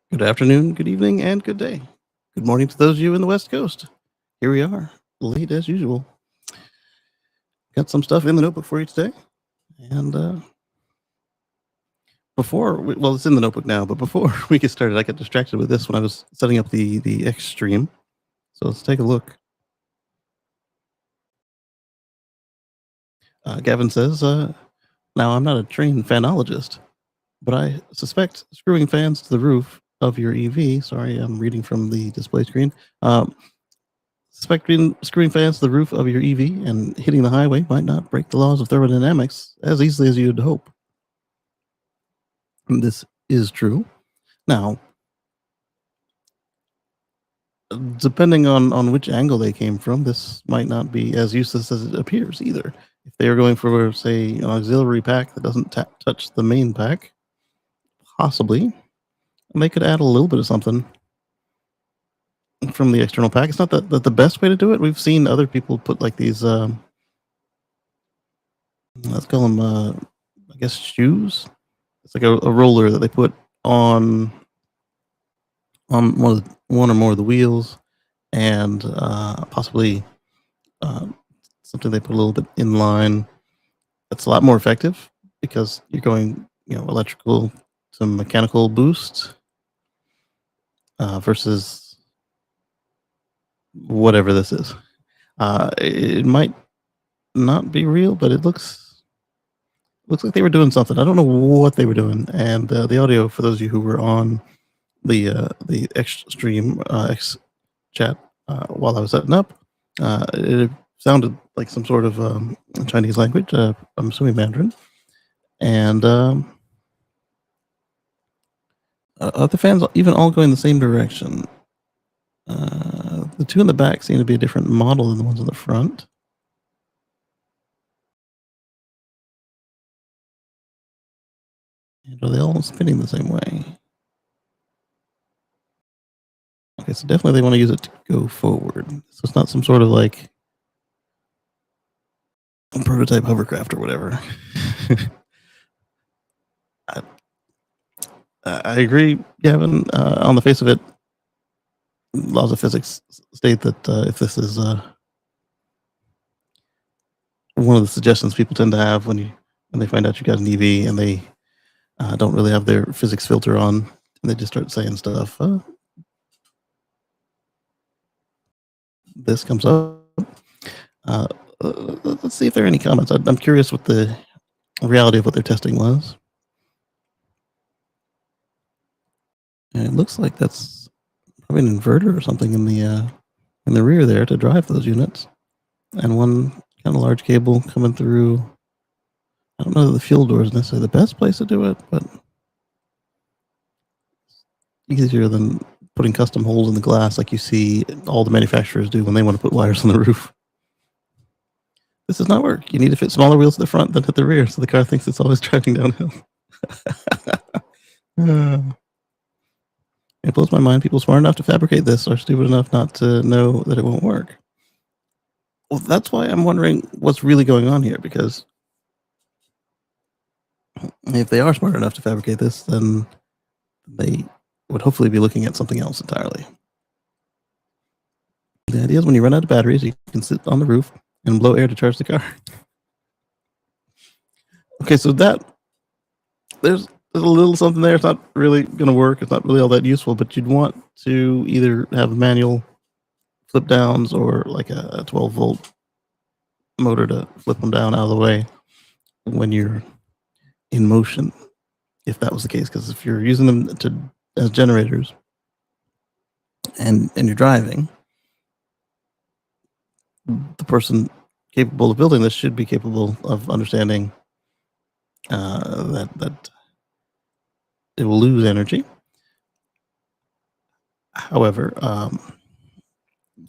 Good afternoon, good evening, and good day. Good morning to those of you in the West Coast. Here we are, late as usual. Got some stuff in the notebook for you today. And well, it's in the notebook now, but before we get started, I got distracted with this when I was setting up the X stream. So let's take a look. Gavin says, now I'm not a trained fanologist, but I suspect screwing fans to the roof of your EV, sorry, I'm reading from the display screen, suspecting screwing fans to the roof of your EV and hitting the highway might not break the laws of thermodynamics as easily as you'd hope. And this is true. Now, depending on which angle they came from, this might not be as useless as it appears either. If they are going for, say, an auxiliary pack that doesn't touch the main pack, possibly, and they could add a little bit of something from the external pack. It's not the best way to do it. We've seen other people put like these, let's call them, I guess, shoes. It's like a roller that they put on one or more of the wheels, and possibly something they put a little bit in line. That's a lot more effective because you're going, electrical to mechanical boost versus whatever this is. It might not be real, but it looks like they were doing something. I don't know what they were doing, and the audio for those of you who were on the X stream X chat while I was setting up, it sounded like some sort of Chinese language. I'm assuming Mandarin, and the fans even all going the same direction. The two in the back seem to be a different model than the ones in the front. And are they all spinning the same way? Okay, so definitely they want to use it to go forward. So it's not some sort of like prototype hovercraft or whatever. I agree, Gavin. On the face of it, laws of physics state that if this is one of the suggestions people tend to have when they find out you got an EV and they don't really have their physics filter on, and they just start saying stuff. This comes up. Let's see if there are any comments. I'm curious what the reality of what their testing was. And it looks like that's probably an inverter or something in the rear there to drive those units, and one kind of large cable coming through. I don't know that the fuel door is necessarily the best place to do it, but easier than putting custom holes in the glass like you see all the manufacturers do when they want to put wires on the roof. This does not work. You need to fit smaller wheels at the front than at the rear, so the car thinks it's always driving downhill. It blows my mind. People smart enough to fabricate this are stupid enough not to know that it won't work. Well, that's why I'm wondering what's really going on here, because if they are smart enough to fabricate this, then they would hopefully be looking at something else entirely. The idea is when you run out of batteries, you can sit on the roof and blow air to charge the car. Okay, so there's a little something there. It's not really going to work. It's not really all that useful, but you'd want to either have manual flip downs or like a 12 volt motor to flip them down out of the way when you're in motion, if that was the case. Because if you're using them as generators and you're driving, the person capable of building this should be capable of understanding that it will lose energy. However,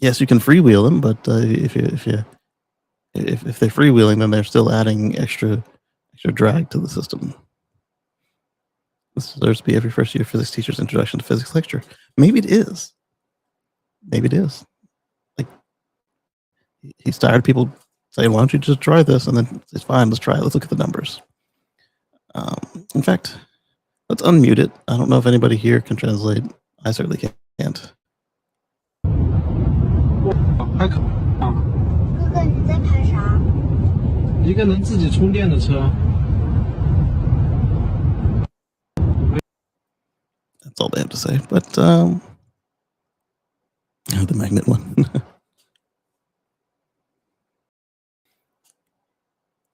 yes, you can freewheel them, but if they're freewheeling, then they're still adding extra drag to the system. This deserves to be every first year physics teacher's introduction to physics lecture. Maybe it is. Maybe it is. Like, he's tired of people saying, "Why don't you just try this?" And then it's fine. Let's try it. Let's look at the numbers. In fact, Let's unmute it. I don't know if anybody here can translate. I certainly can't. 还可啊，哥哥，你在拍啥？一个能自己充电的车。That's all they have to say. But the magnet one.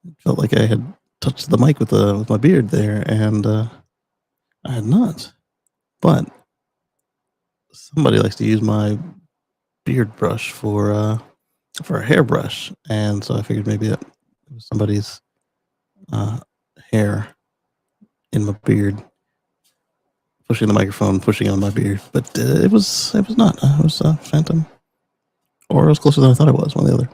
It felt like I had touched the mic with my beard there, and I had not. But somebody likes to use my beard brush for a hairbrush, and so I figured maybe it was somebody's hair in my beard, pushing the microphone, pushing on my beard. But it was not. It was Phantom, or it was closer than I thought it was. One or the other.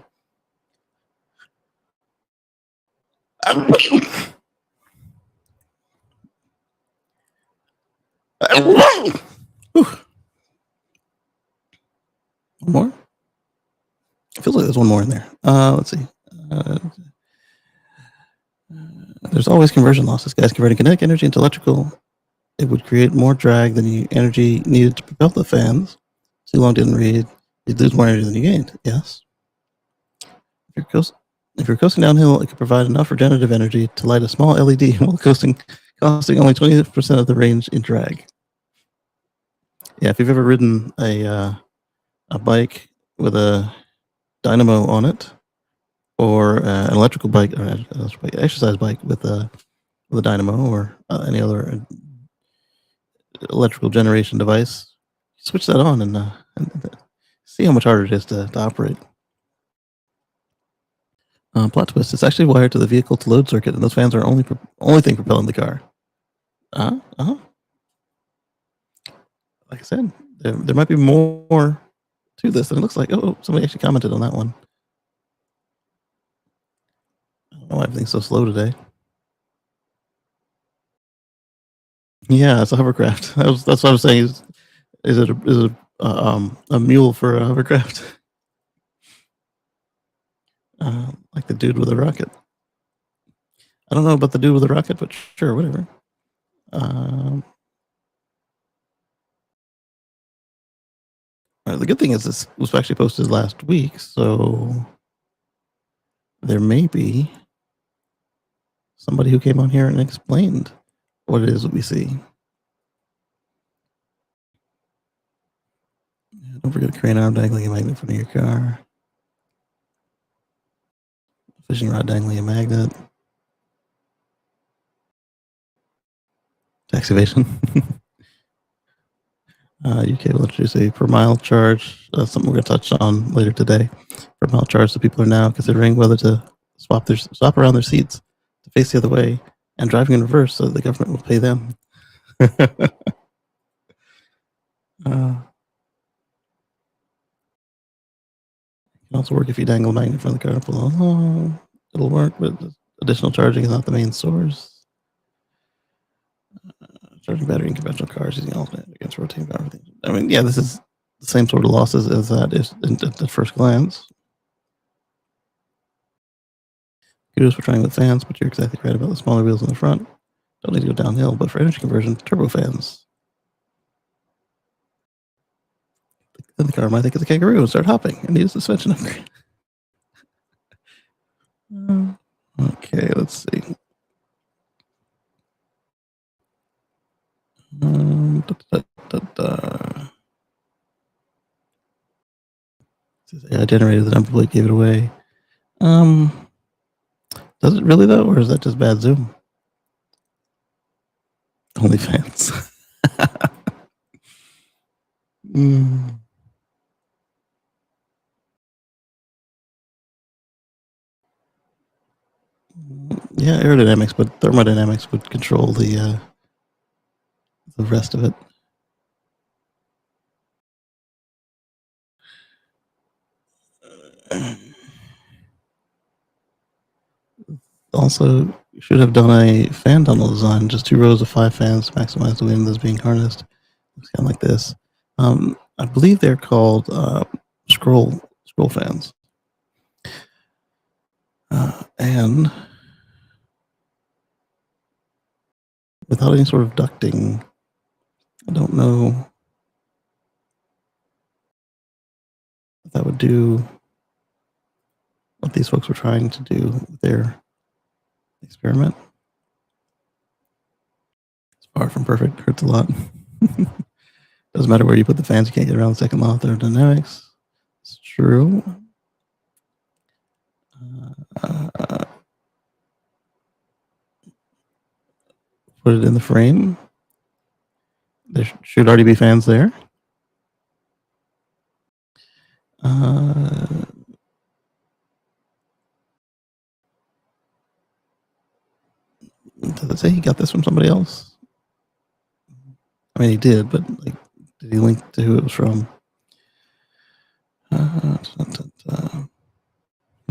One more. It feels like there's one more in there. Let's see. There's always conversion losses. Guys converting kinetic energy into electrical. It would create more drag than the energy needed to propel the fans. Too long didn't read. You'd lose more energy than you gained. Yes. If you're coasting downhill, it could provide enough regenerative energy to light a small LED while costing only 20% of the range in drag. Yeah, if you've ever ridden a bike with a dynamo on it, or an electrical bike, or an exercise bike with a dynamo, or any other electrical generation device, switch that on and see how much harder it is to operate. Plot twist: it's actually wired to the vehicle to load circuit, and those fans are only thing propelling the car. Like I said, there might be more to this than it looks like. Oh, somebody actually commented on that one. I don't know why everything's so slow today. Yeah, it's a hovercraft. That's what I was saying. Is it a mule for a hovercraft? Like the dude with a rocket. I don't know about the dude with the rocket, but sure, whatever. The good thing is this was actually posted last week, so there may be somebody who came on here and explained what it is that we see. Don't forget a crane arm dangling a magnet in front of your car. Fishing rod dangling a magnet. Tax evasion. UK will introduce a per mile charge, something we're going to touch on later today. Per mile charge, so people are now considering whether to swap around their seats to face the other way and driving in reverse so that the government will pay them. It can also work if you dangle a magnet in front of the car and pull along. It'll work, but additional charging is not the main source. Charging battery in conventional cars using alternate against rotating power. I mean, yeah, this is the same sort of losses as that is at first glance. Kudos for trying with fans, but you're exactly right about the smaller wheels in the front. Don't need to go downhill, but for energy conversion, turbo fans. Then the car might think it's a kangaroo and start hopping and need a suspension upgrade. Okay, let's see. I generated the number plate, gave it away. Does it really though, or is that just bad Zoom? OnlyFans. Yeah, aerodynamics, but thermodynamics would control the rest of it. Also, should have done a fan tunnel design, just 2 rows of 5 fans to maximize the wind that's being harnessed. Looks kind of like this. I believe they're called scroll fans. And without any sort of ducting. I don't know if that would do what these folks were trying to do with their experiment. It's far from perfect, hurts a lot. Doesn't matter where you put the fans, you can't get around the second law of thermodynamics. It's true. Put it in the frame. There should already be fans there. Does it say he got this from somebody else? I mean, he did, but like, did he link to who it was from?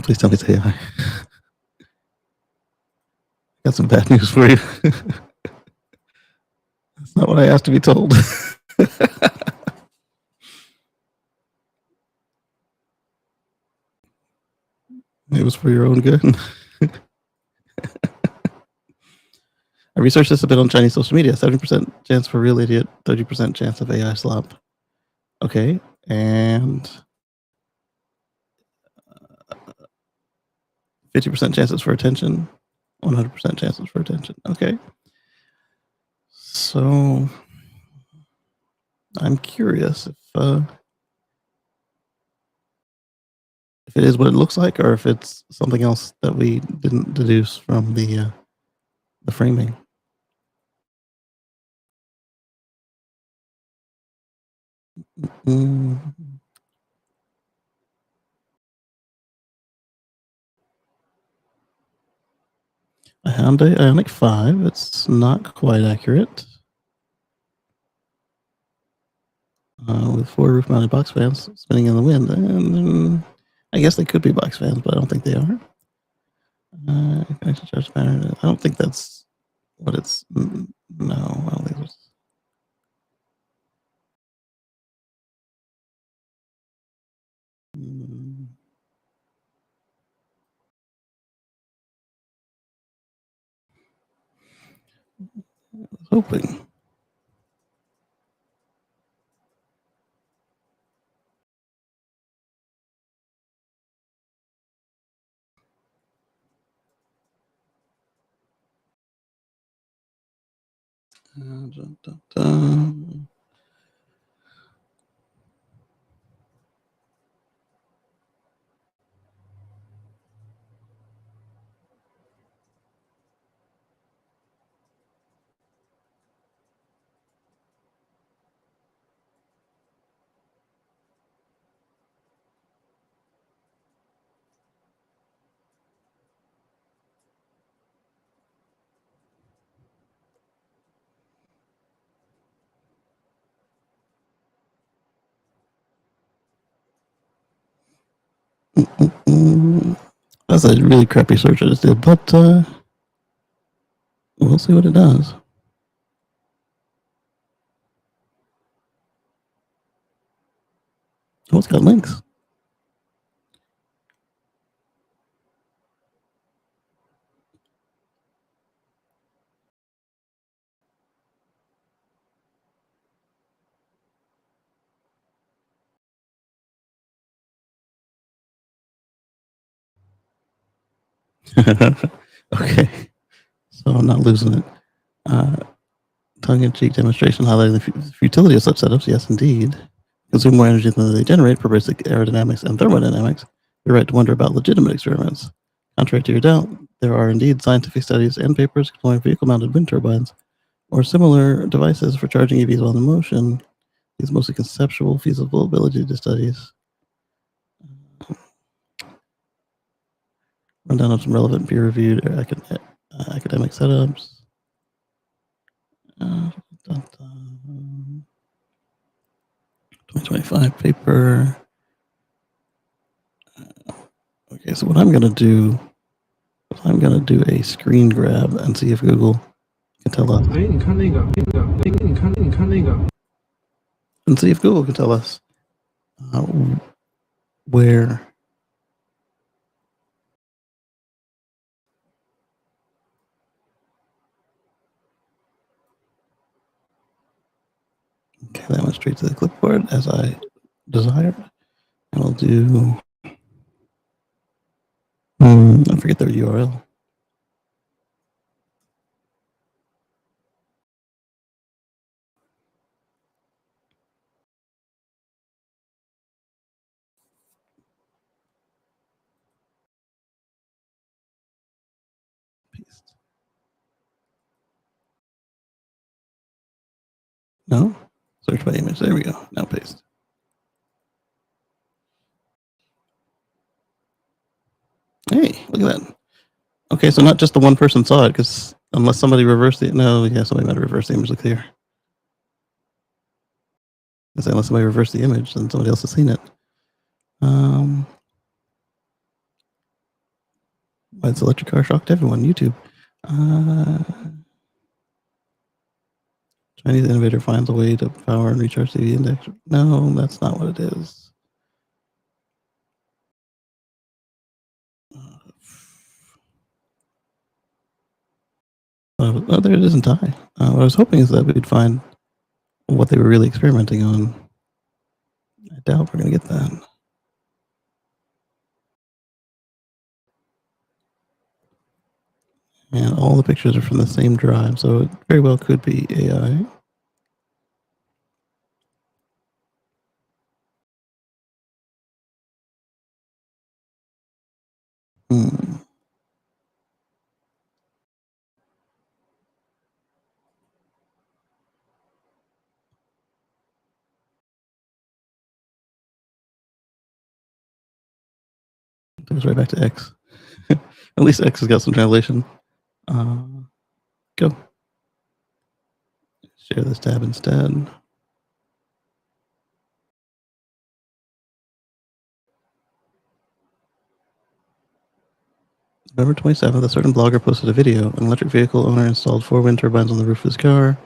Please tell me it's AI. Got some bad news for you. That's not what I asked to be told. It was for your own good. I researched this a bit on Chinese social media. 70% chance for real idiot, 30% chance of AI slop. Okay, and 50% chances for attention, 100% chances for attention. Okay. So I'm curious if it is what it looks like, or if it's something else that we didn't deduce from the framing. A Hyundai Ioniq 5. It's not quite accurate. With 4 roof-mounted box fans spinning in the wind, and I guess they could be box fans, but I don't think they are. I don't think that's what it's. No, I don't think it's. Hoping. That's a really crappy search I just did, but we'll see what it does. Oh, it's got links. Okay, so I'm not losing it. Tongue-in-cheek demonstration highlighting the futility of such setups. Yes, indeed. Consume more energy than they generate for basic aerodynamics and thermodynamics. You're right to wonder about legitimate experiments. Contrary to your doubt, there are indeed scientific studies and papers exploring vehicle-mounted wind turbines or similar devices for charging EVs while in motion. These mostly conceptual feasibility studies. Rundown of some relevant peer-reviewed academic setups. 2025 paper. Okay, so what I'm going to do is I'm going to do a screen grab and see if Google can tell us. And see if Google can tell us where Okay, that went straight to the clipboard as I desired. And we'll do. I forget their URL. Paste. No? Search by image. There we go. Now paste. Hey, look at that. Okay, so not just the one person saw it, because unless somebody reversed it. No, yeah, somebody might have reversed the image. Look here. Unless somebody reversed the image, then somebody else has seen it. Why is electric car shocked everyone? YouTube. Chinese innovator finds a way to power and recharge TV index. No, that's not what it is. Oh, there it is in Thai. What I was hoping is that we'd find what they were really experimenting on. I doubt we're going to get that. And all the pictures are from the same drive, so it very well could be AI. It goes right back to X. At least X has got some translation. Go. Share this tab instead. November 27th, a certain blogger posted a video. An electric vehicle owner installed 4 wind turbines on the roof of his car,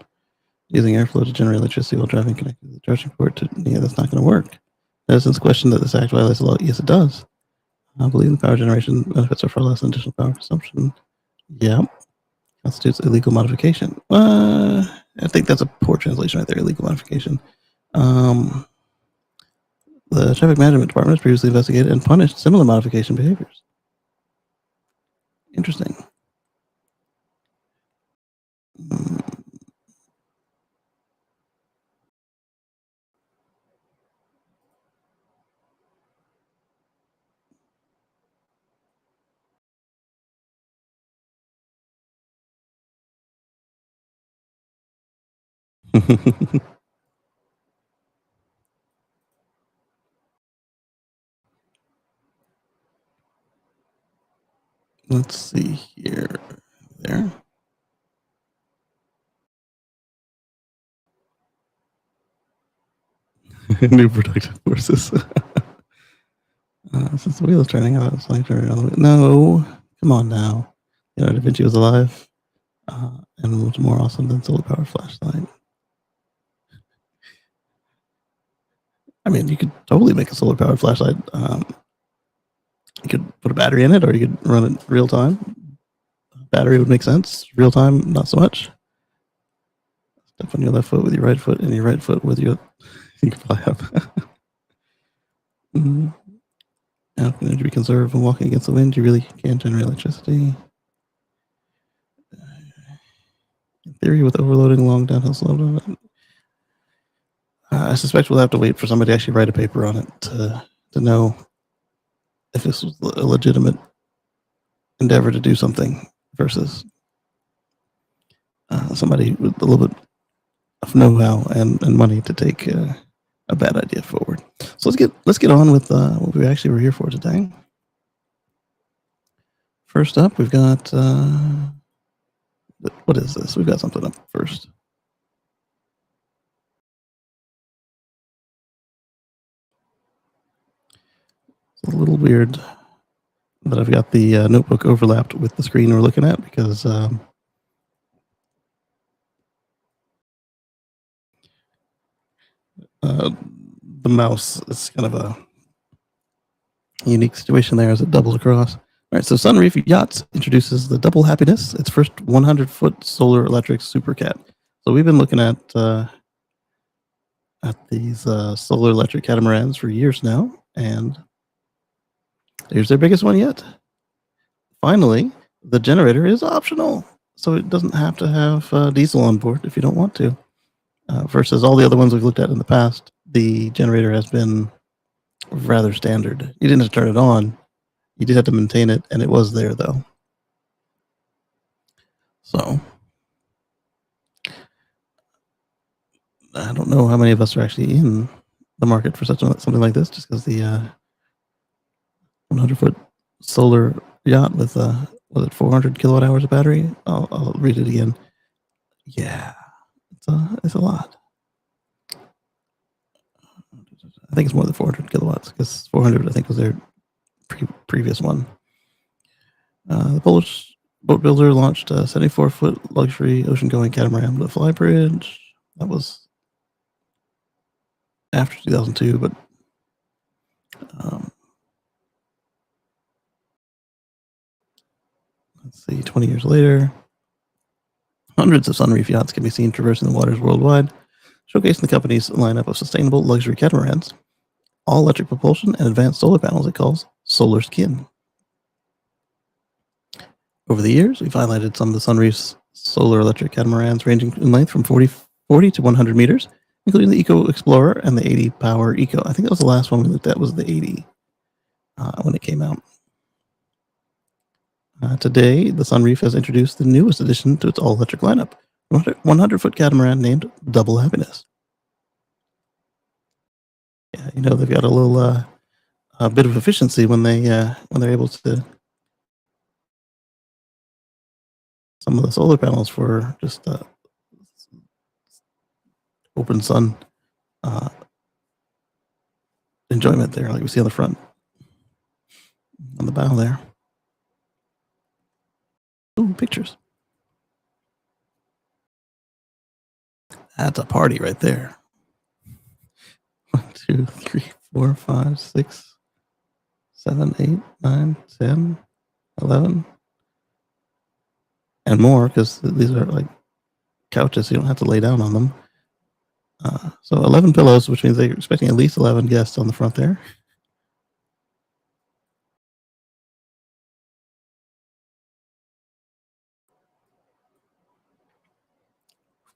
using airflow to generate electricity while driving connected to the charging port. Yeah, that's not going to work. There's this question that this act violates the law. Yes, it does. I believe the power generation benefits are far less than additional power consumption. Yeah, constitutes illegal modification. I think that's a poor translation right there. Illegal modification. The traffic management department has previously investigated and punished similar modification behaviors. Interesting. Let's see here. There. New productive forces. Since the wheel is turning out, it's like no, come on now. Da Vinci was alive and was more awesome than solar power flashlight. I mean, you could totally make a solar powered flashlight. You could put a battery in it, or you could run it real time. Battery would make sense. Real time, not so much. Step on your left foot with your right foot, and your right foot with your. You can fly up. How can energy be conserved when walking against the wind? You really can't generate electricity. In theory, with overloading long downhill slope. I suspect we'll have to wait for somebody to actually write a paper on it to know if this was a legitimate endeavor to do something versus somebody with a little bit of know-how and money to take a bad idea forward. So let's get on with what we actually were here for today. First up, we've got what is this? We've got something up first. It's a little weird that I've got the notebook overlapped with the screen we're looking at because the mouse is kind of a unique situation there as it doubles across. All right, so Sunreef Yachts introduces the Double Happiness, its first 100-foot solar electric supercat. So we've been looking at at these solar electric catamarans for years now, and here's their biggest one yet. Finally, the generator is optional, so it doesn't have to have diesel on board if you don't want to. Versus all the other ones we've looked at in the past, the generator has been rather standard. You didn't have to turn it on, you did have to maintain it, and it was there though. So I don't know how many of us are actually in the market for something like this, just because the 100-foot solar yacht with was it 400 kilowatt hours of battery? I'll read it again. Yeah, it's a lot. I think it's more than 400 kilowatts, because 400 I think was their previous one. The Polish boat builder launched a 74-foot luxury ocean-going catamaran with a fly bridge. That was after 2002, but let's see, 20 years later, hundreds of sunreef yachts can be seen traversing the waters worldwide, showcasing the company's lineup of sustainable luxury catamarans, all-electric propulsion, and advanced solar panels it calls Solar Skin. Over the years, we've highlighted some of the Sunreef's solar electric catamarans ranging in length from 40 to 100 meters, including the Eco Explorer and the 80 Power Eco. I think that was the last one we looked at, was the 80 when it came out. Today, the Sunreef has introduced the newest addition to its all-electric lineup, 100-foot catamaran named Double Happiness. Yeah, you know, they've got a little a bit of efficiency when they're able to some of the solar panels for just open sun enjoyment there, like we see on the front, on the bow there. Ooh, pictures. That's a party right there. 1, 2, 3, 4, 5, 6, 7, 8, 9, 10, 11, and more, because these are like couches, so you don't have to lay down on them. So 11 pillows, which means they're expecting at least 11 guests on the front there.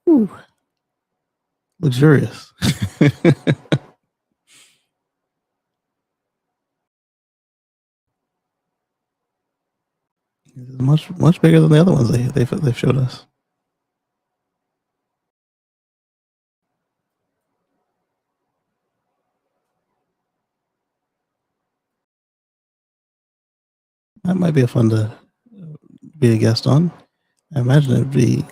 Ooh, luxurious. much bigger than the other ones they've showed us. That might be a fun to be a guest on. I imagine it would be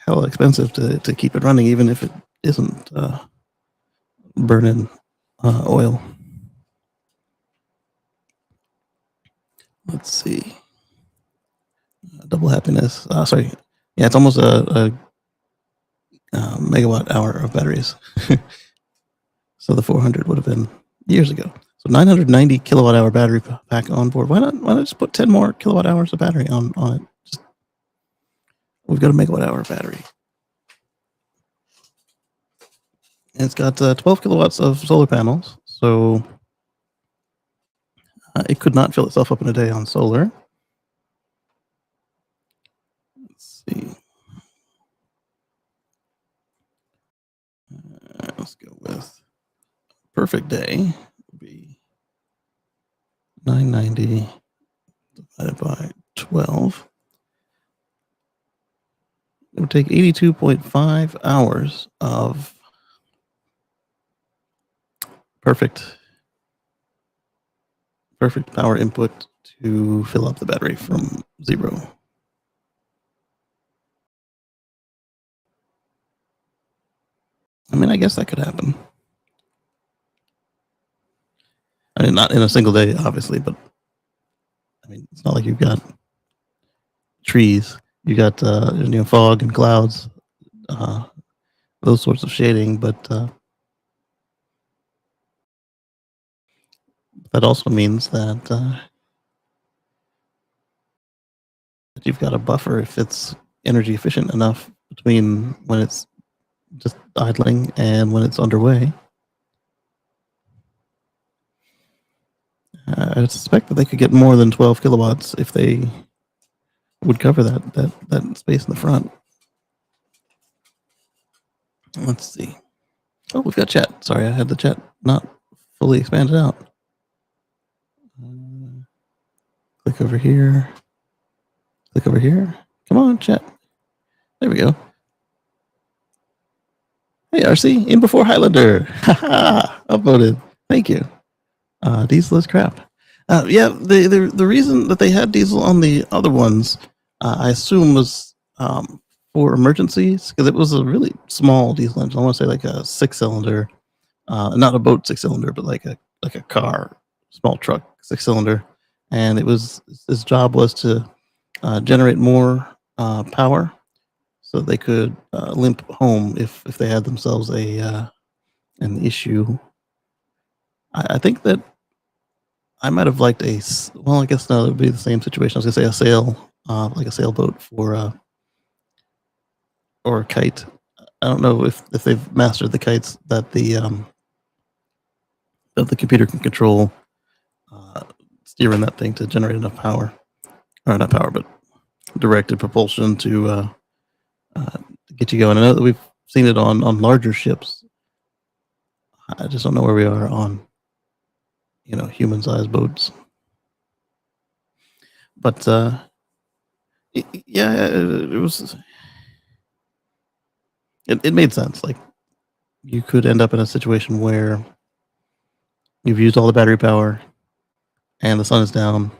hella expensive to keep it running, even if it isn't burning oil. Let's see. Double Happiness. Sorry. Yeah, it's almost a megawatt hour of batteries. So the 400 would have been years ago. So 990 kilowatt hour battery pack on board. Why not just put 10 more kilowatt hours of battery on it? We've got a megawatt hour battery. And it's got 12 kilowatts of solar panels. So it could not fill itself up in a day on solar. Let's see. Let's go with perfect day would be 990 divided by 12. It would take 82.5 hours of perfect power input to fill up the battery from zero. I mean, I guess that could happen. I mean, not in a single day, obviously, but I mean, it's not like you've got trees. You got fog and clouds, those sorts of shading, but that also means that you've got a buffer if it's energy efficient enough between when it's just idling, and when it's underway, I suspect that they could get more than 12 kilowatts if they would cover that space in the front. Let's see. Oh, we've got chat. Sorry, I had the chat not fully expanded out. Click over here. Click over here. Come on, chat. There we go. Hey, RC, in before Highlander. Haha, upvoted. Thank you. Diesel is crap. Yeah, the reason that they had diesel on the other ones, I assume, was for emergencies, because it was a really small diesel engine. I want to say like a 6-cylinder, not a boat 6-cylinder, but like a car, small truck 6-cylinder, and it was his job was to generate more power so they could limp home if they had themselves an issue. I think that I might have liked well, I guess no, it would be the same situation. I was gonna say like a sailboat or a kite. I don't know if they've mastered the kites that the computer can control, steering that thing to generate enough power, or not power, but directed propulsion to get you going. I know that we've seen it on larger ships. I just don't know where we are on human-sized boats. But yeah, it was. It made sense. Like, you could end up in a situation where you've used all the battery power and the sun is down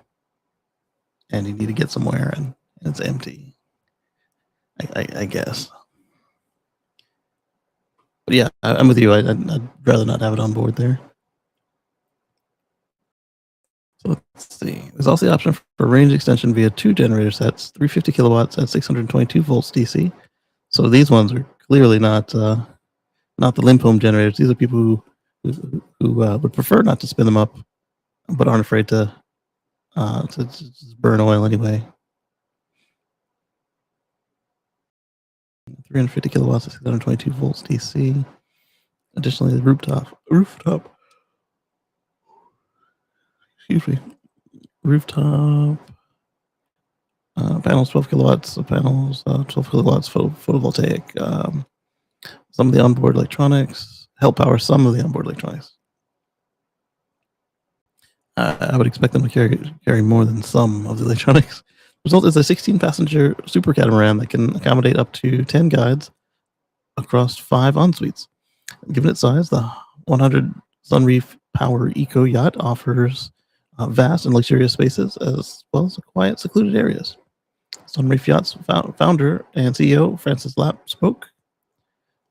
and you need to get somewhere and it's empty. I guess. But yeah, I'm with you. I'd rather not have it on board there. So let's see. There's also the option for range extension via 2 generator sets, 350 kilowatts at 622 volts DC. So these ones are clearly not the limp home generators. These are people who would prefer not to spin them up, but aren't afraid to just burn oil anyway. 350 kilowatts at 622 volts DC. Additionally, the rooftop. Excuse me. Rooftop panels, 12 kilowatts of panels, 12 kilowatts photovoltaic. Some of the onboard electronics help power some of the onboard electronics. I would expect them to carry more than some of the electronics. The result is a 16-passenger super catamaran that can accommodate up to 10 guides across 5 ensuites. Given its size, the 100 Sunreef Power Eco Yacht offers vast and luxurious spaces as well as quiet, secluded areas. Sunreef Yacht's founder and CEO, Francis Lapp, spoke.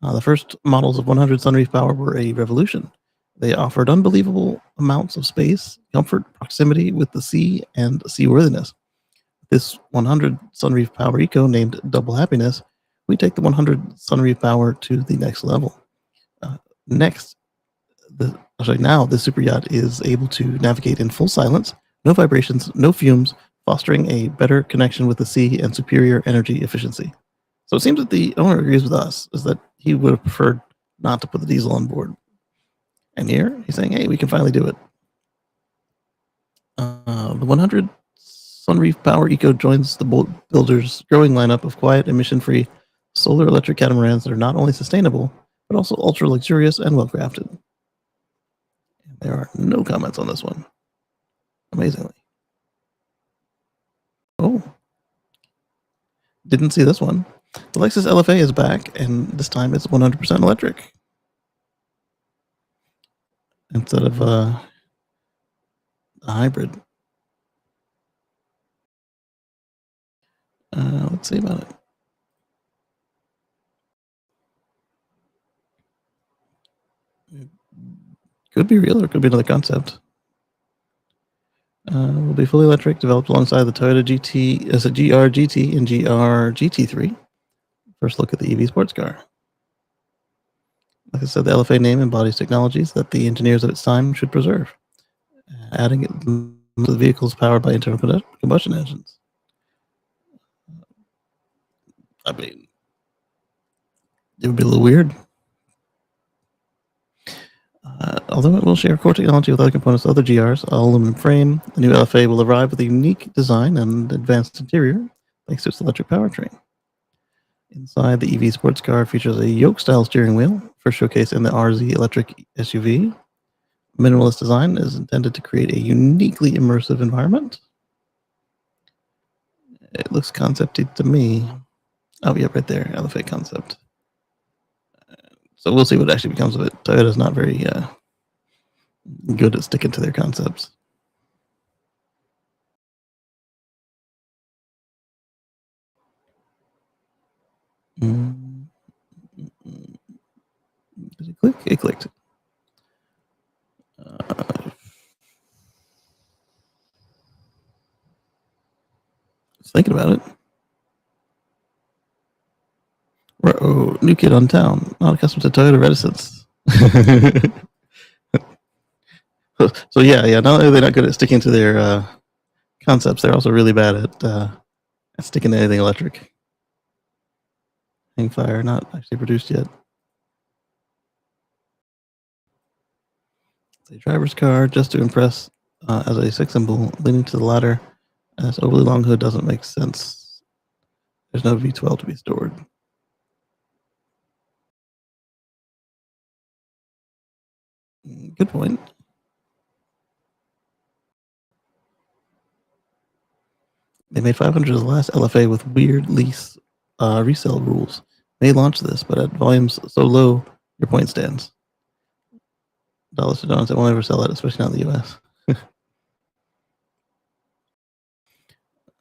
The first models of 100 Sunreef Power were a revolution. They offered unbelievable amounts of space, comfort, proximity with the sea, and seaworthiness. This 100 Sunreef Power Eco, named Double Happiness, we take the 100 Sunreef Power to the next level. Now the super yacht is able to navigate in full silence, no vibrations, no fumes, fostering a better connection with the sea and superior energy efficiency. So it seems that the owner agrees with us, is that he would have preferred not to put the diesel on board. And here he's saying, hey, we can finally do it. The 100 Sunreef Power Eco joins the boat builders' growing lineup of quiet, emission-free solar electric catamarans that are not only sustainable, but also ultra luxurious and well crafted. There are no comments on this one, amazingly. Oh, didn't see this one. The Lexus LFA is back, and this time it's 100% electric instead of a hybrid. Let's see about it. It could be real, or it could be another concept. Will be fully electric, developed alongside the Toyota GT, as a GR GT and GR GT3. First look at the EV sports car. Like I said, the LFA name embodies technologies that the engineers of its time should preserve, adding it to the vehicles powered by internal combustion engines. I mean, It would be a little weird. Although it will share core technology with other components of other GRs, all aluminum frame, the new LFA will arrive with a unique design and advanced interior thanks to its electric powertrain. Inside, the EV sports car features a yoke-style steering wheel, first showcased in the RZ electric SUV. Minimalist design is intended to create a uniquely immersive environment. It looks concepty to me. Oh, yeah, right there, LFA concept. So we'll see what actually becomes of it. Toyota's not very good at sticking to their concepts. Did it click? It clicked. Thinking about it. Oh, new kid on town, not accustomed to Toyota reticence. So yeah. Not only are they not good at sticking to their concepts, they're also really bad at sticking to anything electric. Hangfire, not actually produced yet. It's a driver's car just to impress as a sex symbol, leaning to the ladder. And its overly long hood doesn't make sense. There's no V12 to be stored. Good point. They made 500 as the last LFA with weird lease resale rules. May launch this, but at volumes so low, your point stands. Dollars to donuts, I won't ever sell it, especially not in the US.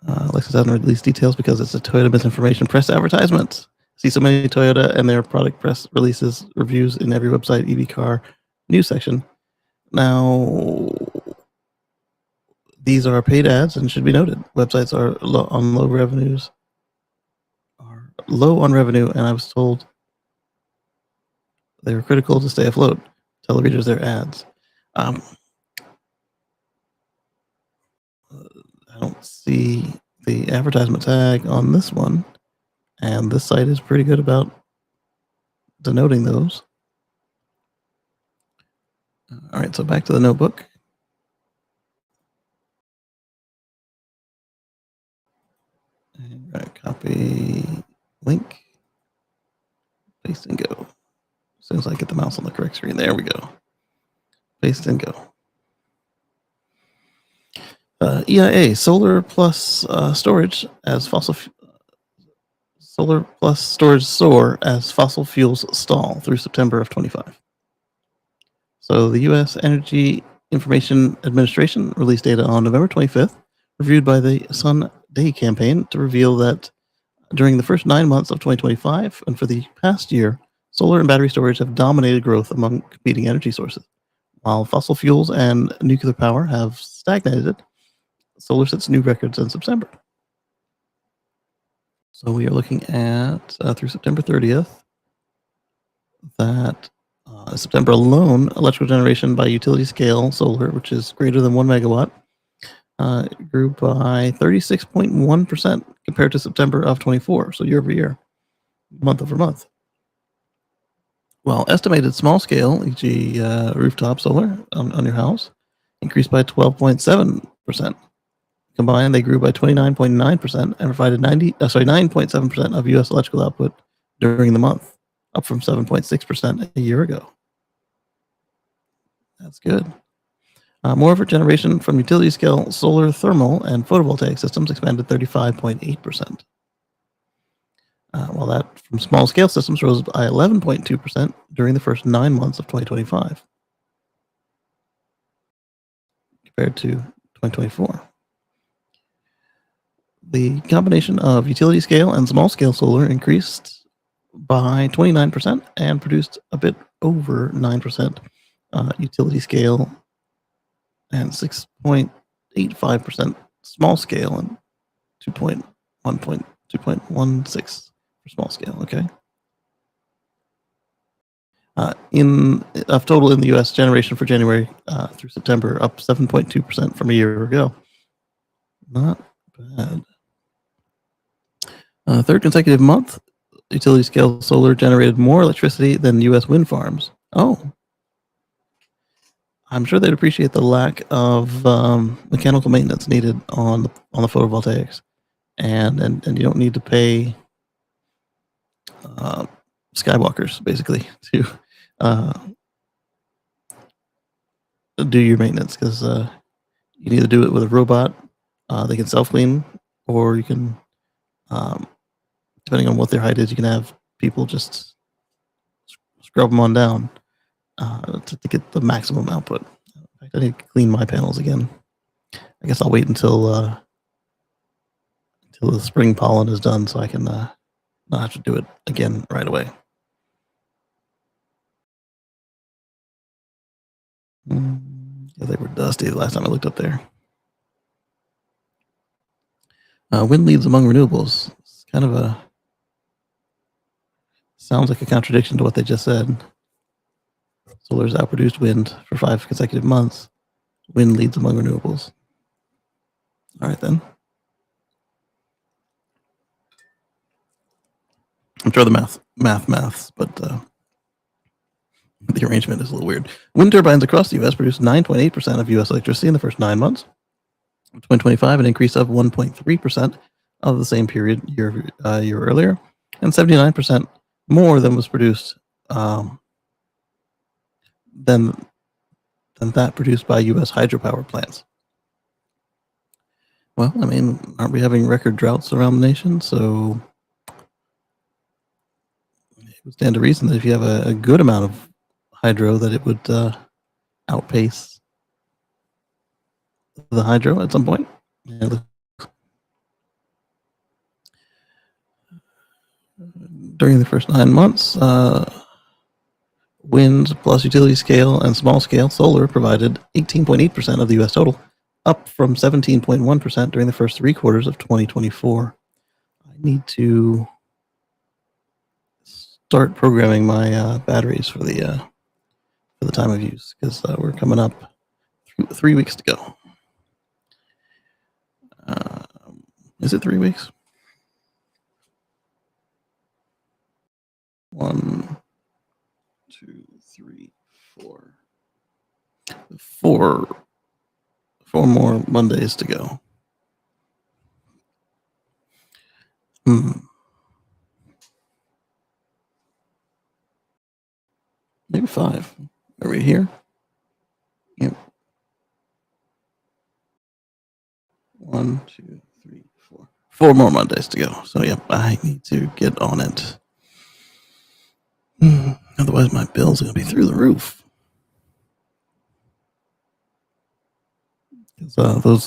Lexus hasn't released details because it's a Toyota misinformation press advertisement. See so many Toyota and their product press releases, reviews in every website, EV car news section. Now, these are paid ads and should be noted. Websites are low on revenues, and I was told they were critical to stay afloat. Tell the readers their ads. I don't see the advertisement tag on this one, and this site is pretty good about denoting those. All right, so back to the notebook. And copy link, paste and go. As soon as I get the mouse on the correct screen, there we go. Paste and go. EIA, solar plus storage as solar plus storage soar as fossil fuels stall through September of 25. So the U.S. Energy Information Administration released data on November 25th, reviewed by the Sun Day campaign to reveal that during the first 9 months of 2025 and for the past year, solar and battery storage have dominated growth among competing energy sources. While fossil fuels and nuclear power have stagnated, solar sets new records in September. So we are looking at through September 30th that September alone, electrical generation by utility scale solar, which is greater than 1 megawatt, grew by 36.1% compared to September of 24. So year over year, month over month. While estimated small scale, e.g. rooftop solar on your house, increased by 12.7%. Combined, they grew by 29.9% and provided 9.7% of U.S. electrical output during the month, up from 7.6% a year ago. That's good. Moreover, generation from utility scale solar, thermal, and photovoltaic systems expanded 35.8%. While that from small scale systems rose by 11.2% during the first 9 months of 2025 compared to 2024. The combination of utility scale and small scale solar increased by 29% and produced a bit over 9% utility scale and 6.85% small scale and 2.16 for small scale. Okay. In total in the U.S., generation for January through September up 7.2% from a year ago. Not bad. Third consecutive month utility scale solar generated more electricity than U.S. wind farms. Oh, I'm sure they'd appreciate the lack of mechanical maintenance needed on the photovoltaics, and you don't need to pay skywalkers basically to do your maintenance, because you can either do it with a robot. They can self clean, or you can, depending on what their height is, you can have people just scrub them on down to get the maximum output. In fact, I need to clean my panels again. I guess I'll wait until the spring pollen is done, so I can not have to do it again right away. Yeah, they were dusty the last time I looked up there. Wind leads among renewables. It's kind of sounds like a contradiction to what they just said. Solar's outproduced wind for 5 consecutive months. Wind leads among renewables. All right, then. I'm sure the maths, but the arrangement is a little weird. Wind turbines across the U.S. produced 9.8% of U.S. electricity in the first 9 months. In 2025, an increase of 1.3% of the same period year earlier, and 79% more than was produced than that produced by U.S. hydropower plants. Well, I mean, aren't we having record droughts around the nation? So it would stand to reason that if you have a good amount of hydro, that it would outpace the hydro at some point. Yeah, during the first 9 months, wind plus utility scale and small scale solar provided 18.8% of the U.S. total, up from 17.1% during the first 3 quarters of 2024. I need to start programming my batteries for the time of use, because we're coming up 3 weeks to go. Is it 3 weeks? 1, 2, 3, 4. 4 more Mondays to go. Maybe 5. Are we here? Yep. 1, 2, 3, 4. 4 more Mondays to go. So, yep, I need to get on it. Otherwise, my bills are going to be through the roof. Those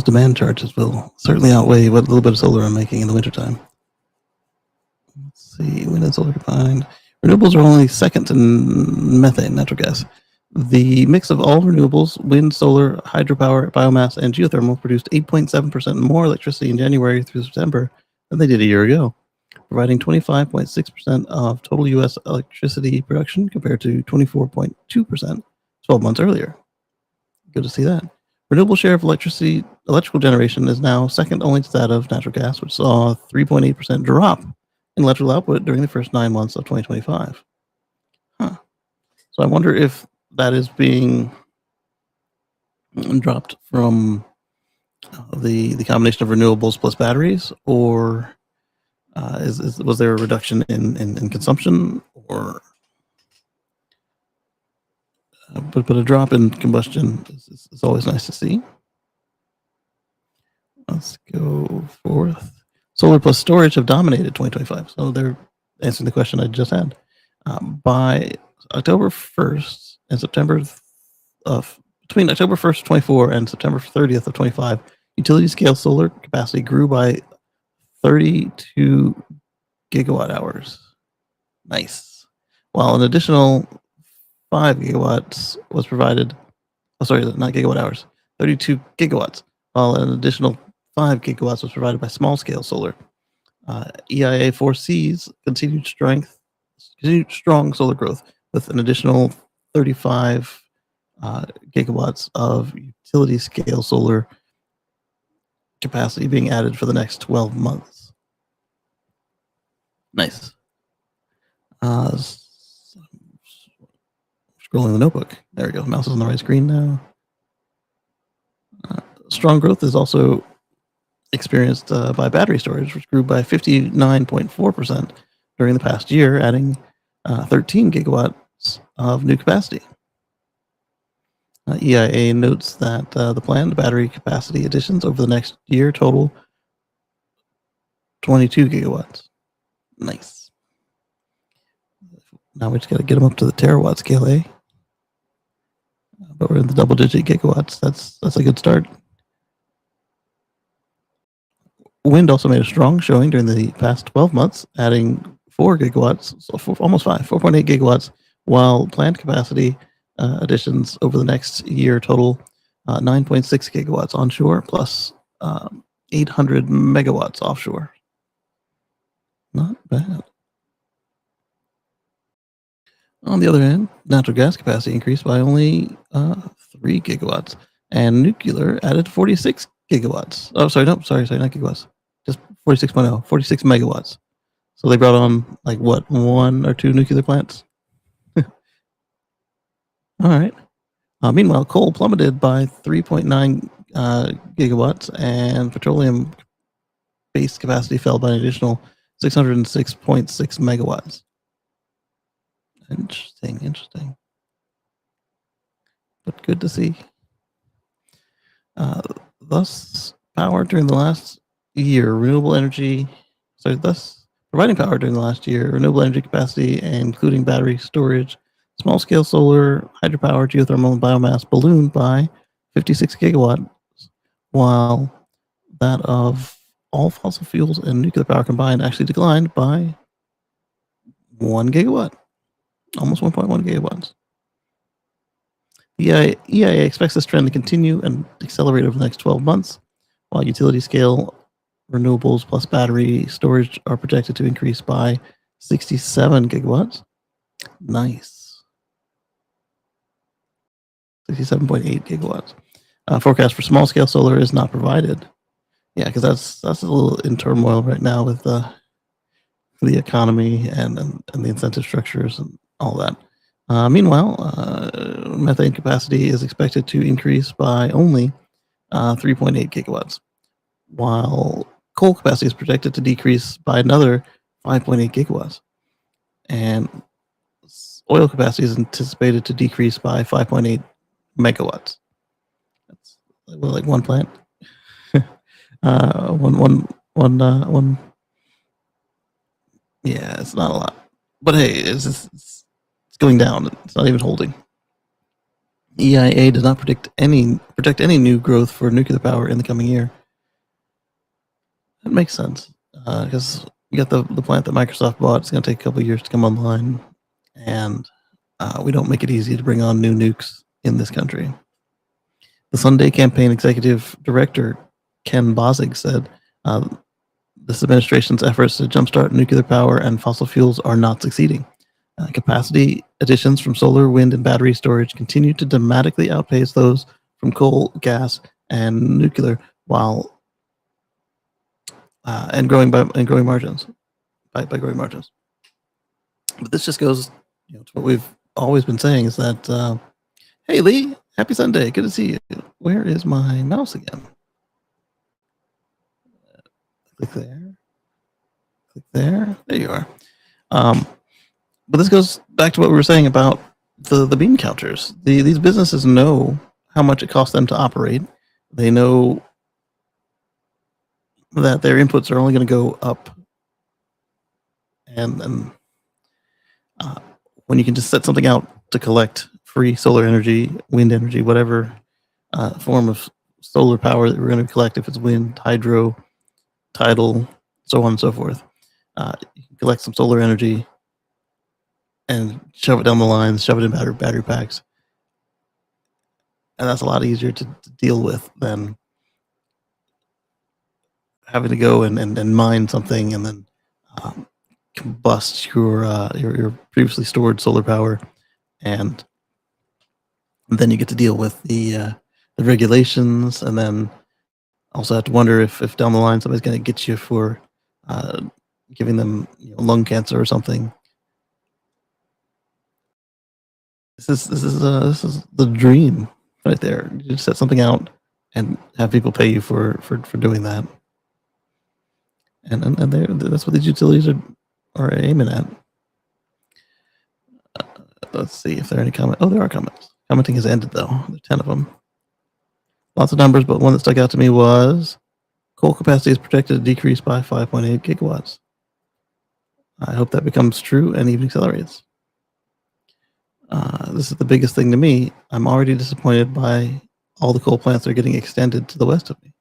demand charges will certainly outweigh what little bit of solar I'm making in the wintertime. Let's see, wind and solar combined. Renewables are only second to methane, natural gas. The mix of all renewables, wind, solar, hydropower, biomass, and geothermal produced 8.7% more electricity in January through September than they did a year ago, providing 25.6% of total U.S. electricity production compared to 24.2% 12 months earlier. Good to see that. Renewable share of electrical generation is now second only to that of natural gas, which saw a 3.8% drop in electrical output during the first 9 months of 2025. So I wonder if that is being dropped from the combination of renewables plus batteries, or was there a reduction in consumption, or but a drop in combustion is always nice to see. Let's go forth. Solar plus storage have dominated 2025. So they're answering the question I just had. By October 1st and September between October 1st, 24 and September 30th of 25, utility scale solar capacity grew by 32 gigawatt hours. Nice. While an additional 5 gigawatts was provided. Oh, sorry, not gigawatt hours. 32 gigawatts. While an additional 5 gigawatts was provided by small scale solar. EIA foresees continued strong solar growth, with an additional 35 gigawatts of utility scale solar capacity being added for the next 12 months. Nice. Scrolling the notebook. There we go. Mouse is on the right screen now. Strong growth is also experienced by battery storage, which grew by 59.4% during the past year, adding 13 gigawatts of new capacity. EIA notes that the planned battery capacity additions over the next year total 22 gigawatts. Nice. Now we just got to get them up to the terawatt scale, eh? But we're in the double-digit gigawatts. That's a good start. Wind also made a strong showing during the past 12 months, adding 4 gigawatts, so almost 4.8 gigawatts, while planned capacity additions over the next year total 9.6 gigawatts onshore plus 800 megawatts offshore. Not bad. On the other hand, natural gas capacity increased by only 3 gigawatts, and nuclear added 46 gigawatts. Oh, sorry, not gigawatts. Just 46 megawatts. So they brought on like what, 1 or 2 nuclear plants? All right. Meanwhile, coal plummeted by 3.9 gigawatts, and petroleum-based capacity fell by an additional 606.6 megawatts. Interesting. But good to see. Thus, providing power during the last year, renewable energy capacity, including battery storage, small-scale solar, hydropower, geothermal, and biomass ballooned by 56 gigawatts, while that of all fossil fuels and nuclear power combined actually declined by 1 gigawatt, almost 1.1 gigawatts. The EIA expects this trend to continue and accelerate over the next 12 months, while utility-scale renewables plus battery storage are projected to increase by 67 gigawatts. Nice. 67.8 gigawatts. Forecast for small-scale solar is not provided. Yeah, because that's a little in turmoil right now with the economy and the incentive structures and all that. Meanwhile, methane capacity is expected to increase by only 3.8 gigawatts, while coal capacity is projected to decrease by another 5.8 gigawatts. And oil capacity is anticipated to decrease by 5.8 megawatts. That's like one plant. One. Yeah, it's not a lot. But hey, it's going down. It's not even holding. EIA does not project any new growth for nuclear power in the coming year. That makes sense because you got the plant that Microsoft bought. It's going to take a couple of years to come online, and we don't make it easy to bring on new nukes in this country. The Sunday Campaign Executive Director Ken Bozig said this administration's efforts to jumpstart nuclear power and fossil fuels are not succeeding. Capacity additions from solar, wind, and battery storage continue to dramatically outpace those from coal, gas, and nuclear, while and growing margins. But this just goes to what we've always been saying is that hey Lee, happy Sunday, good to see you. Where is my mouse again? Click there. There you are. But this goes back to what we were saying about the bean counters. These businesses know how much it costs them to operate. They know that their inputs are only going to go up, and when you can just set something out to collect free solar energy, wind energy, whatever form of solar power that we're going to collect, if it's wind, hydro, tidal, so on and so forth, you can collect some solar energy and shove it down the lines, shove it in battery packs. And that's a lot easier to deal with than having to go and mine something and then combust your previously stored solar power. And then you get to deal with the regulations, and then also have to wonder if down the line somebody's going to get you for giving them lung cancer or something. This is the dream right there. You just set something out and have people pay you for doing that. And that's what these utilities are aiming at. Let's see if there are any comments. Oh, there are comments. Commenting has ended though. There are 10 of them. Lots of numbers, but one that stuck out to me was coal capacity is projected to decrease by 5.8 gigawatts. I hope that becomes true and even accelerates. This is the biggest thing to me. I'm already disappointed by all the coal plants that are getting extended to the west of me.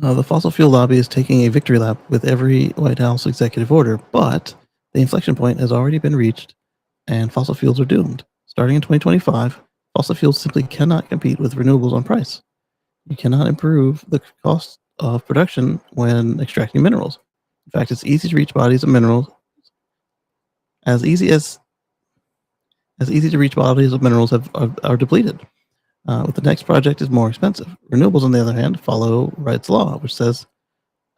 The fossil fuel lobby is taking a victory lap with every White House executive order, but the inflection point has already been reached and fossil fuels are doomed. Starting in 2025, fossil fuels simply cannot compete with renewables on price. You cannot improve the cost of production when extracting minerals. In fact, it's easy to reach bodies of minerals as easy to reach bodies of minerals are depleted. With the next project is more expensive. Renewables, on the other hand, follow Wright's law, which says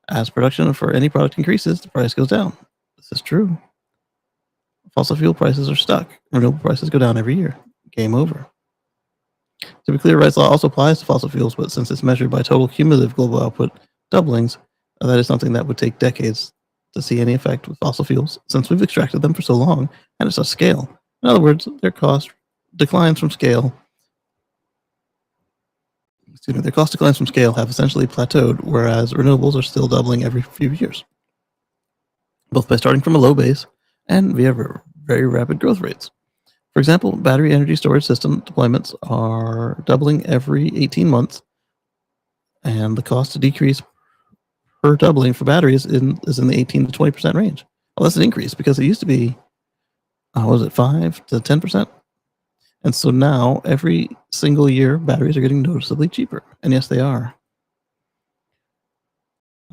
as production for any product increases, the price goes down. This is true. Fossil fuel prices are stuck. Renewable prices go down every year. Game over. To be clear, Wright's law also applies to fossil fuels, but since it's measured by total cumulative global output doublings, that is something that would take decades to see any effect with fossil fuels, since we've extracted them for so long and at such scale. In other words, their cost declines from scale. Their cost declines from scale have essentially plateaued, whereas renewables are still doubling every few years, both by starting from a low base and via very rapid growth rates. For example, battery energy storage system deployments are doubling every 18 months, and the cost to decrease per doubling for batteries is in the 18 to 20% range. Well, that's an increase because it used to be, 5 to 10%? And so now, every single year, batteries are getting noticeably cheaper. And yes, they are.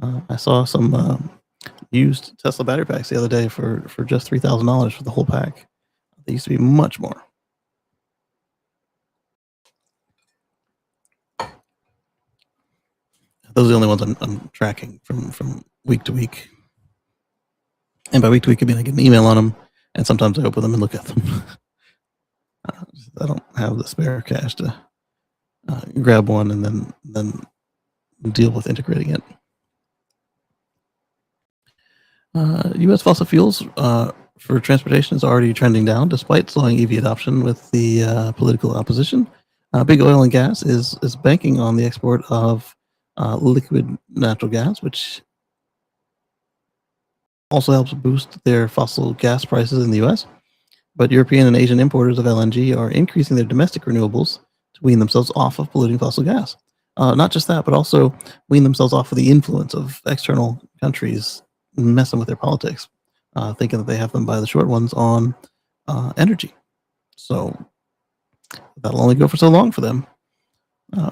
I saw some used Tesla battery packs the other day for just $3,000 for the whole pack. They used to be much more. Those are the only ones I'm tracking from week to week. And by week to week, I mean I get an email on them, and sometimes I open them and look at them. I don't have the spare cash to grab one and then deal with integrating it. U.S. fossil fuels for transportation is already trending down, despite slowing EV adoption with the political opposition. Big oil and gas is banking on the export of liquid natural gas, which also helps boost their fossil gas prices in the U.S. But European and Asian importers of LNG are increasing their domestic renewables to wean themselves off of polluting fossil gas. Not just that, but also wean themselves off of the influence of external countries messing with their politics, thinking that they have them by the short ones on energy. So that'll only go for so long for them.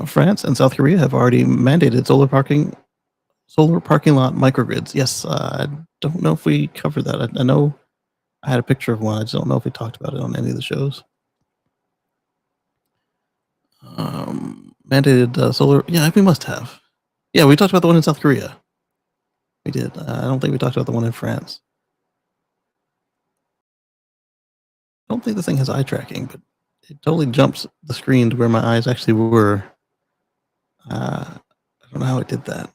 France and South Korea have already mandated solar parking lot microgrids. Yes, I don't know if we covered that. I know I had a picture of one. I just don't know if we talked about it on any of the shows. Mandated solar. Yeah, we must have. Yeah, we talked about the one in South Korea. We did. I don't think we talked about the one in France. I don't think the thing has eye tracking, but it totally jumps the screen to where my eyes actually were. I don't know how it did that.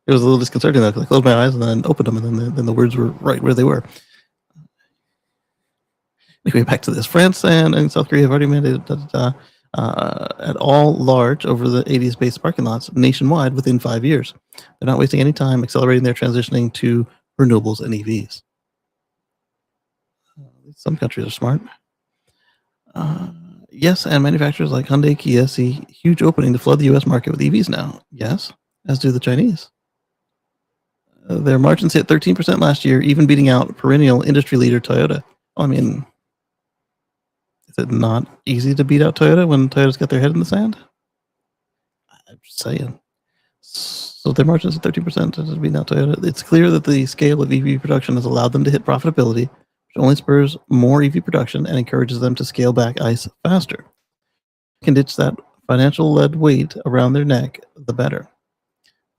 It was a little disconcerting though, because I closed my eyes and then opened them, and then the words were right where they were. Anyway, back to this. France and South Korea have already mandated that at all large over the 80s based parking lots nationwide within 5 years. They're not wasting any time accelerating their transitioning to renewables and EVs. Some countries are smart. Yes, and manufacturers like Hyundai, Kia see huge opening to flood the U.S. market with EVs now. Yes, as do the Chinese. Their margins hit 13% last year, even beating out perennial industry leader Toyota. I mean, is it not easy to beat out Toyota when Toyota's got their head in the sand? I'm just saying. So their margins at 13% to beat out Toyota. It's clear that the scale of EV production has allowed them to hit profitability, which only spurs more EV production and encourages them to scale back ICE faster. Can ditch that financial lead weight around their neck, the better.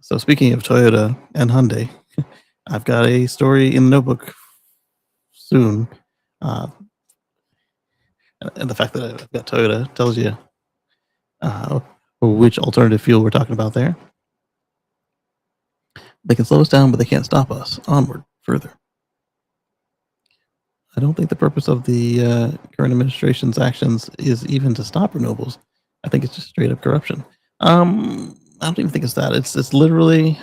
So speaking of Toyota and Hyundai, I've got a story in the notebook soon. Uh, and the fact that I've got Toyota tells you which alternative fuel we're talking about there. They can slow us down, but they can't stop us. Onward, further. I don't think the purpose of the current administration's actions is even to stop renewables. I think it's just straight up corruption. I don't even think it's that. It's literally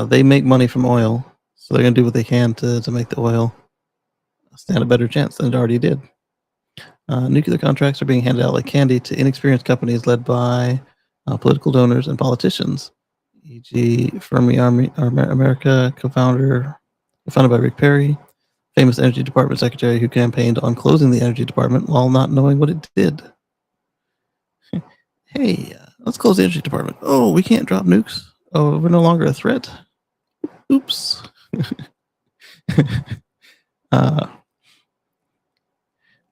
they make money from oil, so they're going to do what they can to make the oil stand a better chance than it already did. Nuclear contracts are being handed out like candy to inexperienced companies led by political donors and politicians, e.g., Fermi America co-founded by Rick Perry, famous Energy Department secretary who campaigned on closing the Energy Department while not knowing what it did. Hey, let's close the Energy Department. Oh, we can't drop nukes. Oh, we're no longer a threat. Oops.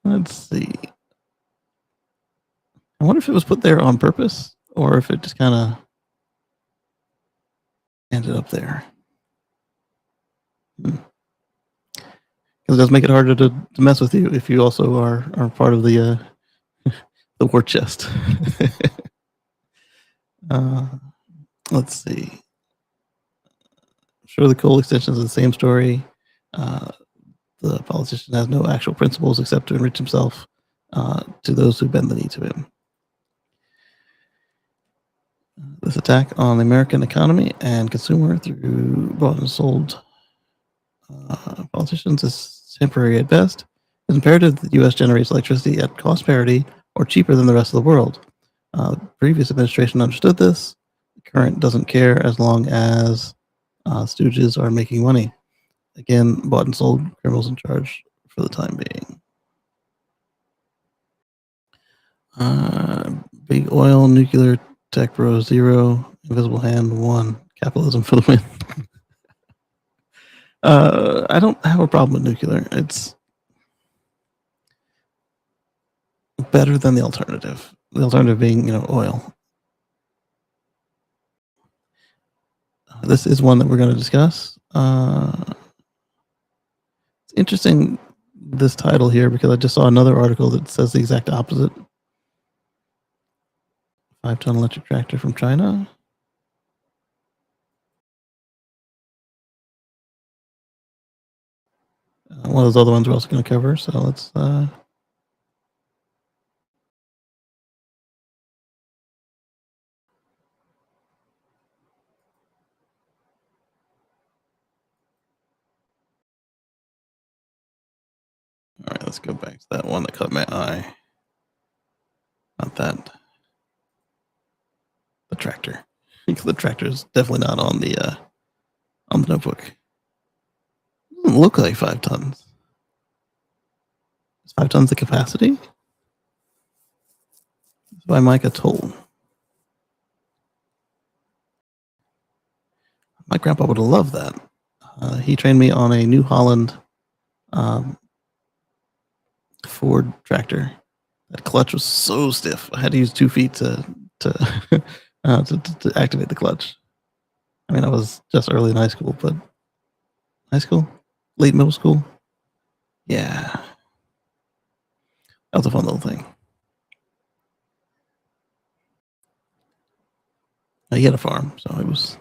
Let's see. I wonder if it was put there on purpose or if it just kind of ended up there. Because it does make it harder to mess with you if you also are part of the war chest. Let's see. Sure, the coal extension is the same story. The politician has no actual principles except to enrich himself to those who bend the knee to him. This attack on the American economy and consumer through bought and sold politicians is temporary at best. It's imperative that the U.S. generates electricity at cost parity or cheaper than the rest of the world. The previous administration understood this. The current doesn't care as long as stooges are making money. Again, bought and sold, criminals in charge for the time being. Big oil, nuclear, tech bro, 0, invisible hand, 1, capitalism for the win. I don't have a problem with nuclear. It's better than the alternative. The alternative being, oil. This is one that we're going to discuss. It's interesting, this title here, because I just saw another article that says the exact opposite. 5-ton electric tractor from China. One of those other ones we're also going to cover. So let's. All right, let's go back to that one that caught my eye. Not that. The tractor. Because the tractor is definitely not on the notebook. It doesn't look like 5 tons. Is 5 tons the capacity? It's by Micah Toll. My grandpa would have loved that. He trained me on a New Holland Ford tractor. That clutch was so stiff. I had to use 2 feet to activate the clutch. I mean, I was just early in high school, but late middle school. Yeah, that was a fun little thing. He had a farm, so it was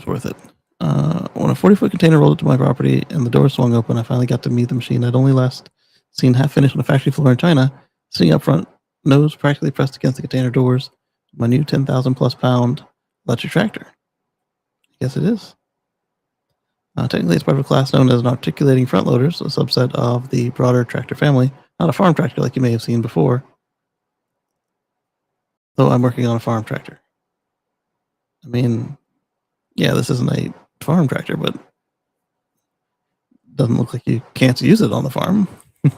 worth it. When a 40-foot container rolled into my property and the door swung open, I finally got to meet the machine I'd only last seen half finished on a factory floor in China, sitting up front, nose practically pressed against the container doors. My new 10,000 plus pound electric tractor. Yes, it is. Technically, it's part of a class known as an articulating front loader, so a subset of the broader tractor family, not a farm tractor like you may have seen before. Though I'm working on a farm tractor. I mean, yeah, this isn't a farm tractor, but doesn't look like you can't use it on the farm. If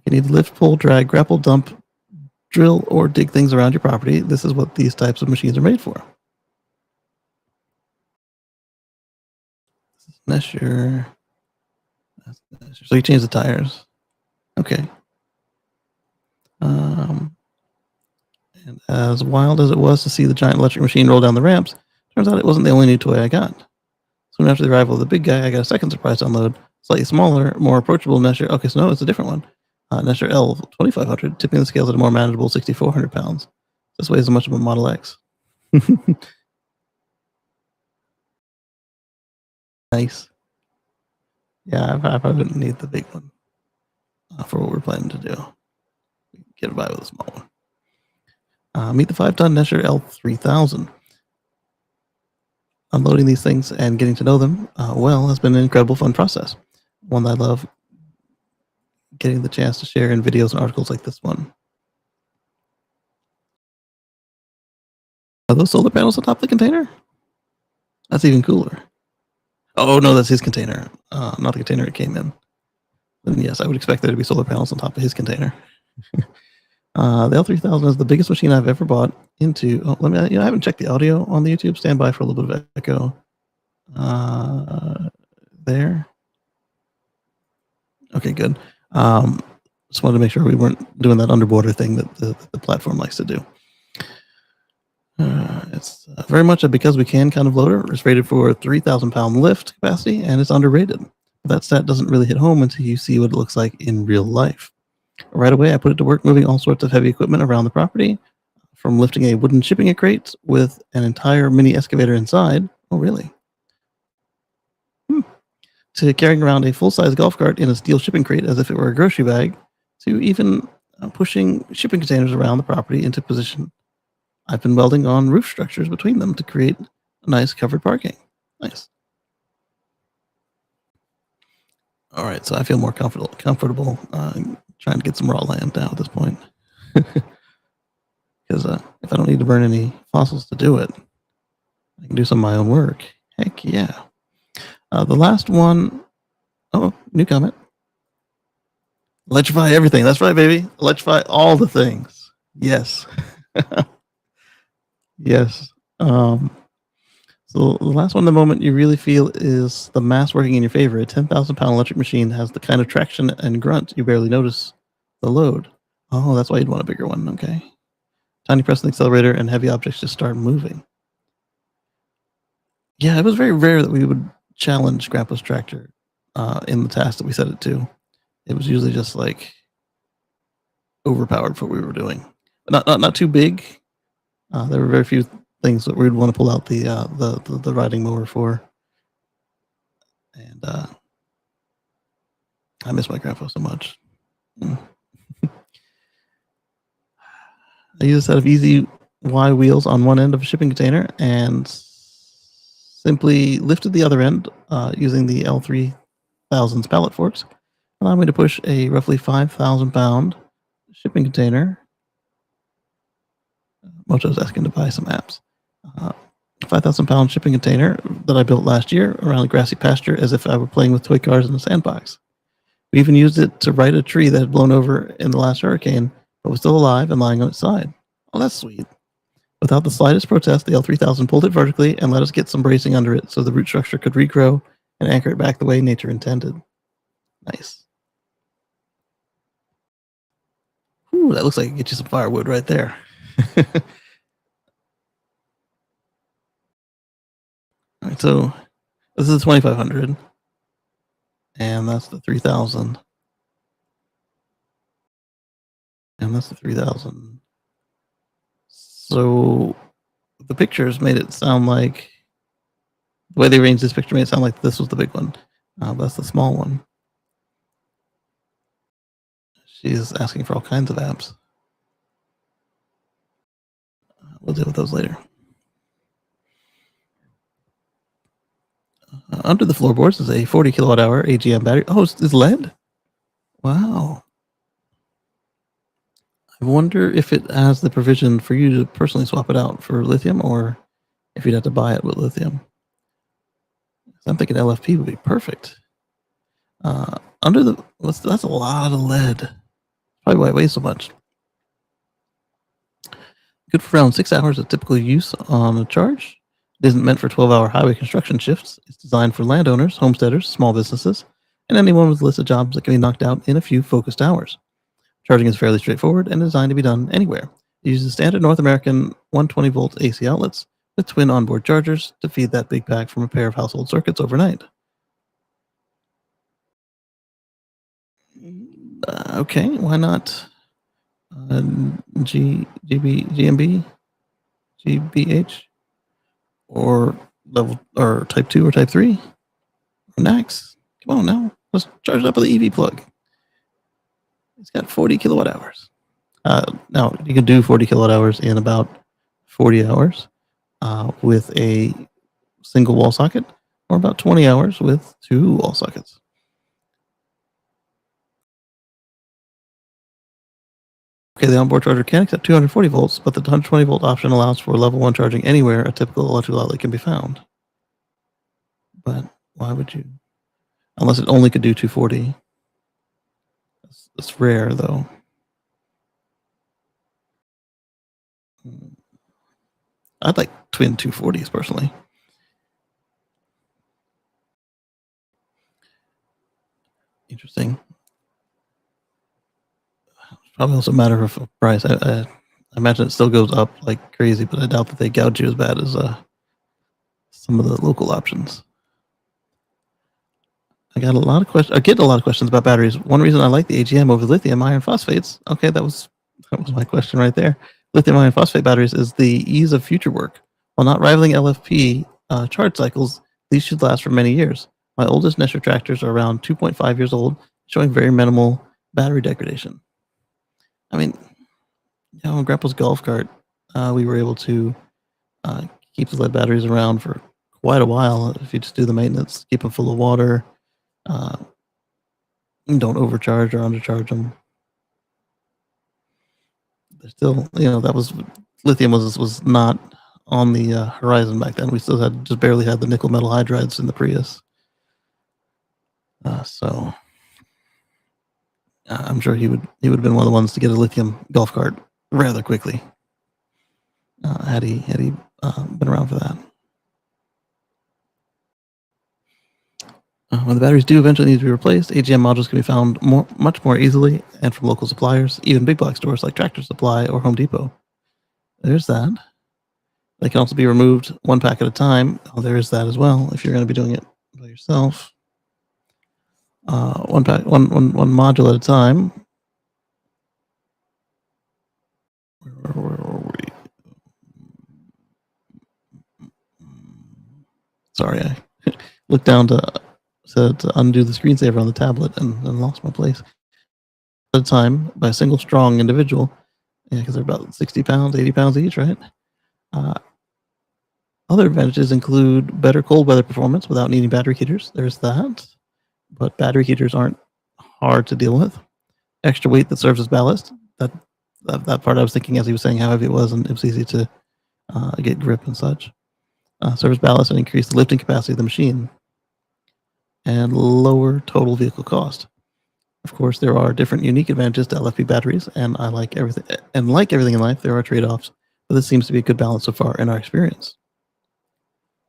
you need to lift, pull, drag, grapple, dump, drill, or dig things around your property, this is what these types of machines are made for. Measure. So you change the tires. Okay. And as wild as it was to see the giant electric machine roll down the ramps, turns out it wasn't the only new toy I got. Soon after the arrival of the big guy, I got a second surprise download, slightly smaller, more approachable Nesher. Okay, so no, it's a different one. Nesher L 2500, tipping the scales at a more manageable 6,400 pounds. This weighs as much as a Model X. Nice. Yeah, I probably wouldn't need the big one for what we're planning to do. Get by with a small one. Meet the 5-ton Nesher L3000. Unloading these things and getting to know them well has been an incredible fun process. One that I love getting the chance to share in videos and articles like this one. Are those solar panels on top of the container? That's even cooler. Oh no, that's his container, not the container it came in. Then yes, I would expect there to be solar panels on top of his container. The L3000 is the biggest machine I've ever bought into. Oh, I haven't checked the audio on the YouTube. Stand by for a little bit of echo. There. Okay, good. Just wanted to make sure we weren't doing that underborder thing that the platform likes to do. It's very much a because we can kind of loader. It's rated for 3,000 pound lift capacity, and it's underrated. That stat doesn't really hit home until you see what it looks like in real life. Right away, I put it to work moving all sorts of heavy equipment around the property, from lifting a wooden shipping crate with an entire mini excavator inside. Oh, really? To carrying around a full-size golf cart in a steel shipping crate as if it were a grocery bag, to even pushing shipping containers around the property into position. I've been welding on roof structures between them to create a nice covered parking. Nice. All right, so I feel more comfortable trying to get some raw land now at this point. Because if I don't need to burn any fossils to do it, I can do some of my own work. Heck yeah. The last one, oh, new comment. Electrify everything. That's right, baby. Electrify all the things. Yes. Yes. So the last one, the moment you really feel is the mass working in your favor. A 10,000 pound electric machine has the kind of traction and grunt you barely notice the load. Oh, that's why you'd want a bigger one. Okay. Tiny press on the accelerator and heavy objects just start moving. Yeah, it was very rare that we would challenge Grandpa's tractor in the task that we set it to. It was usually just like overpowered for what we were doing. Not too big. There were very few things that we'd want to pull out the riding mower for. And I miss my grandpa so much. I use a set of easy Y wheels on one end of a shipping container and simply lifted the other end using the L3000's pallet forks, allowing me to push a roughly 5,000 pound shipping container. Mocho's asking to buy some apps. 5,000 pound shipping container that I built last year around a grassy pasture as if I were playing with toy cars in a sandbox. We even used it to right a tree that had blown over in the last hurricane, but was still alive and lying on its side. Oh, that's sweet. Without the slightest protest, the L3000 pulled it vertically and let us get some bracing under it so the root structure could regrow and anchor it back the way nature intended. Nice. Ooh, that looks like it could get you some firewood right there. All right, so this is the 2500, and that's the 3000, and that's the 3000. So the pictures made it sound like the way they arranged this picture made it sound like this was the big one. That's the small one. She's asking for all kinds of apps. We'll deal with those later. Under the floorboards is a 40 kilowatt hour AGM battery. Oh, it's lead? Wow. I wonder if it has the provision for you to personally swap it out for lithium, or if you'd have to buy it with lithium. I'm thinking LFP would be perfect. Under the that's a lot of lead. Probably why it weighs so much. Good for around 6 hours of typical use on a charge. It isn't meant for 12-hour highway construction shifts. It's designed for landowners, homesteaders, small businesses, and anyone with a list of jobs that can be knocked out in a few focused hours. Charging is fairly straightforward and designed to be done anywhere. It uses standard North American 120-volt AC outlets with twin onboard chargers to feed that big pack from a pair of household circuits overnight. Okay, why not GMB, GBH, or level or type 2 or type 3 or NAX? Come on now, let's charge it up with the EV plug. It's got 40 kilowatt hours. Now you can do 40 kilowatt hours in about 40 hours with a single wall socket, or about 20 hours with 2 wall sockets. Okay, the onboard charger can accept 240 volts, but the 120 volt option allows for level 1 charging anywhere a typical electrical outlet can be found. But why would you? Unless it only could do 240. It's rare, though. I'd like twin 240s, personally. Interesting. Probably also a matter of price. I imagine it still goes up like crazy, but I doubt that they gouge you as bad as some of the local options. I get a lot of questions about batteries. One reason I like the AGM over lithium iron phosphates. Okay, that was my question right there. Lithium iron phosphate batteries is the ease of future work. While not rivaling LFP charge cycles, these should last for many years. My oldest Nestor tractors are around 2.5 years old, showing very minimal battery degradation. I mean, in Grandpa's golf cart, we were able to keep the lead batteries around for quite a while if you just do the maintenance, keep them full of water, don't overcharge or undercharge them. They're still, that was lithium was not on the horizon back then. We still just barely had the nickel metal hydrides in the Prius. So I'm sure he would have been one of the ones to get a lithium golf cart rather quickly. Had he been around for that. When the batteries do eventually need to be replaced, AGM modules can be found much more easily and from local suppliers, even big box stores like Tractor Supply or Home Depot. There's that. They can also be removed one pack at a time. Oh, there is that as well if you're going to be doing it by yourself. One module at a time. Where were we? Sorry, I looked down to undo the screensaver on the tablet and lost my place. At a time by a single strong individual. Yeah, because they're about 60 pounds, 80 pounds each, right? Other advantages include better cold weather performance without needing battery heaters. There's that. But battery heaters aren't hard to deal with. Extra weight that serves as ballast. That part I was thinking as he was saying how heavy it was, and it was easy to get grip and such. Serves ballast and increase the lifting capacity of the machine. And lower total vehicle cost. Of course, there are different unique advantages to LFP batteries, and like everything in life, there are trade-offs, but this seems to be a good balance so far in our experience.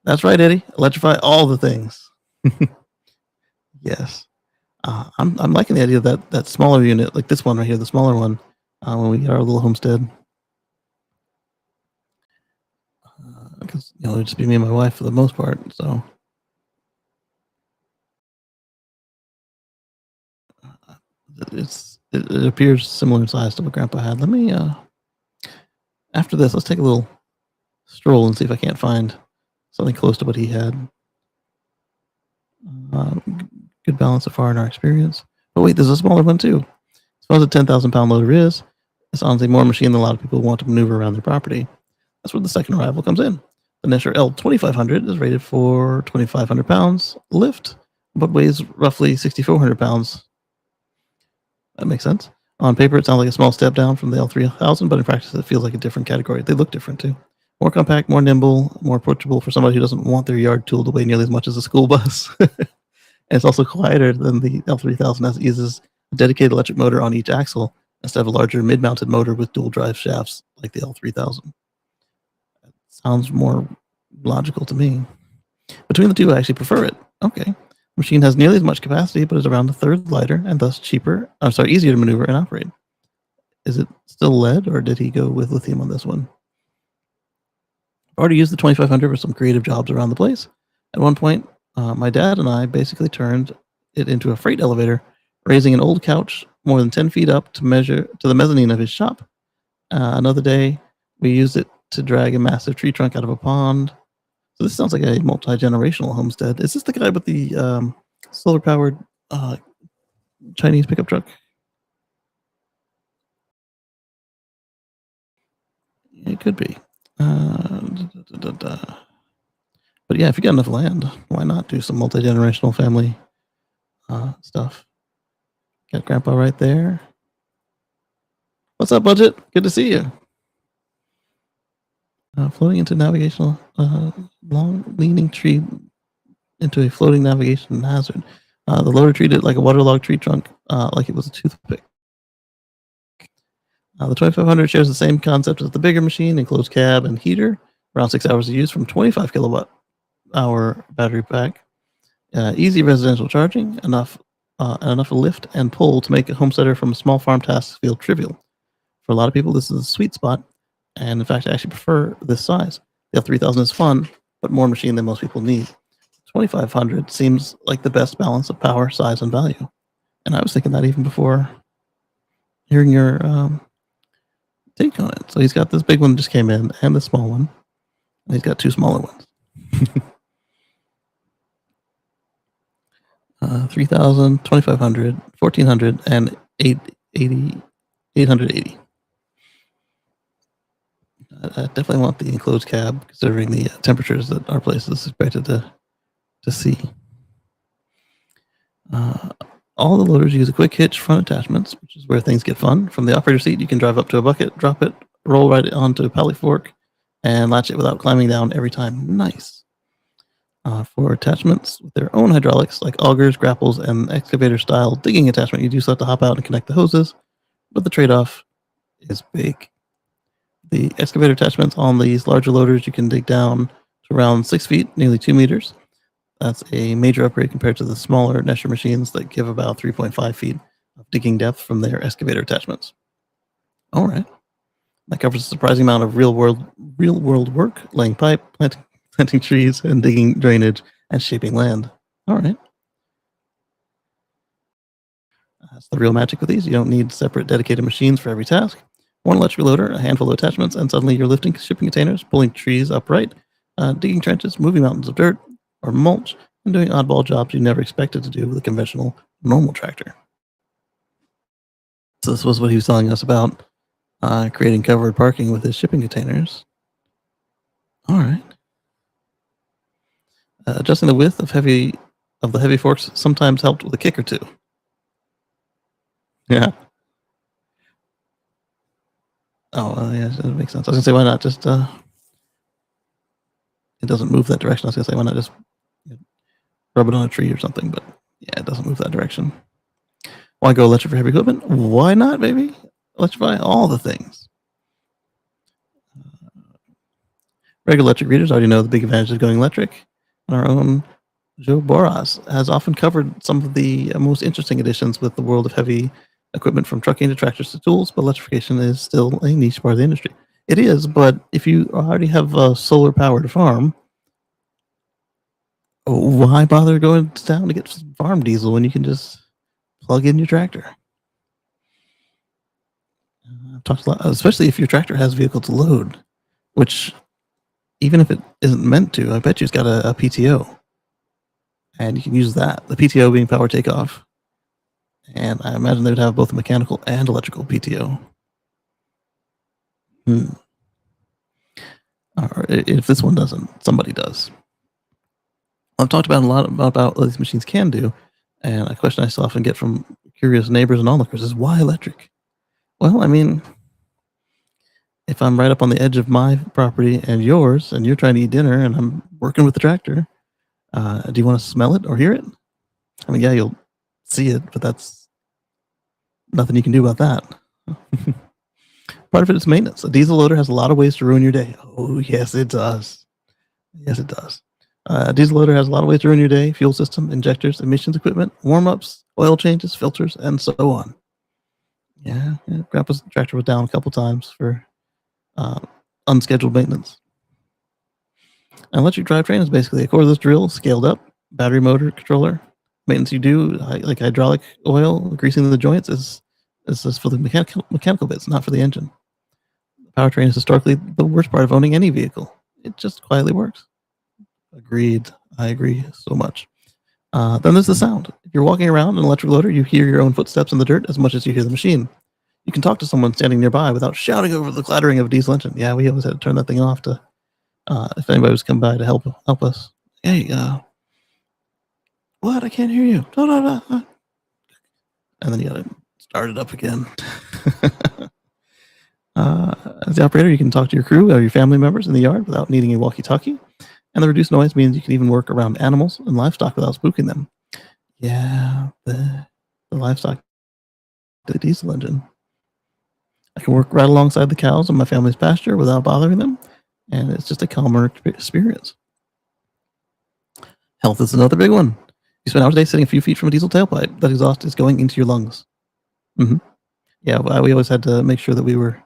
That's right, Eddie. Electrify all the things. Yes. I'm liking the idea of that smaller unit, like this one right here, the smaller one, when we get our little homestead. Because it'll just be me and my wife for the most part, so. It appears similar in size to what Grandpa had. Let me after this, let's take a little stroll and see if I can't find something close to what he had. Good balance so far in our experience. But wait, there's a smaller one too. As far as a 10,000 pound loader is, it's honestly more machine than a lot of people want to maneuver around their property. That's where the second arrival comes in. The Nestor L2500 is rated for 2,500 pounds lift, but weighs roughly 6,400 pounds. That makes sense. On paper, it sounds like a small step down from the L3000, but in practice, it feels like a different category. They look different too. More compact, more nimble, more approachable for somebody who doesn't want their yard tool to weigh nearly as much as a school bus. And it's also quieter than the L3000 as it uses a dedicated electric motor on each axle instead of a larger mid-mounted motor with dual drive shafts like the L3000. That sounds more logical to me. Between the two, I actually prefer it. Okay. The machine has nearly as much capacity, but is around a third lighter and thus easier to maneuver and operate. Is it still lead, or did he go with lithium on this one? I already used the 2500 for some creative jobs around the place. At one point, my dad and I basically turned it into a freight elevator, raising an old couch more than 10 feet up to measure to the mezzanine of his shop. Another day, we used it to drag a massive tree trunk out of a pond. So this sounds like a multi-generational homestead. Is this the guy with the solar-powered Chinese pickup truck? It could be. But yeah, if you got enough land, why not do some multi-generational family stuff? Got Grandpa right there. What's up, Budget? Good to see you. Floating into navigational, long leaning tree into a floating navigation hazard. The loader treated it like a waterlogged tree trunk, like it was a toothpick. The 2500 shares the same concept as the bigger machine, enclosed cab and heater, around 6 hours of use from 25 kilowatt hour battery pack. Easy residential charging, enough lift and pull to make a homesteader from small farm tasks feel trivial. For a lot of people, this is a sweet spot, and in fact, I actually prefer this size. The L3000 is fun, but more machine than most people need. 2500 seems like the best balance of power, size, and value. And I was thinking that even before hearing your take on it. So he's got this big one that just came in, and the small one. And he's got two smaller ones. 3000, 2500, 1400, and 880. I definitely want the enclosed cab, considering the temperatures that our place is expected to see. All the loaders use a quick hitch front attachments, which is where things get fun. From the operator seat, you can drive up to a bucket, drop it, roll right onto a pallet fork, and latch it without climbing down every time. Nice. For attachments with their own hydraulics, like augers, grapples, and excavator-style digging attachment, you do still have to hop out and connect the hoses, but the trade-off is big. The excavator attachments on these larger loaders, you can dig down to around 6 feet, nearly 2 meters. That's a major upgrade compared to the smaller Nesher machines that give about 3.5 feet of digging depth from their excavator attachments. All right. That covers a surprising amount of real world work, laying pipe, planting trees, and digging drainage and shaping land. All right. That's the real magic with these. You don't need separate dedicated machines for every task. One electric loader, a handful of attachments, and suddenly you're lifting shipping containers, pulling trees upright, digging trenches, moving mountains of dirt or mulch, and doing oddball jobs you never expected to do with a conventional normal tractor. So this was what he was telling us about creating covered parking with his shipping containers. All right. Adjusting the width of the heavy forks sometimes helped with a kick or two. Yeah. Oh, yeah, that makes sense. I was gonna say, why not just it doesn't move that direction. I was gonna say, why not just rub it on a tree or something? But yeah, it doesn't move that direction. Why go electric for heavy equipment? Why not, baby? Electrify all the things. Regular electric readers already know the big advantage of going electric. And our own Joe Boras has often covered some of the most interesting additions with the world of heavy equipment, from trucking to tractors to tools, but electrification is still a niche part of the industry. It is, but if you already have a solar-powered farm, why bother going to town to get some farm diesel when you can just plug in your tractor? I've talked a lot, especially if your tractor has vehicle to load, which even if it isn't meant to, I bet you it's got a PTO, and you can use that. The PTO being power takeoff. And I imagine they would have both a mechanical and electrical PTO. Or if this one doesn't, somebody does. I've talked about a lot about what these machines can do, and a question I still often get from curious neighbors and onlookers is, why electric? Well, I mean, if I'm right up on the edge of my property and yours, and you're trying to eat dinner, and I'm working with the tractor, do you want to smell it or hear it? I mean, yeah, you'll see it, but that's nothing you can do about that. Part of it is maintenance. A diesel loader has a lot of ways to ruin your day. Oh, yes, it does. Yes, it does. A diesel loader has a lot of ways to ruin your day: fuel system, injectors, emissions equipment, warm-ups, oil changes, filters, and so on. Yeah, Grandpa's tractor was down a couple times for uh, unscheduled maintenance. An electric drivetrain is basically a cordless drill scaled up, battery motor controller. Maintenance you do, like hydraulic oil, greasing the joints, is just for the mechanical bits, not for the engine. The powertrain is historically the worst part of owning any vehicle. It just quietly works. Agreed. I agree so much. Then there's the sound. If you're walking around an electric loader, you hear your own footsteps in the dirt as much as you hear the machine. You can talk to someone standing nearby without shouting over the clattering of a diesel engine. Yeah, we always had to turn that thing off to if anybody was coming by to help us. Hey, what? I can't hear you. And then you gotta start it up again. As the operator, you can talk to your crew or your family members in the yard without needing a walkie-talkie. And the reduced noise means you can even work around animals and livestock without spooking them. Yeah, the livestock, the diesel engine. I can work right alongside the cows on my family's pasture without bothering them, and it's just a calmer experience. Health is another big one. You spend hours a day sitting a few feet from a diesel tailpipe. That exhaust is going into your lungs. Mm-hmm. Yeah, we always had to make sure that we were,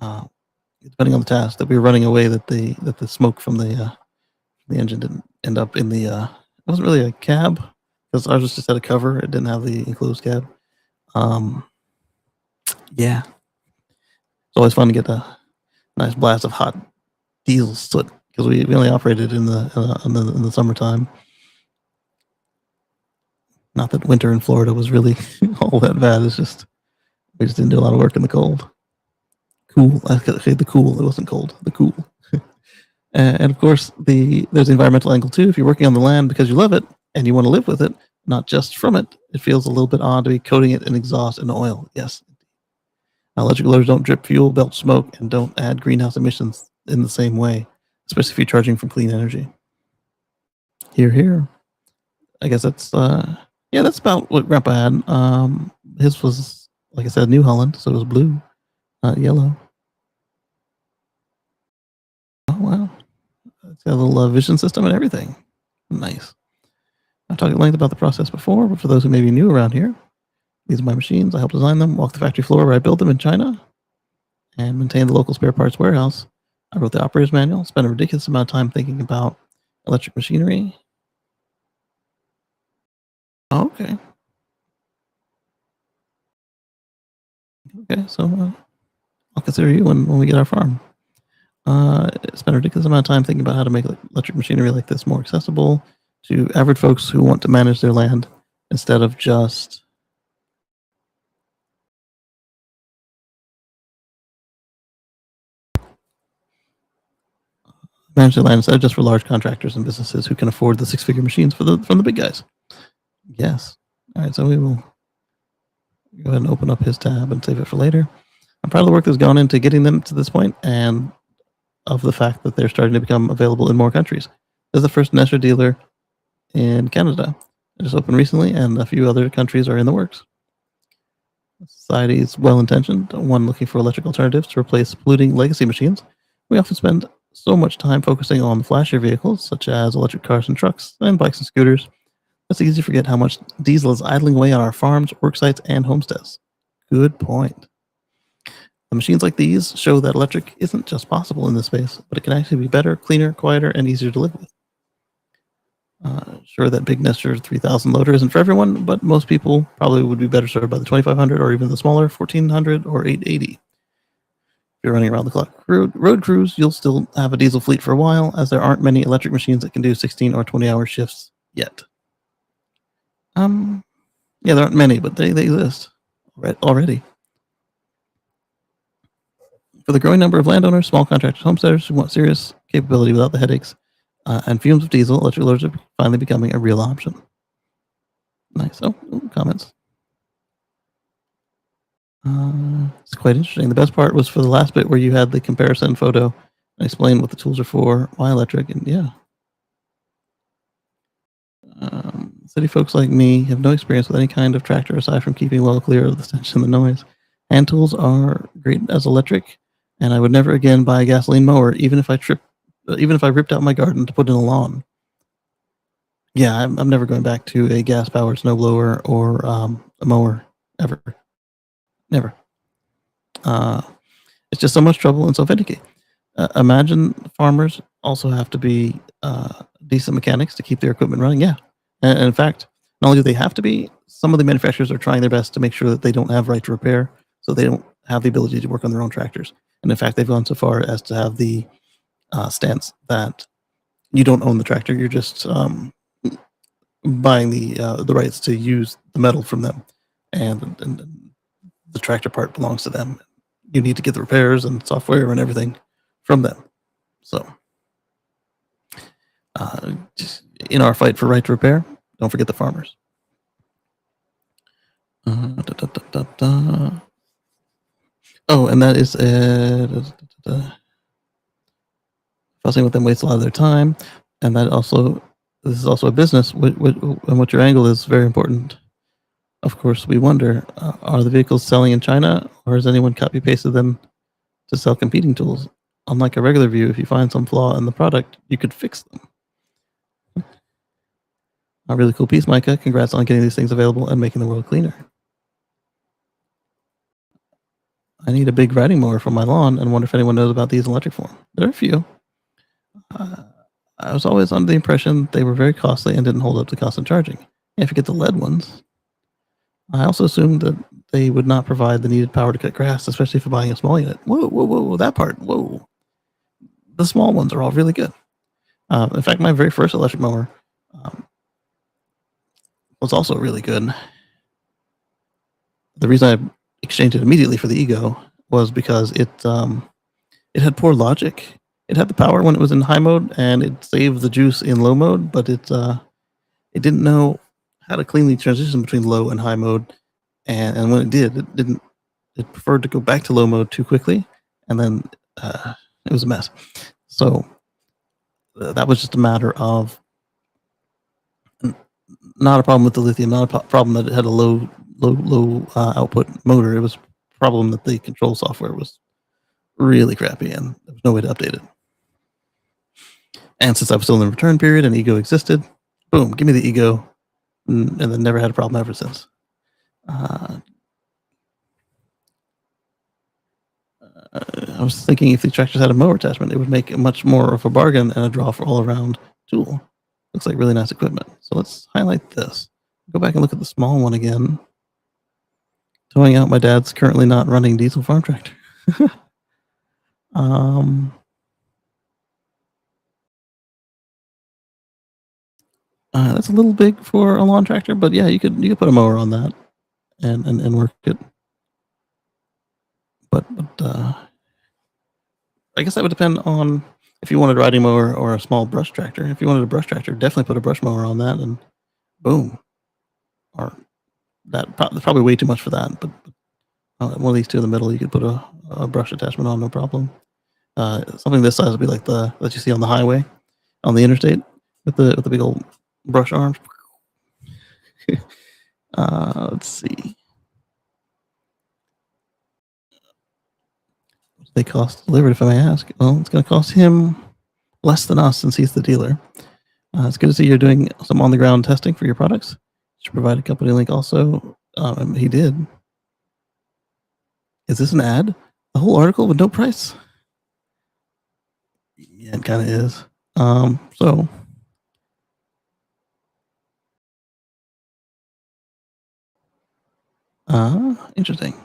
depending on the task, that we were running away, that the smoke from the engine didn't end up in the. It wasn't really a cab because ours was just had a cover. It didn't have the enclosed cab. Yeah, it's always fun to get a nice blast of hot diesel soot because we only operated in the summertime. Not that winter in Florida was really all that bad. It's just we just didn't do a lot of work in the cold. Cool. I say the cool. It wasn't cold. The cool. And of course, there's the environmental angle too. If you're working on the land because you love it and you want to live with it, not just from it, it feels a little bit odd to be coating it in exhaust and oil. Yes. Now, electric loaders don't drip fuel, belch smoke, and don't add greenhouse emissions in the same way, especially if you're charging from clean energy. Hear, hear. I guess that's that's about what Grandpa had. His was, like I said, New Holland, so it was blue, not yellow. Oh wow, it's got a little vision system and everything. Nice. I've talked at length about the process before, but for those who may be new around here, these are my machines. I help design them, walk the factory floor where I build them in China, and maintain the local spare parts warehouse. I wrote the operator's manual, spent a ridiculous amount of time thinking about electric machinery. Oh, okay. Okay, so I'll consider you when we get our farm. Spent a ridiculous amount of time thinking about how to make electric machinery like this more accessible to average folks who want to manage their land instead of just manage their land instead of just for large contractors and businesses who can afford the six-figure machines from the big guys. Yes. All right, so we will go ahead and open up his tab and save it for later. I'm proud of the work that's gone into getting them to this point and of the fact that they're starting to become available in more countries. There's the first Nestor dealer in Canada. It just opened recently, and a few other countries are in the works. Society is well-intentioned, one looking for electric alternatives to replace polluting legacy machines. We often spend so much time focusing on flashier vehicles, such as electric cars and trucks, and bikes and scooters. It's easy to forget how much diesel is idling away on our farms, work sites, and homesteads. Good point. The machines like these show that electric isn't just possible in this space, but it can actually be better, cleaner, quieter, and easier to live with. Sure, that big Nestor 3000 loader isn't for everyone, but most people probably would be better served by the 2500 or even the smaller 1400 or 880. If you're running around the clock road crews, you'll still have a diesel fleet for a while, as there aren't many electric machines that can do 16 or 20-hour shifts yet. Yeah, there aren't many, but they exist already. For the growing number of landowners, small contractors, homesteaders who want serious capability without the headaches and fumes of diesel, electric loaders are finally becoming a real option. Nice. Oh, comments. It's quite interesting. The best part was for the last bit where you had the comparison photo and explain what the tools are for, why electric, and yeah. City folks like me have no experience with any kind of tractor aside from keeping well clear of the stench and the noise. Hand tools are great as electric, and I would never again buy a gasoline mower, even if I ripped out my garden to put in a lawn. Yeah, I'm never going back to a gas-powered snowblower or a mower ever. Never. It's just so much trouble and so finicky. Imagine farmers also have to be decent mechanics to keep their equipment running. Yeah, and in fact, not only do they have to be, some of the manufacturers are trying their best to make sure that they don't have right to repair, so they don't have the ability to work on their own tractors. And in fact, they've gone so far as to have the stance that you don't own the tractor; you're just buying the rights to use the metal from them, and the tractor part belongs to them. You need to get the repairs and software and everything from them. So, just in our fight for right to repair, don't forget the farmers. Oh, and that is fussing with them wastes a lot of their time, and that also this is also a business, and what your angle is very important. Of course, we wonder: are the vehicles selling in China, or has anyone copy pasted them to sell competing tools? Unlike a regular view, if you find some flaw in the product, you could fix them. A really cool piece, Micah. Congrats on getting these things available and making the world cleaner. I need a big riding mower for my lawn and wonder if anyone knows about these in electric form. There are a few. I was always under the impression they were very costly and didn't hold up to constant charging. If you get the lead ones, I also assumed that they would not provide the needed power to cut grass, especially for buying a small unit. Whoa, that part, whoa. The small ones are all really good. In fact, my very first electric mower was also really good. The reason I exchanged it immediately for the Ego was because it had poor logic. It had the power when it was in high mode, and it saved the juice in low mode, but it didn't know how to cleanly transition between low and high mode. And when it did, it didn't. It preferred to go back to low mode too quickly, and then it was a mess. So that was just a matter of not a problem with the lithium, not a problem that it had a low output motor. It was a problem that the control software was really crappy, and there was no way to update it. And since I was still in the return period and Ego existed, boom, give me the Ego, and then never had a problem ever since. I was thinking if the tractors had a mower attachment, it would make it much more of a bargain and a draw for all-around tool. Looks like really nice equipment. So let's highlight this. Go back and look at the small one again. Towing out my dad's currently not running diesel farm tractor. That's a little big for a lawn tractor, but yeah, you could put a mower on that and work it. But I guess that would depend on if you wanted a riding mower or a small brush tractor. If you wanted a brush tractor, definitely put a brush mower on that, and boom. Or that's probably way too much for that. But one of these two in the middle, you could put a brush attachment on, no problem. Something this size would be like the that you see on the highway, on the interstate, with the big old brush arms. Let's see. What do they cost delivered, if I may ask? Well, it's going to cost him less than us since he's the dealer. It's good to see you're doing some on-the-ground testing for your products. Should provide a company link also. He did. Is this an ad? The whole article with no price? Yeah, it kind of is. So interesting. All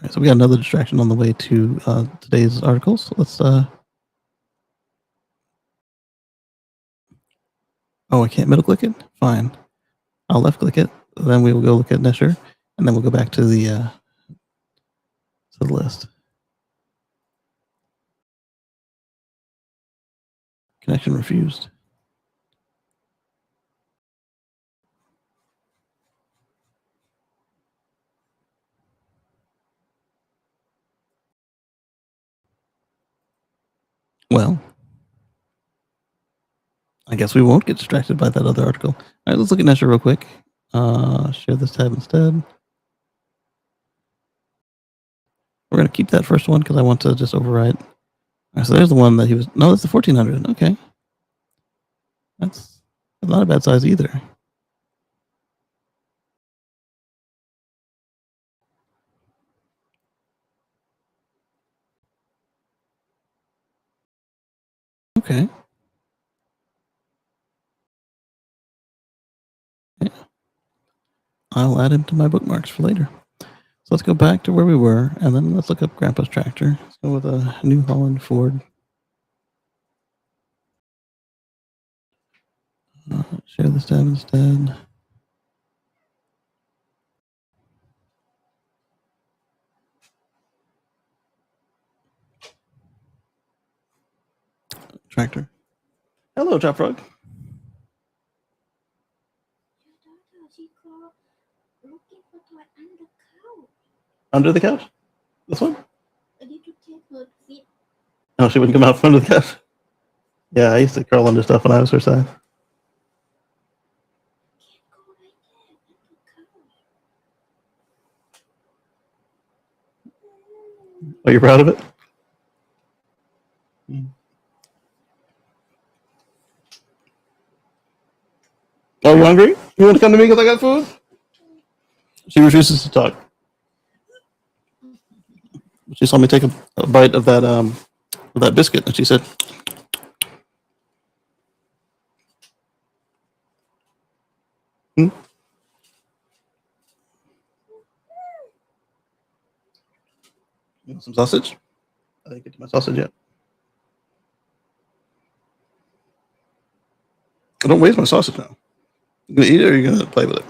right, so we got another distraction on the way to today's articles. Let's. Oh, I can't middle click it. Fine. I'll left click it. Then we will go look at Nesher, and then we'll go back to the list. Connection refused. Well, I guess we won't get distracted by that other article. All right, let's look at Nesher real quick. Share this tab instead. We're going to keep that first one because I want to just overwrite. All right, so there's the one that he was. No, that's the 1400. Okay. That's not a bad size either. I'll add him to my bookmarks for later. So let's go back to where we were, and then let's look up Grandpa's tractor. Let's go with a New Holland Ford. Share this tab instead. Tractor. Hello, Chop Frog. Under the couch? This one? Oh, she wouldn't come out from under the couch? Yeah, I used to curl under stuff when I was her size. Are you proud of it? Are you hungry? You want to come to me because I got food? She refuses to talk. She saw me take a bite of that biscuit, and she said, "Hmm? You want some sausage?" I didn't get to my sausage yet. I don't waste my sausage now. You gonna eat it or you gonna play with it?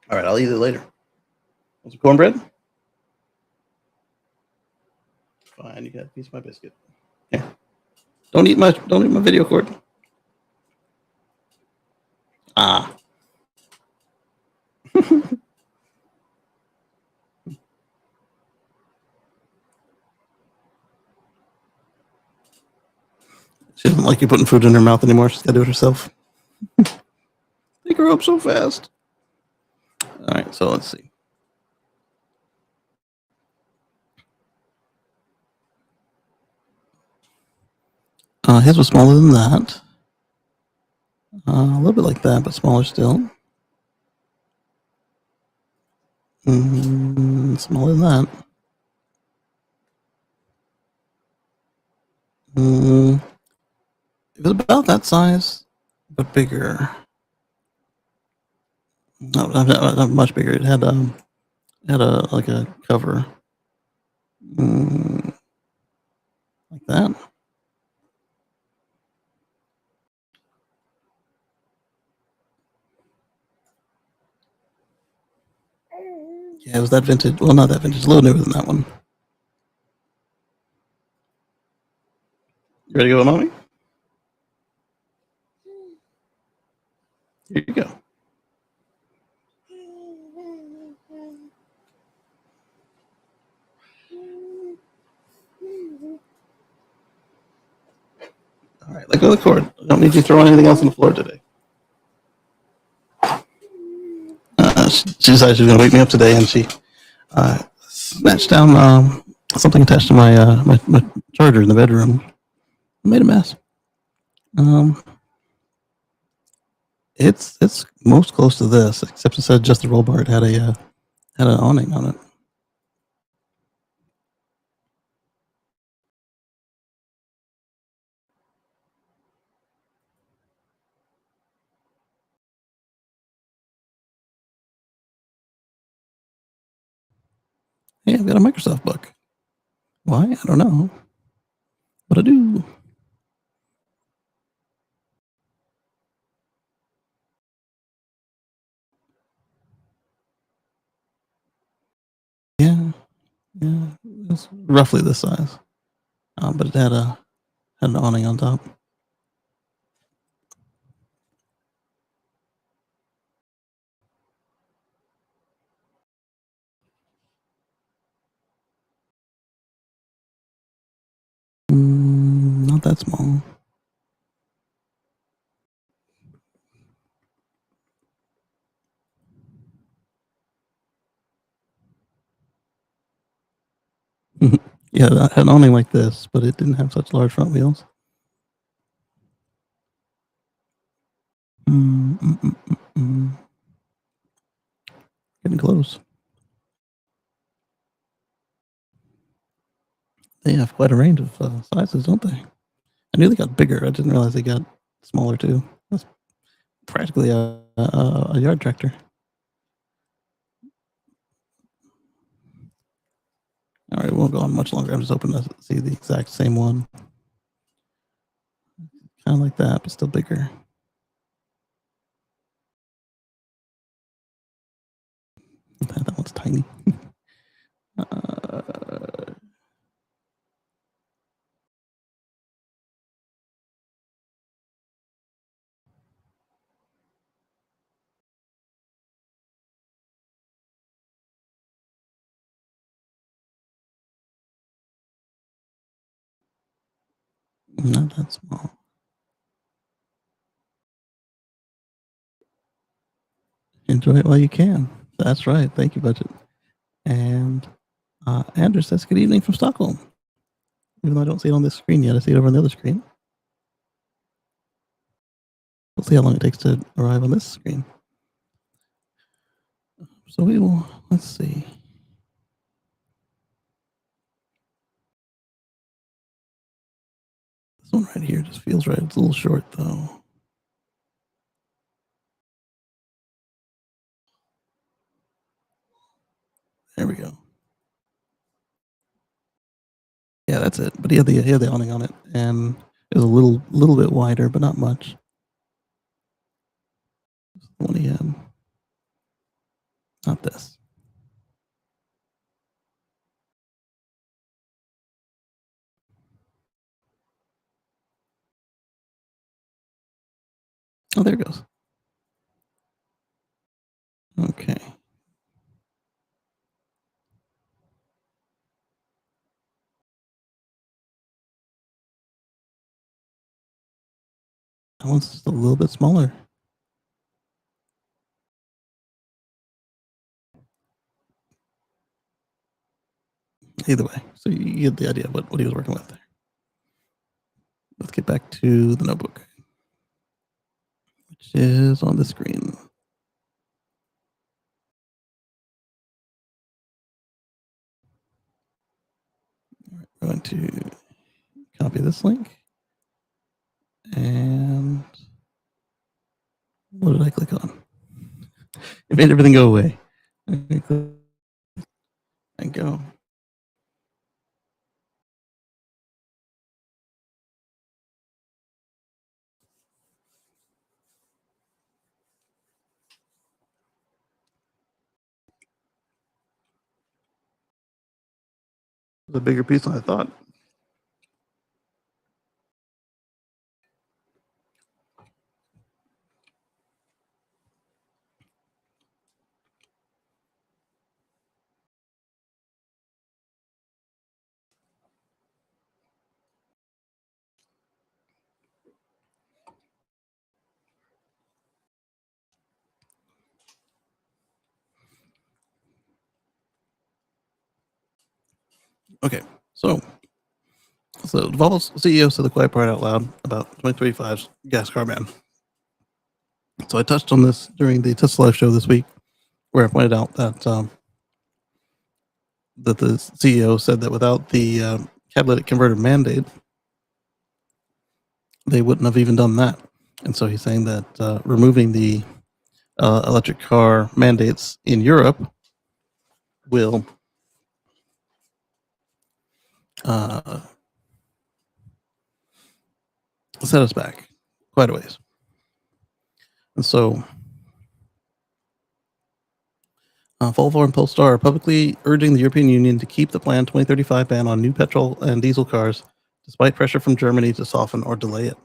All right, I'll eat it later. Want some cornbread? Fine, you got a piece of my biscuit. Yeah. Don't eat my video cord. Ah. She doesn't like you putting food in her mouth anymore. She's got to do it herself. They grow up so fast. All right, so let's see. His was smaller than that. A little bit like that, but smaller still. Smaller than that. It was about that size, but bigger. Not much bigger. It had like a cover, like that. Yeah, it was that vintage. Well, not that vintage. A little newer than that one. You ready to go with mommy? Here you go. All right, let go of the cord. I don't need you throwing anything else on the floor today. She decided she was going to wake me up today, and she snatched down something attached to my charger in the bedroom. I made a mess. It's most close to this, except it said just the roll bar. It had an awning on it. Hey, I've got a Microsoft book. Why? I don't know. But I do. Yeah, it's roughly this size. But it had an awning on top. Not that small. Yeah, that had an awning like this, but it didn't have such large front wheels. Getting close. They have quite a range of sizes, don't they? I knew they got bigger. I didn't realize they got smaller too. practically a yard tractor. All right, we won't go on much longer. I'm just hoping to see the exact same one. Kind of like that, but still bigger. That one's tiny. Not that small. Enjoy it while you can. That's right. Thank you, budget. And Andrew says, "Good evening from Stockholm." Even though I don't see it on this screen yet, I see it over on the other screen. We'll see how long it takes to arrive on this screen. So we will. Let's see. This one right here just feels right. It's a little short though. There we go. Yeah, that's it. But he had the awning on it, and it was a little bit wider, but not much. The one he had, not this. Oh, there it goes. Okay. That one's just a little bit smaller. Either way, so you get the idea of what he was working with there. Let's get back to the notebook, which is on the screen. We're going to copy this link. And what did I click on? It made everything go away. And go. The bigger piece than I thought. Okay, so Volvo's CEO said the quiet part out loud about 2035's gas car ban. So I touched on this during the Tesla Live show this week, where I pointed out that that the CEO said that without the catalytic converter mandate, they wouldn't have even done that. And so he's saying that removing the electric car mandates in Europe will set us back quite a ways. And so Volvo and Polestar are publicly urging the European Union to keep the planned 2035 ban on new petrol and diesel cars, despite pressure from Germany to soften or delay it.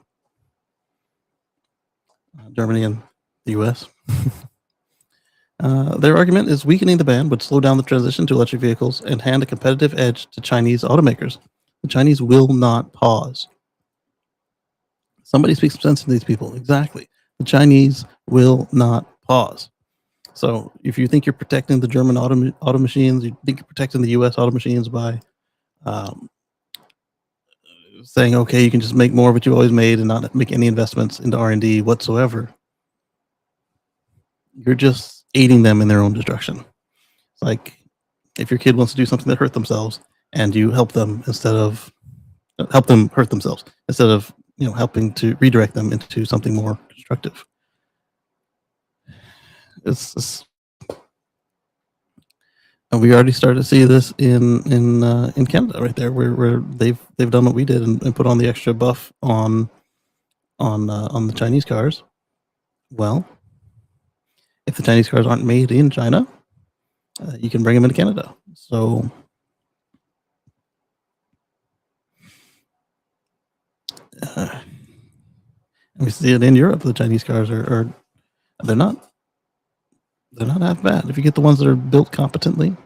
Germany and the US. Their argument is weakening the ban would slow down the transition to electric vehicles and hand a competitive edge to Chinese automakers. The Chinese will not pause. Somebody speaks sense to these people. Exactly. The Chinese will not pause. So if you think you're protecting the German auto machines, you think you're protecting the U.S. auto machines by saying, okay, you can just make more of what you always made and not make any investments into R&D whatsoever, you're just aiding them in their own destruction. It's like if your kid wants to do something that hurt themselves and you help them instead of help them hurt themselves instead of helping to redirect them into something more constructive. It's and we already started to see this in Canada right there, where they've done what we did and put on the extra buff on the Chinese cars. Well, if the Chinese cars aren't made in China, you can bring them into Canada. So we see it in Europe. The Chinese cars are they're not half bad. If you get the ones that are built competently,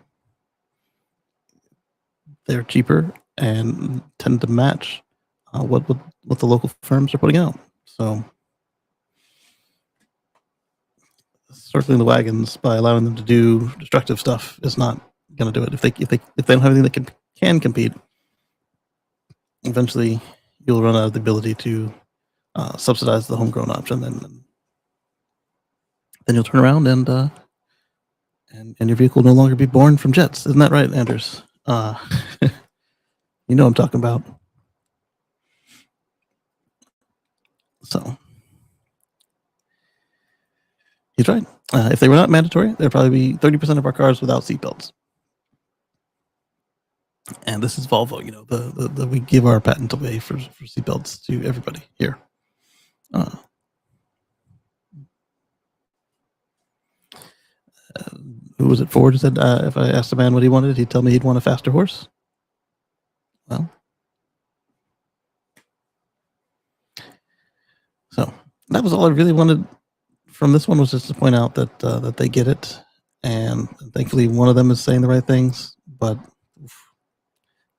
they're cheaper and tend to match what the local firms are putting out. So circling the wagons by allowing them to do destructive stuff is not going to do it. If they don't have anything that can compete, eventually you'll run out of the ability to subsidize the homegrown option, and then you'll turn around and your vehicle will no longer be born from jets. Isn't that right, Anders? You know what I'm talking about. So he's right. If they were not mandatory, there'd probably be 30% of our cars without seatbelts. And this is Volvo. You know, the we give our patent away for seatbelts to everybody here. Who was it? Ford who said if I asked a man what he wanted, he'd tell me he'd want a faster horse. Well, so that was all I really wanted from this one, was just to point out that they get it, and thankfully one of them is saying the right things. But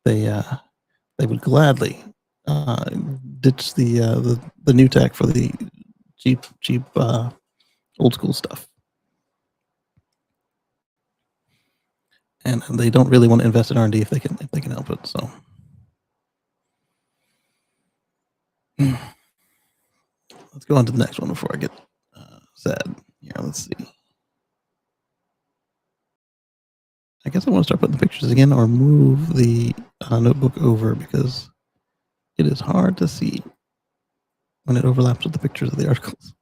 they would gladly ditch the new tech for the cheap old school stuff, and they don't really want to invest in R&D if they can help it. So. Let's go on to the next one before I get sad. Yeah, let's see. I guess I want to start putting the pictures again, or move the notebook over, because it is hard to see when it overlaps with the pictures of the articles.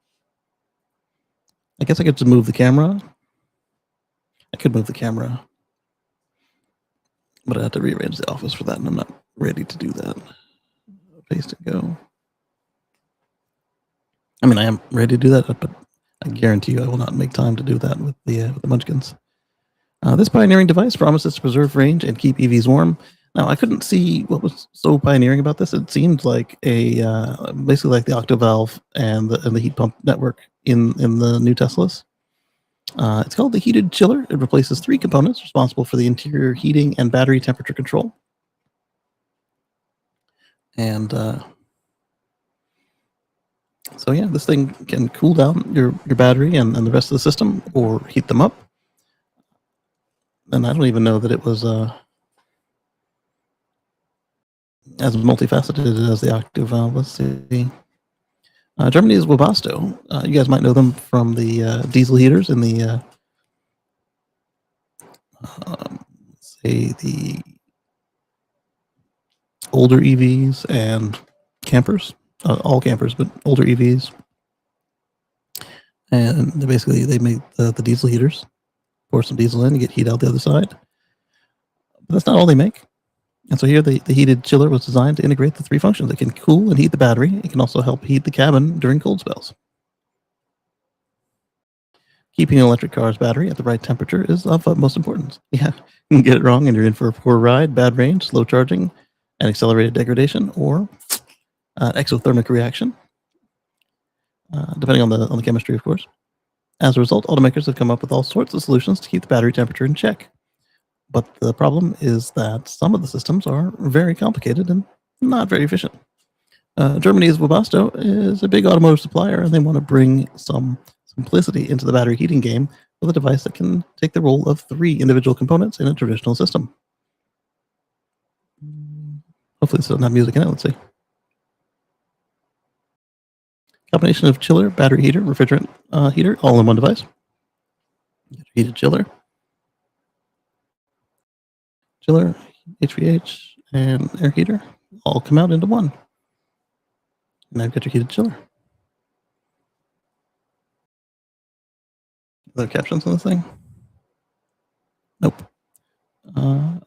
I guess I could just move the camera. I could move the camera, but I have to rearrange the office for that, and I'm not ready to do that. Paste and go. I mean, I am ready to do that, but I guarantee you I will not make time to do that with the Munchkins. This pioneering device promises to preserve range and keep EVs warm. Now, I couldn't see what was so pioneering about this. It seemed like basically like the octovalve and the heat pump network in the new Teslas. It's called the heated chiller. It replaces 3 components responsible for the interior heating and battery temperature control. And so yeah, this thing can cool down your battery and the rest of the system, or heat them up. And I don't even know that it was as multifaceted as the octovalve. Let's see. Germany's Webasto. You guys might know them from the diesel heaters in the say the older EVs and campers, all campers, but older EVs. And they make the diesel heaters. Pour some diesel in and get heat out the other side. But that's not all they make. And so here the heated chiller was designed to integrate the 3 functions. It can cool and heat the battery. It can also help heat the cabin during cold spells. Keeping an electric car's battery at the right temperature is of utmost importance. Yeah, you can get it wrong and you're in for a poor ride, bad range, slow charging, and accelerated degradation, or exothermic reaction, depending on the chemistry, of course. As a result, automakers have come up with all sorts of solutions to keep the battery temperature in check. But the problem is that some of the systems are very complicated and not very efficient. Germany's Webasto is a big automotive supplier, and they want to bring some simplicity into the battery heating game with a device that can take the role of 3 individual components in a traditional system. Hopefully this doesn't have music in it. Let's see. Combination of chiller, battery heater, refrigerant heater, all in one device. Heated chiller, HVH, and air heater all come out into one. And now you've got your heated chiller. there captions on this thing? Nope.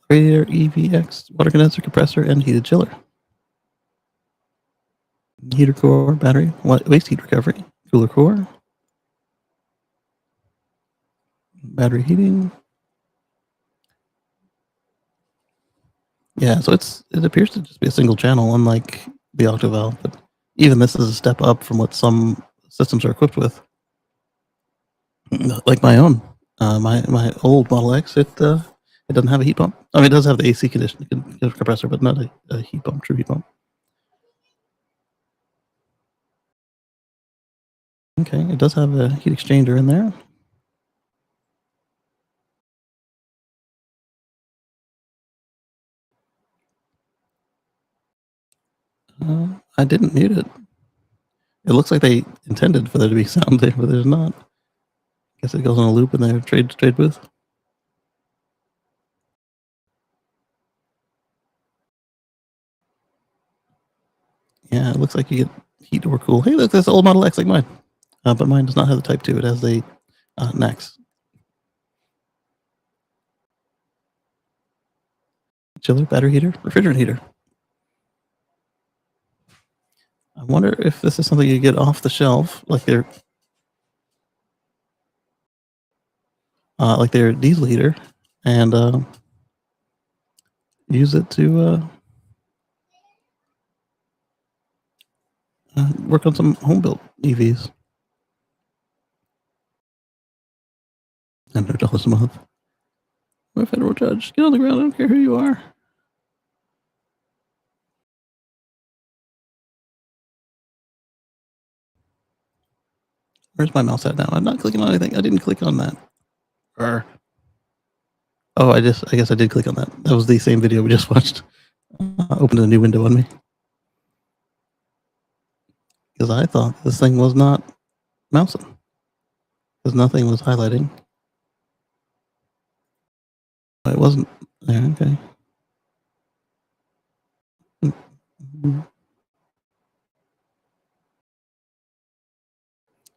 Radiator, EVX, water condenser, compressor, and heated chiller. Heater core, battery, waste heat recovery, cooler core, battery heating. Yeah, so it appears to just be a single channel, unlike the Octovalve. But even this is a step up from what some systems are equipped with. Like my own, my old Model X, it doesn't have a heat pump. I mean, it does have the AC compressor, but not a heat pump, true heat pump. Okay, it does have a heat exchanger in there. I didn't mute it. It looks like they intended for there to be sound there, but there's not. Guess it goes on a loop in their trade booth. Yeah, it looks like you get heat or cool. Hey, look, that's old Model X like mine. But mine does not have the Type 2. It has the NAX. Chiller, battery heater, refrigerant heater. I wonder if this is something you get off the shelf, like their diesel heater, and use it to work on some home-built EVs. $100 a month. I'm a federal judge. Get on the ground. I don't care who you are. Where's my mouse at now? I'm not clicking on anything. I didn't click on that. Oh, I guess I did click on that. That was the same video we just watched. Opened a new window on me. Because I thought this thing was not mousing. Because nothing was highlighting. It wasn't there. Okay.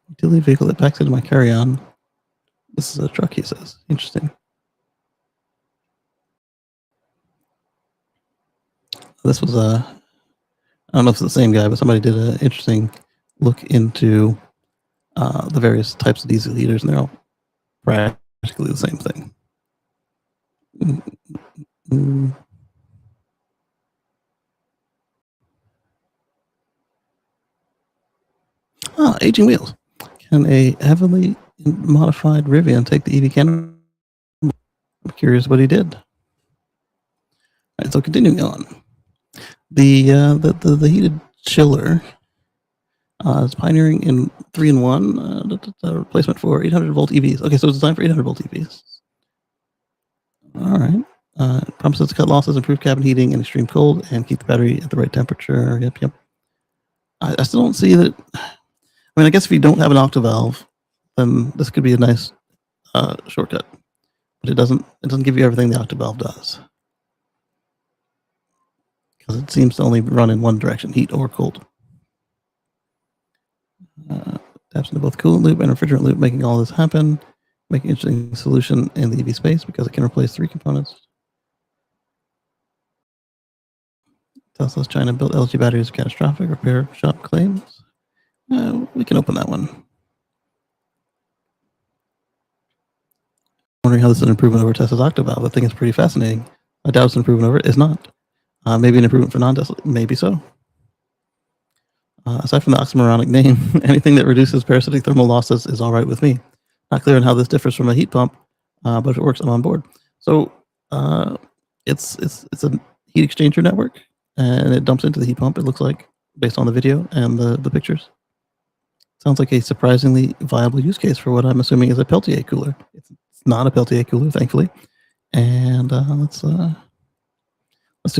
Utility vehicle that packs into my carry-on. This is a truck, he says. Interesting. This was I don't know if it's the same guy, but somebody did an interesting look into the various types of diesel heaters, and they're all practically the same thing. Aging wheels. Can a heavily modified Rivian take the EV cannon? I'm curious what he did. All right, so continuing on. The heated chiller is pioneering in 3-in-1 replacement for 800-volt EVs. Okay, so it's designed for 800-volt EVs. All right. Promises to cut losses, improve cabin heating in extreme cold, and keep the battery at the right temperature. Yep. I still don't see that. I mean, I guess if you don't have an Octovalve, then this could be a nice shortcut. But it doesn't give you everything the Octovalve does. Because it seems to only run in one direction, heat or cold. Taps into both coolant loop and refrigerant loop, making all this happen. Making an interesting solution in the EV space because it can replace 3 components. Tesla's China-built LG batteries are catastrophic. Repair shop claims. We can open that one. Wondering how this is an improvement over Tesla's Octovalve. I think it's pretty fascinating. I doubt it's an improvement over it. It's not. Maybe an improvement for non-Tesla. Maybe so. Aside from the oxymoronic name, anything that reduces parasitic thermal losses is all right with me. Not clear on how this differs from a heat pump, but if it works, I'm on board. So it's a heat exchanger network, and it dumps into the heat pump. It looks like, based on the video and the pictures. Sounds like a surprisingly viable use case for what I'm assuming is a Peltier cooler. It's not a Peltier cooler, thankfully. And let's do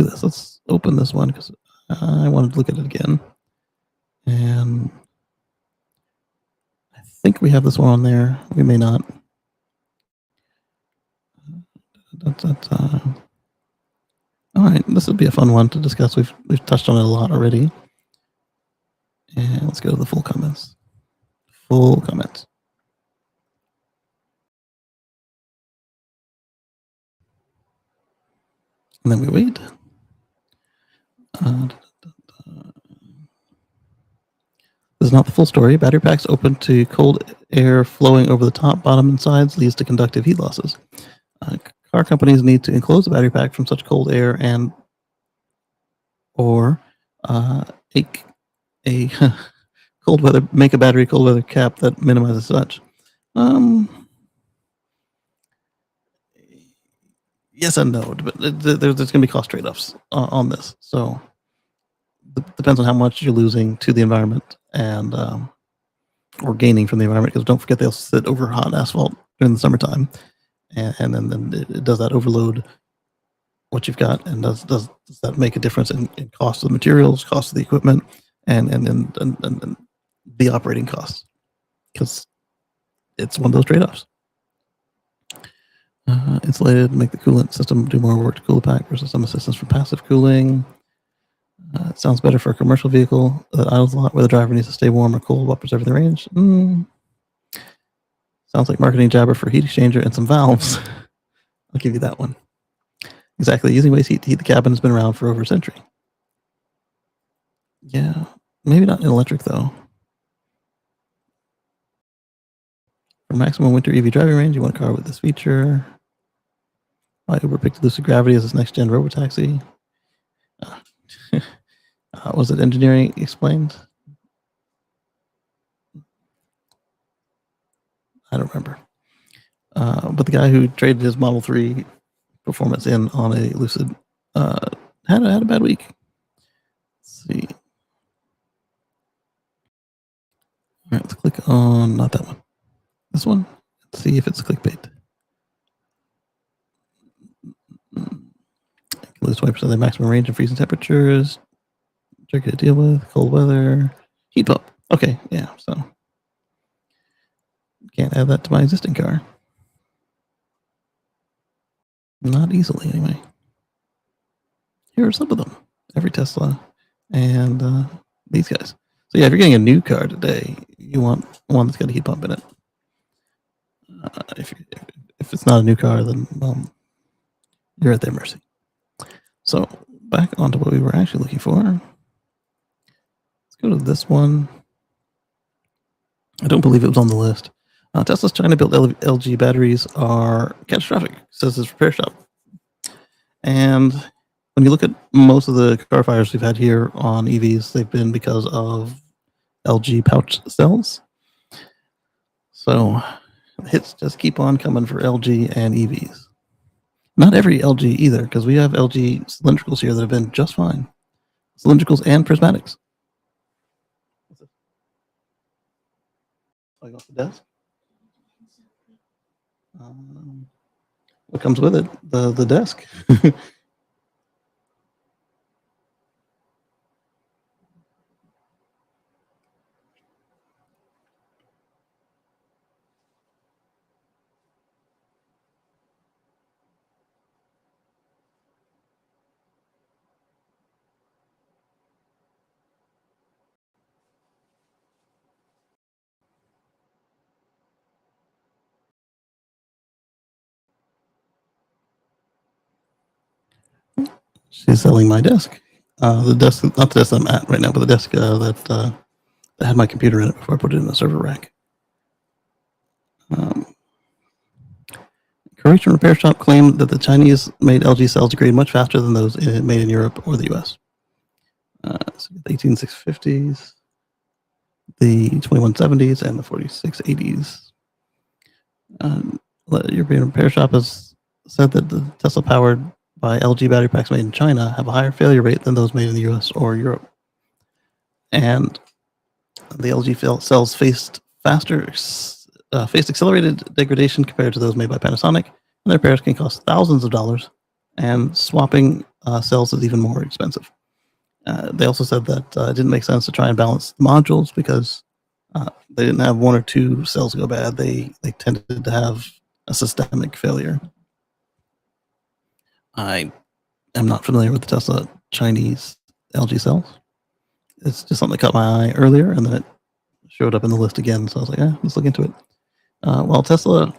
this. Let's open this one because I wanted to look at it again. And I think we have this one on there. We may not. All right, this would be a fun one to discuss. We've touched on it a lot already. And let's go to the full comments. Full comments. And then we wait. This is not the full story. Battery packs open to cold air flowing over the top, bottom, and sides leads to conductive heat losses. Car companies need to enclose the battery pack from such cold air and or a cold weather make a battery cold weather cap that minimizes such. Yes and no, but there's going to be cost trade-offs on this. So it depends on how much you're losing to the environment and or gaining from the environment. Because don't forget they'll sit over hot asphalt during the summertime, and then it does that overload what you've got, and does that make a difference in cost of the materials, cost of the equipment, and the operating costs? Because it's one of those trade-offs. Insulated, make the coolant system do more work to cool the pack versus some assistance for passive cooling. It sounds better for a commercial vehicle that idles a lot where the driver needs to stay warm or cold while preserving the range. Sounds like marketing jabber for heat exchanger and some valves. I'll give you that one. Exactly. Using waste heat to heat the cabin has been around for over a century. Yeah, maybe not in electric though. For maximum winter EV driving range, you want a car with this feature. Why Uber picked lucid gravity as its next gen robotaxi? Was it engineering explained? I don't remember. But the guy who traded his Model 3 performance in on a lucid had a bad week. Let's see. All right, let's click on not that one. This one. Let's see if it's clickbait. Lose 20% of the maximum range in freezing temperatures. Tricky to deal with. Cold weather. Heat pump. Okay, yeah. So can't add that to my existing car. Not easily, anyway. Here are some of them. Every Tesla and these guys. So yeah, if you're getting a new car today, you want one that's got a heat pump in it. If it's not a new car, then you're at their mercy. So back onto what we were actually looking for. Let's go to this one. I don't believe it was on the list. Tesla's China-built LG batteries are catastrophic, says this repair shop. And when you look at most of the car fires we've had here on EVs, they've been because of LG pouch cells. So hits just keep on coming for LG and EVs. Not every LG either, because we have LG cylindricals here that have been just fine. Cylindricals and prismatics. Going off the desk. What comes with it? The desk. She's selling my desk. The desk, not the desk I'm at right now, but the desk that had my computer in it before I put it in the server rack. Croatian repair shop claimed that the Chinese-made LG cells degrade much faster than those made in Europe or the US. So the 18650s, the 2170s, and the 4680s. European repair shop has said that the Tesla powered by LG battery packs made in China have a higher failure rate than those made in the US or Europe. And the LG cells faced accelerated degradation compared to those made by Panasonic, and their repairs can cost thousands of dollars, and swapping cells is even more expensive. They also said that it didn't make sense to try and balance the modules because they didn't have one or two cells go bad. They tended to have a systemic failure. I am not familiar with the Tesla Chinese LG cells. It's just something that caught my eye earlier, and then it showed up in the list again. So I was like, let's look into it. While Tesla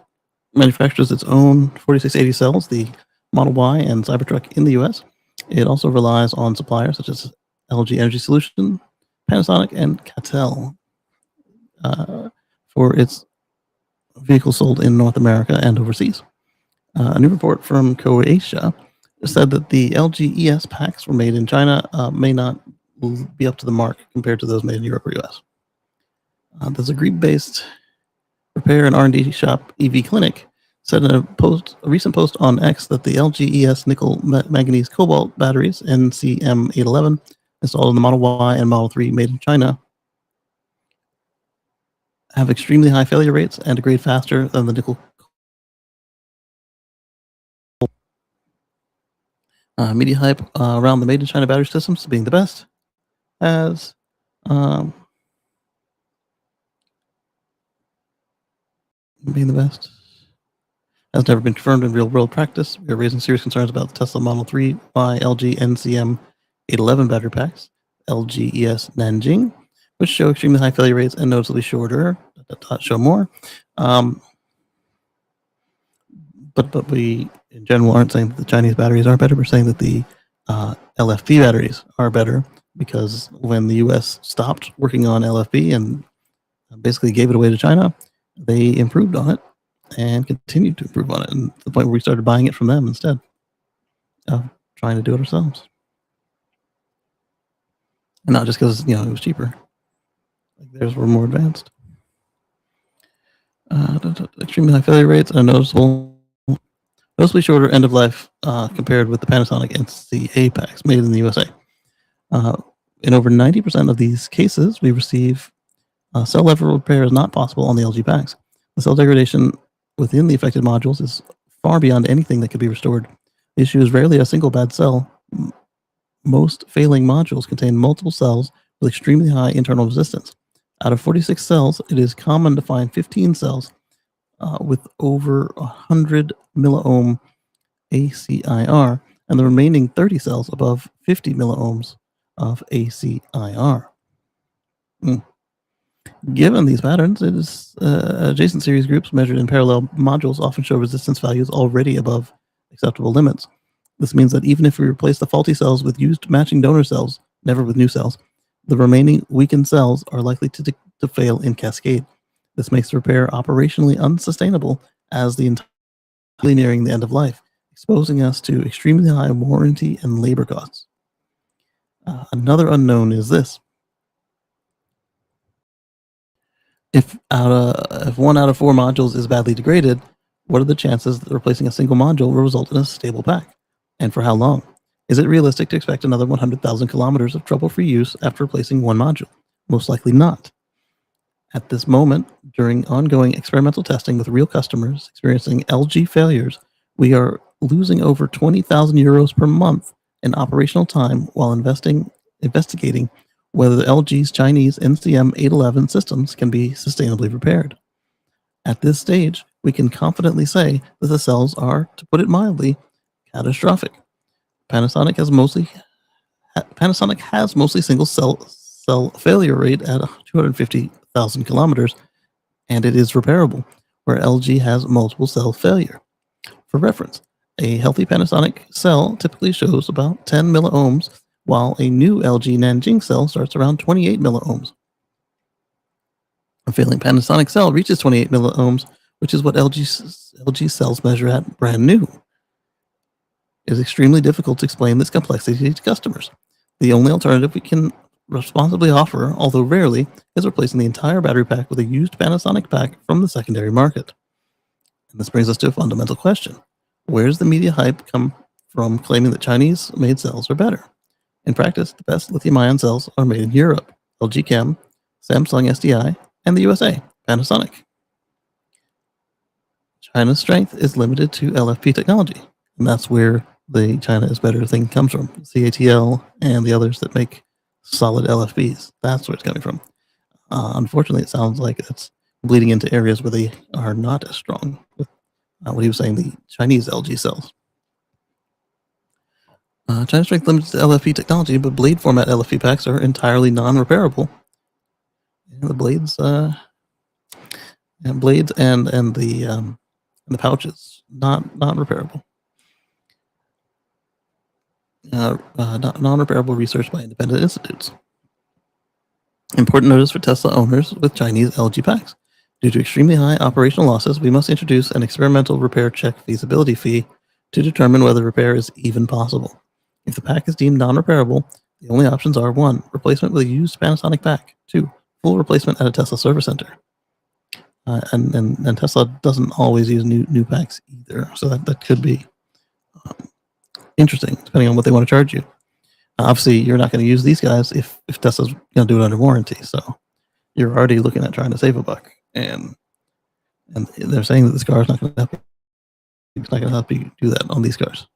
manufactures its own 4680 cells, the Model Y and Cybertruck in the US. It also relies on suppliers such as LG Energy Solution, Panasonic, and Catel for its vehicles sold in North America and overseas. A new report from Croatia said that the LG ES packs were made in China may not be up to the mark compared to those made in Europe or US. There's a Greek-based repair and R&D shop, EV Clinic, said in a recent post on X that the LG ES nickel manganese cobalt batteries NCM811 installed in the Model Y and Model 3 made in China have extremely high failure rates and degrade faster than the nickel. Media hype around the made in China battery systems being the best has has never been confirmed in real world practice. We are raising serious concerns about the Tesla Model 3 by LG NCM 811 battery packs, LG ES Nanjing, which show extremely high failure rates and noticeably shorter. Show more. But we, in general, aren't saying that the Chinese batteries are better. We're saying that the LFP batteries are better because when the US stopped working on LFP and basically gave it away to China, they improved on it and continued to improve on it, and to the point where we started buying it from them instead of trying to do it ourselves. And not just because it was cheaper. Like theirs were more advanced. Extremely high failure rates and a noticeably shorter end of life compared with the Panasonic NCA packs made in the USA. In over 90% of these cases, we receive cell level repair is not possible on the LG packs. The cell degradation within the affected modules is far beyond anything that could be restored. The issue is rarely a single bad cell. Most failing modules contain multiple cells with extremely high internal resistance. Out of 46 cells, it is common to find 15 cells with over 100 milliohm ACIR, and the remaining 30 cells above 50 milliohms of ACIR. Given these patterns, it is adjacent series groups measured in parallel modules often show resistance values already above acceptable limits. This means that even if we replace the faulty cells with used matching donor cells, never with new cells, the remaining weakened cells are likely to fail in cascade. This makes the repair operationally unsustainable as the entirely nearing the end of life, exposing us to extremely high warranty and labor costs. Another unknown is this. If 1 out of 4 modules is badly degraded, what are the chances that replacing a single module will result in a stable pack? And for how long? Is it realistic to expect another 100,000 kilometers of trouble-free use after replacing one module? Most likely not. At this moment, during ongoing experimental testing with real customers experiencing LG failures, we are losing over 20,000 euros per month in operational time while investigating whether the LG's Chinese NCM811 systems can be sustainably repaired. At this stage, we can confidently say that the cells are, to put it mildly, catastrophic. Panasonic has mostly single cell failure rate at 250,000 kilometers, and it is repairable, where LG has multiple cell failure. For reference, a healthy Panasonic cell typically shows about 10 milliohms, while a new LG Nanjing cell starts around 28 milliohms. A failing Panasonic cell reaches 28 milliohms, which is what LG cells measure at brand new. It is extremely difficult to explain this complexity to customers. The only alternative we can responsibly offer, although rarely, is replacing the entire battery pack with a used Panasonic pack from the secondary market. And this brings us to a fundamental question. Where does the media hype come from claiming that Chinese-made cells are better? In practice, the best lithium-ion cells are made in Europe, LG Chem, Samsung SDI, and the USA, Panasonic. China's strength is limited to LFP technology, and that's where the China is better thing comes from. CATL and the others that make solid LFPs. That's where it's coming from. Unfortunately, it sounds like it's bleeding into areas where they are not as strong with what he was saying, the Chinese LG cells. China's strength limited to LFP technology, but blade format LFP packs are entirely non-repairable. And the blades, and the pouches, not repairable. non-repairable research by independent institutes. Important notice for Tesla owners with Chinese LG packs. Due to extremely high operational losses, we must introduce an experimental repair check feasibility fee to determine whether repair is even possible. If the pack is deemed non-repairable, the only options are 1. Replacement with a used Panasonic pack. 2. Full replacement at a Tesla service center. And Tesla doesn't always use new packs either, so that could be interesting, depending on what they want to charge you. Obviously, you're not going to use these guys if Tesla's going to do it under warranty, so you're already looking at trying to save a buck. And they're saying that this car is not going to help you. It's not going to help you do that on these cars.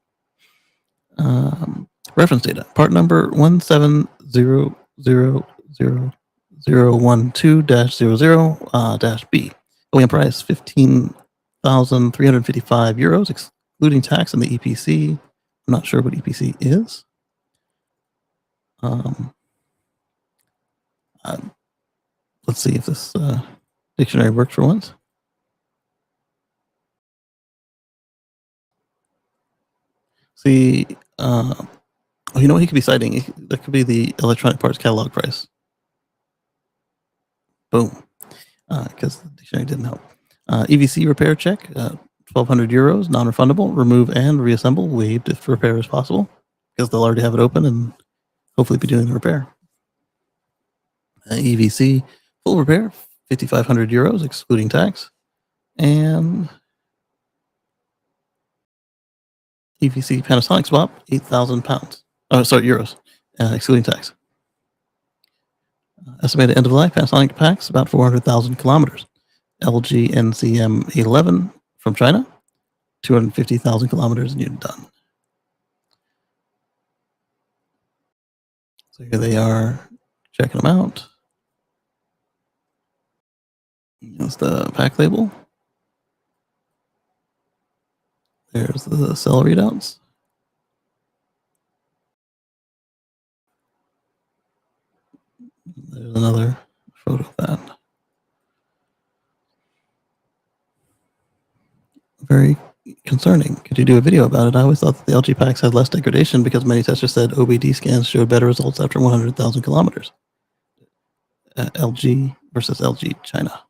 Reference data. Part number 1700012-00-B. OEM price 15,355 euros, excluding tax and the EPC. I'm not sure what EPC is. Let's see if this dictionary works for once. See, you know what he could be citing? That could be the electronic parts catalog price. Boom. Because the dictionary didn't help. EVC repair check, 1,200 euros, non-refundable. Remove and reassemble, waived if repair is possible, because they'll already have it open and hopefully be doing the repair. EVC full repair, 5,500 euros, excluding tax. And EVC Panasonic swap, 8,000 pounds. Oh, sorry, euros, excluding tax. Estimated end of life Panasonic packs, about 400,000 kilometers. LG NCM 11 from China, 250,000 kilometers, and you're done. So here they are, checking them out. That's the pack label. There's the cell readouts. There's another photo of that. Very concerning. Could you do a video about it? I always thought that the LG packs had less degradation because many testers said OBD scans showed better results after 100,000 kilometers. LG versus LG China.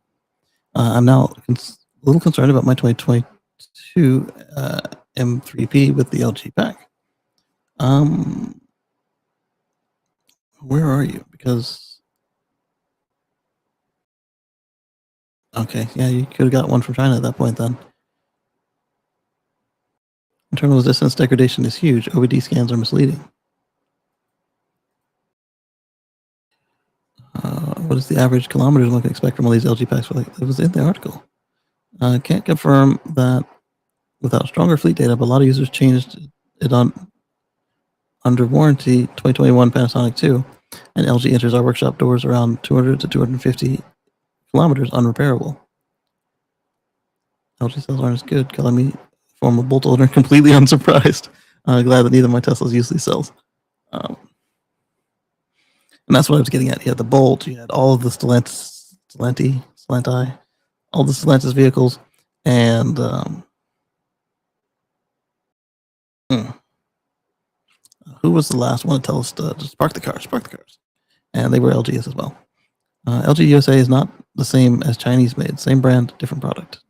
I'm now a little concerned about my 2022 M3P with the LG pack. Where are you? Because okay, yeah, you could have got one from China at that point then. Internal resistance degradation is huge. OBD scans are misleading. What is the average kilometers one can expect from all these LG packs? It was in the article. Can't confirm that without stronger fleet data, but a lot of users changed it on under warranty 2021 Panasonic 2, and LG enters our workshop doors around 200 to 250 kilometers unrepairable. LG cells aren't as good, calling me former Bolt owner completely unsurprised. Glad that neither of my Teslas use these cells. And that's what I was getting at. You had the Bolt, you had all of the Stellantis, all the Stellantis vehicles, and who was the last one to tell us to just park the cars? And they were LGs as well. LG USA is not the same as Chinese made. Same brand, different product.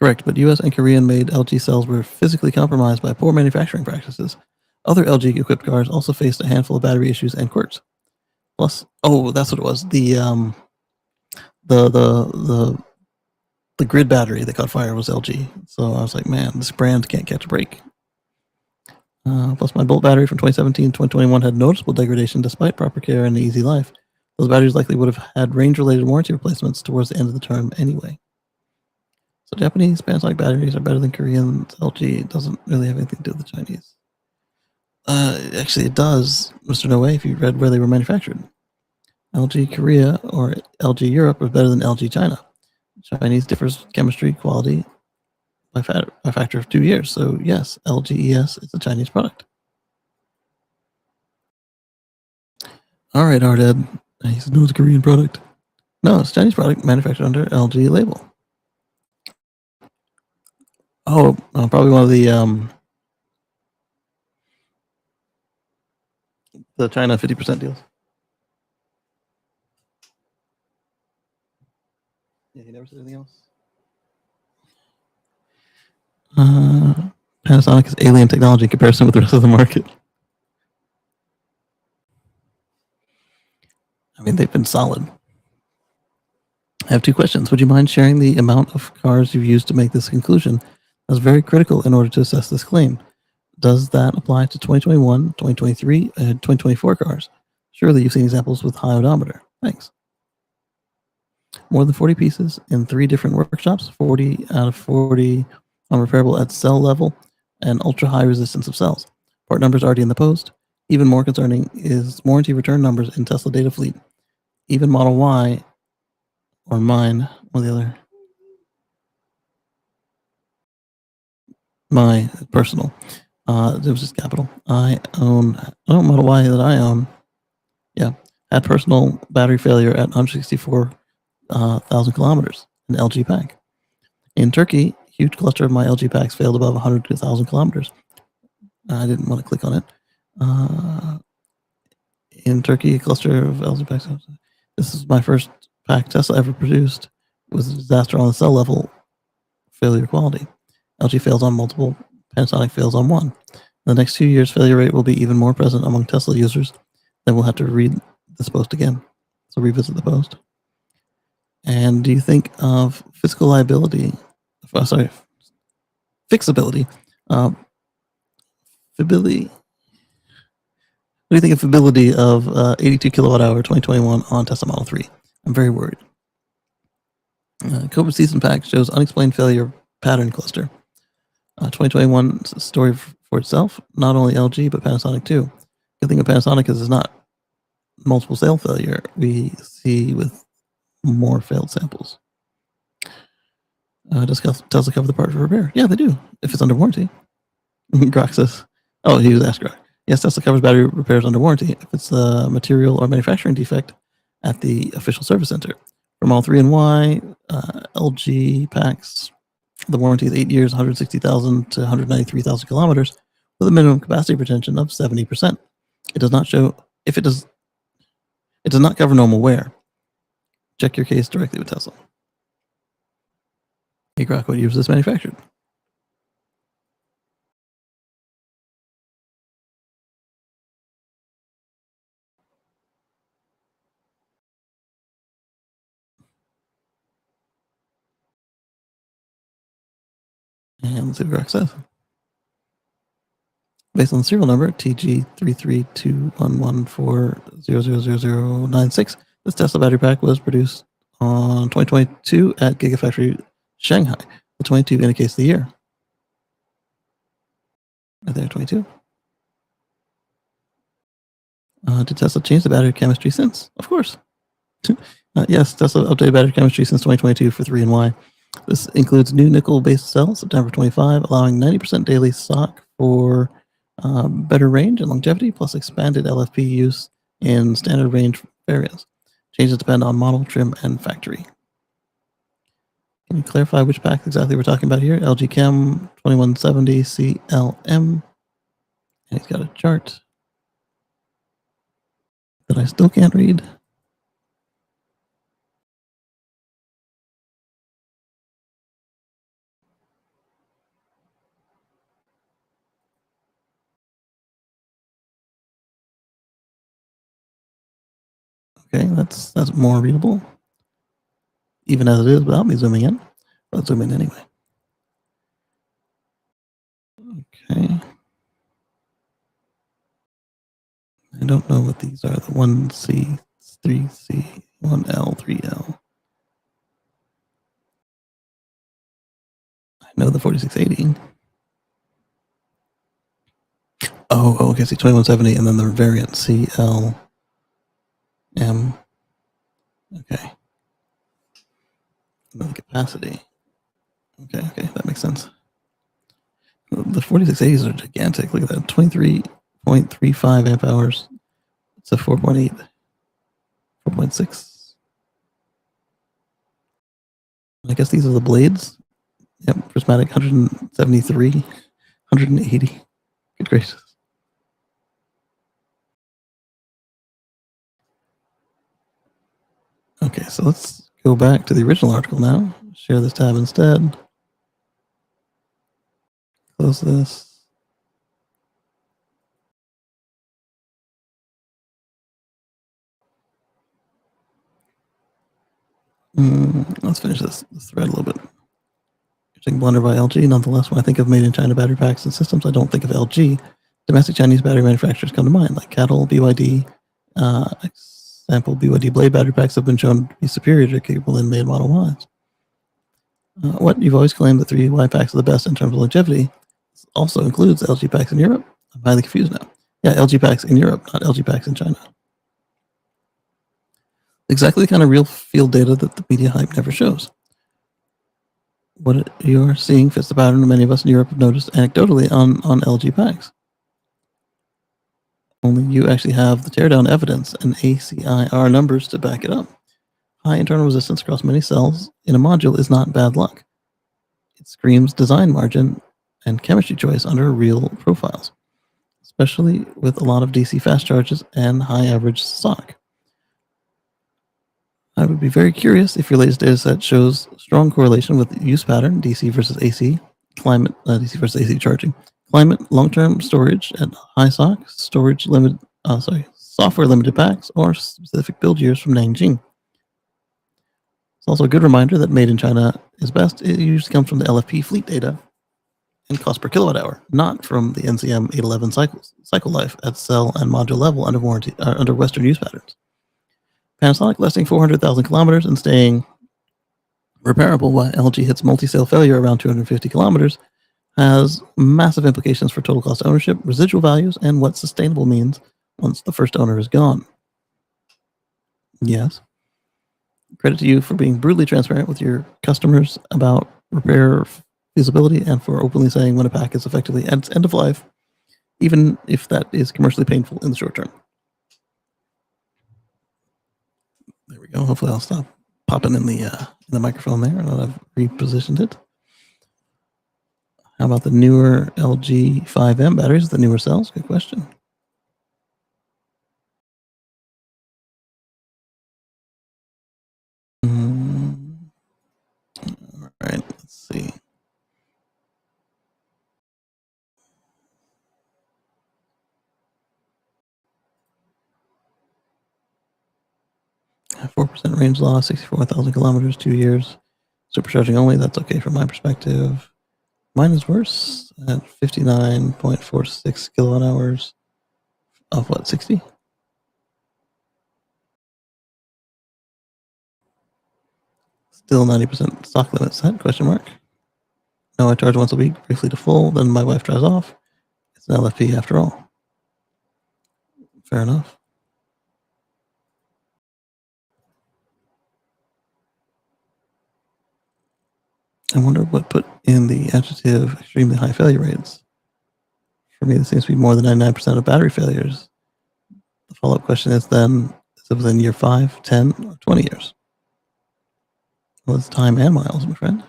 Correct, but US and Korean made LG cells were physically compromised by poor manufacturing practices. Other LG equipped cars also faced a handful of battery issues and quirks. Plus, oh, that's what it was. The grid battery that caught fire was LG. So I was like, man, this brand can't catch a break. Plus, my Bolt battery from 2017 2021 had noticeable degradation despite proper care and easy life. Those batteries likely would have had range-related warranty replacements towards the end of the term anyway. So Japanese Panasonic batteries are better than Korean. LG doesn't really have anything to do with the Chinese. Actually, it does, Mr. No Way, if you read where they were manufactured. LG Korea or LG Europe is better than LG China. Chinese differs chemistry, quality by a factor of 2 years. So yes, LGES is a Chinese product. All right, Arded. He said, no, it's a Korean product. No, it's a Chinese product manufactured under LG label. Oh, probably one of the The China 50% deals. Yeah, he never said anything else. Panasonic is alien technology in comparison with the rest of the market. I mean, they've been solid. I have two questions. Would you mind sharing the amount of cars you've used to make this conclusion? That's very critical in order to assess this claim. Does that apply to 2021, 2023, and 2024 cars? Surely you've seen examples with high odometer. Thanks. More than 40 pieces in 3 different workshops, 40 out of 40 unrepairable at cell level, and ultra high resistance of cells. Part numbers already in the post. Even more concerning is warranty return numbers in Tesla data fleet. Even Model Y or mine, or the other, my personal. It was just capital. I own Model Y that I own. Yeah, had personal battery failure at 164,000 kilometers in LG pack. In Turkey, huge cluster of my LG packs failed above 100,000 kilometers. I didn't want to click on it. In Turkey, a cluster of LG packs. This is my first pack Tesla ever produced. It was a disaster on the cell level failure quality. LG fails on multiple, Panasonic fails on one. In the next 2 years, failure rate will be even more present among Tesla users. Then we'll have to read this post again. So revisit the post. And do you think of fiscal liability? Fixability. Fiability. What do you think of fiability of 82 kilowatt hour 2021 on Tesla Model 3? I'm very worried. COVID season pack shows unexplained failure pattern cluster. 2021 story for itself, not only LG, but Panasonic too. The thing with Panasonic is it's not multiple cell failure. We see with more failed samples. Does Tesla cover the part for repair? Yeah, they do, if it's under warranty. Grok says, oh, he was asked Grok. Yes, Tesla covers battery repairs under warranty if it's a material or manufacturing defect at the official service center. For Model 3 and Y, LG packs, the warranty is 8 years, 160,000 to 193,000 kilometers, with a minimum capacity retention of 70%. It does not show if it does. It does not cover normal wear. Check your case directly with Tesla. Hey, Grok, what year was this manufactured? And let's see what Grok says. Based on the serial number TG3321140000096, this Tesla battery pack was produced on 2022 at Gigafactory Shanghai. The 22 indicates the year. Right there, 22. Did Tesla change the battery chemistry since? Of course. Yes, Tesla updated battery chemistry since 2022 for 3 and Y. This includes new nickel-based cells, September 25, allowing 90% daily stock for better range and longevity, plus expanded LFP use in standard range variants. Changes depend on model, trim, and factory. Can you clarify which pack exactly we're talking about here? LG Chem 2170 CLM. And he's got a chart that I still can't read. Okay, that's more readable, even as it is without me zooming in. Let's zoom in anyway. Okay. I don't know what these are. The 1C, 3C, 1L, 3L. I know the 4680. Oh, okay. See, 2170, and then the variant CLM. Okay. And then the capacity. Okay, that makes sense. The 4680s are gigantic. Look at that, 23.35 amp hours. It's a 4.8, 4.6. I guess these are the blades. Yep, prismatic 173, 180. Good gracious. Okay, so let's go back to the original article now. Share this tab instead. Close this. Let's finish this thread a little bit. Interesting blunder by LG. Nonetheless, when I think of made in China battery packs and systems, I don't think of LG. Domestic Chinese battery manufacturers come to mind, like Cattle, BYD. Example, BYD Blade battery packs have been shown to be superior to capable in made Model Ys. What you've always claimed that 3Y packs are the best in terms of longevity also includes LG packs in Europe. I'm highly confused now. Yeah, LG packs in Europe, not LG packs in China. Exactly the kind of real field data that the media hype never shows. What you're seeing fits the pattern many of us in Europe have noticed anecdotally on LG packs. Only you actually have the teardown evidence and ACIR numbers to back it up. High internal resistance across many cells in a module is not bad luck. It screams design margin and chemistry choice under real profiles, especially with a lot of DC fast charges and high average stock. I would be very curious if your latest data set shows strong correlation with use pattern, DC versus AC, climate, DC versus AC charging, climate, long-term storage at high stock, storage limit, software limited packs, or specific build years from Nanjing. It's also a good reminder that made in China is best. It usually comes from the LFP fleet data and cost per kilowatt hour, not from the NCM 811 cycle life at cell and module level under warranty under Western use patterns. Panasonic lasting 400,000 kilometers and staying repairable while LG hits multi-sale failure around 250 kilometers has massive implications for total cost of ownership, residual values, and what sustainable means once the first owner is gone. Yes. Credit to you for being brutally transparent with your customers about repair feasibility and for openly saying when a pack is effectively at its end of life, even if that is commercially painful in the short term. There we go. Hopefully I'll stop popping in the microphone there, and I've repositioned it. How about the newer LG 5M batteries, the newer cells? Good question. All right, let's see. A 4% range loss, 64,000 kilometers, 2 years. Supercharging only, that's okay from my perspective. Mine is worse at 59.46 kilowatt hours of what, 60? Still 90% stock limit set, question mark. No, I charge once a week, briefly to full, then my wife drives off. It's an LFP after all. Fair enough. I wonder what put in the adjective extremely high failure rates. For me, this seems to be more than 99% of battery failures. The follow-up question is then, is it within year 5, 10, or 20 years? Well, it's time and miles, my friend.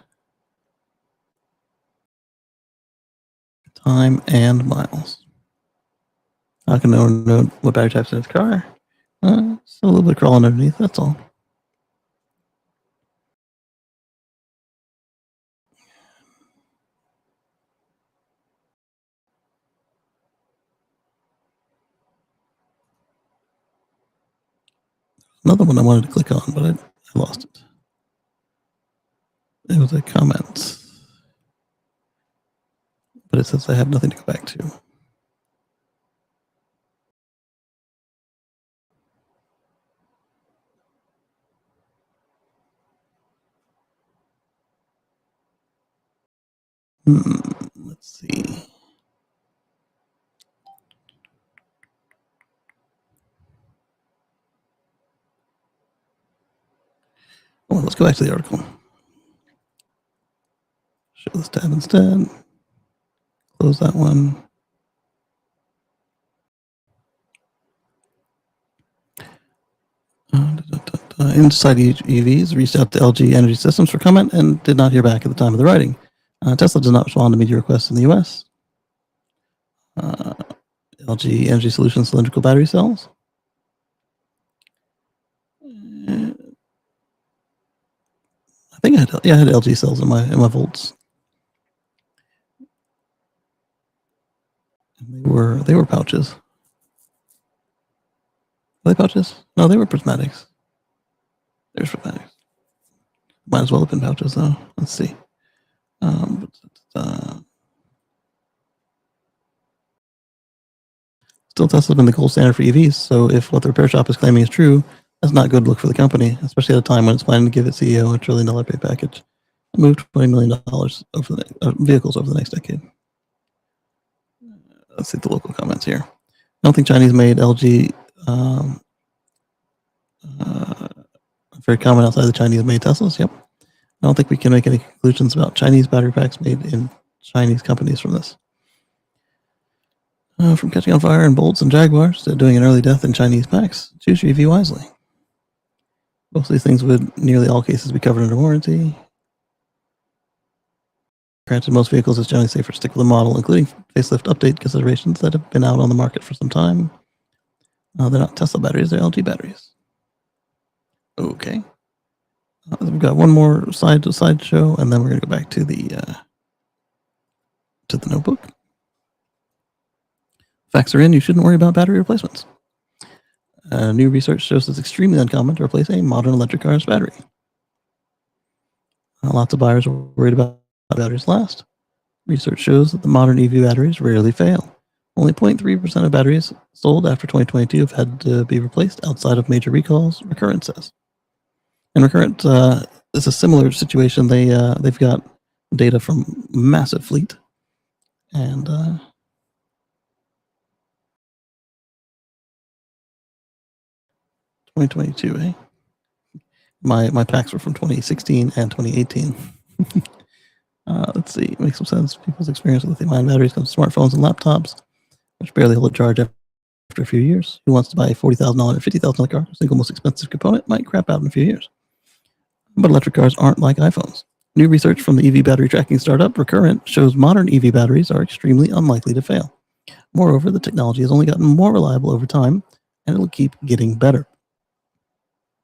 Time and miles. How can no one know what battery type's in its car? It's a little bit crawling underneath, that's all. Another one I wanted to click on, but I lost it. It was a comment. But it says I have nothing to go back to. Let's see. Oh, let's go back to the article. Show this tab instead. Close that one. Inside EVs reached out to LG Energy Systems for comment and did not hear back at the time of the writing. Tesla does not respond to media requests in the US. LG Energy Solutions cylindrical battery cells. think I had LG cells in my volts. And they were pouches. Were they pouches? No, they were prismatics. There's prismatics. Might as well have been pouches though. Let's see. Still, Tesla's been the gold standard for EVs. So if what the repair shop is claiming is true, that's not a good look for the company, especially at a time when it's planning to give its CEO a $1 trillion pay package and move $20 million over the vehicles over the next decade. Let's see the local comments here. I don't think Chinese made LG. Very common outside the Chinese made Teslas. Yep. I don't think we can make any conclusions about Chinese battery packs made in Chinese companies from this. From catching on fire in Bolts and Jaguars to doing an early death in Chinese packs, choose your EV wisely. Most of these things would, nearly all cases, be covered under warranty. Granted, most vehicles, it's generally safer to stick with a model, including facelift update considerations that have been out on the market for some time. They're not Tesla batteries, they're LG batteries. Okay. We've got one more side show, and then we're going to go back to the notebook. Facts are in, you shouldn't worry about battery replacements. New research shows it's extremely uncommon to replace a modern electric car's battery. Lots of buyers are worried about how batteries last. Research shows that the modern EV batteries rarely fail. Only 0.3% of batteries sold after 2022 have had to be replaced outside of major recalls, Recurrent says. And Recurrent is a similar situation. They've got data from massive fleet, and 2022, eh? My packs were from 2016 and 2018. Let's see, it makes some sense. People's experience with lithium-ion batteries comes to smartphones and laptops, which barely hold a charge after a few years. Who wants to buy a $40,000 or $50,000 car? The single most expensive component might crap out in a few years. But electric cars aren't like iPhones. New research from the EV battery tracking startup Recurrent shows modern EV batteries are extremely unlikely to fail. Moreover, the technology has only gotten more reliable over time, and it'll keep getting better.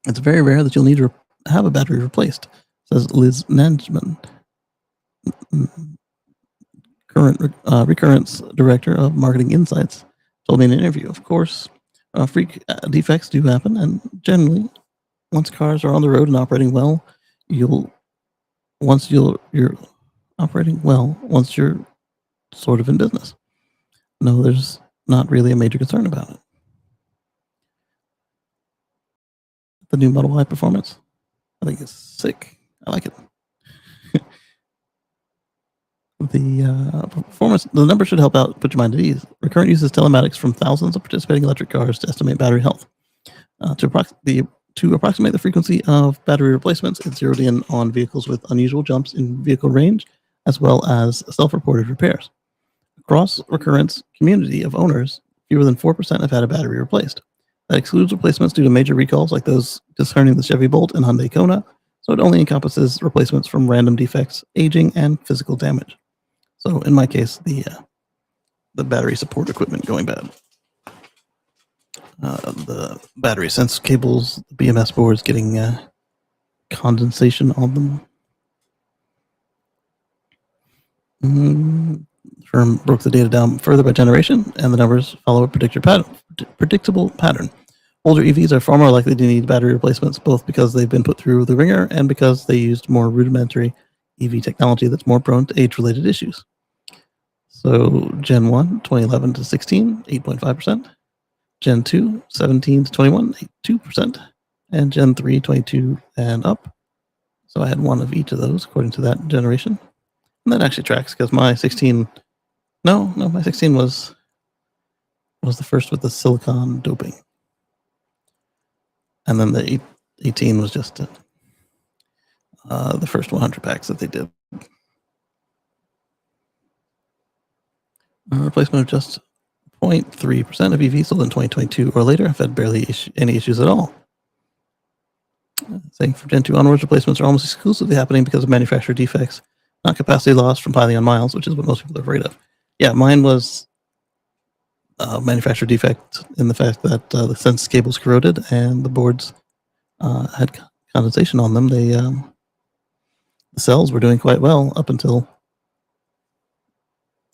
It's very rare that you'll need to have a battery replaced, says Liz Nanjman, Recurrent's director of marketing insights, told me in an interview. Of course, freak defects do happen, and generally, once cars are on the road and operating well, once you're sort of in business. No, there's not really a major concern about it. The new Model Y performance, I think it's sick. I like it. The performance, the numbers should help out put your mind at ease. Recurrent uses telematics from thousands of participating electric cars to estimate battery health. To approximate the frequency of battery replacements, it zeroed in on vehicles with unusual jumps in vehicle range, as well as self-reported repairs. Across Recurrent's community of owners, fewer than 4% have had a battery replaced. That excludes replacements due to major recalls like those concerning the Chevy Bolt and Hyundai Kona, so it only encompasses replacements from random defects, aging, and physical damage. So in my case, the battery support equipment going bad. The battery sense cables, the BMS boards getting condensation on them. Firm broke the data down further by generation, and the numbers follow a predictable pattern. Older EVs are far more likely to need battery replacements, both because they've been put through the ringer and because they used more rudimentary EV technology that's more prone to age-related issues. So Gen 1, 2011 to 16, 8.5%. Gen 2, 17 to 21, 2%. And Gen 3, 22 and up. So I had one of each of those according to that generation. And that actually tracks because my 16... No, my 16 was the first with the silicon doping. And then the 18 was just the first 100 packs that they did. Replacement of just 0.3% of EVs sold in 2022 or later have had barely any issues at all. Saying from Gen 2 onwards, replacements are almost exclusively happening because of manufacturer defects, not capacity loss from piling on miles, which is what most people are afraid of. Yeah, mine was a manufacturer defect in the fact that the sense cables corroded and the boards had condensation on them. the cells were doing quite well up until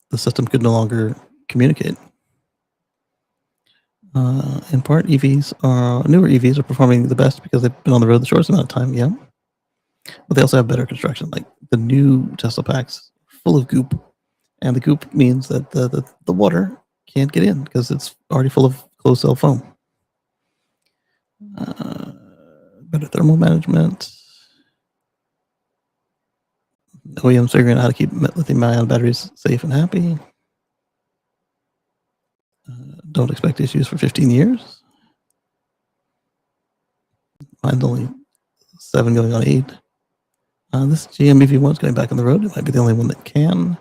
the system could no longer communicate. In part, newer EVs are performing the best because they've been on the road the shortest amount of time, yeah. But they also have better construction. Like the new Tesla packs, full of goop, and the goop means that the water can't get in because it's already full of closed cell foam. Better thermal management. OEMs figuring out how to keep lithium-ion batteries safe and happy. Don't expect issues for 15 years. Mine's only 7 going on 8. This GM EV1 is going back on the road. It might be the only one that can.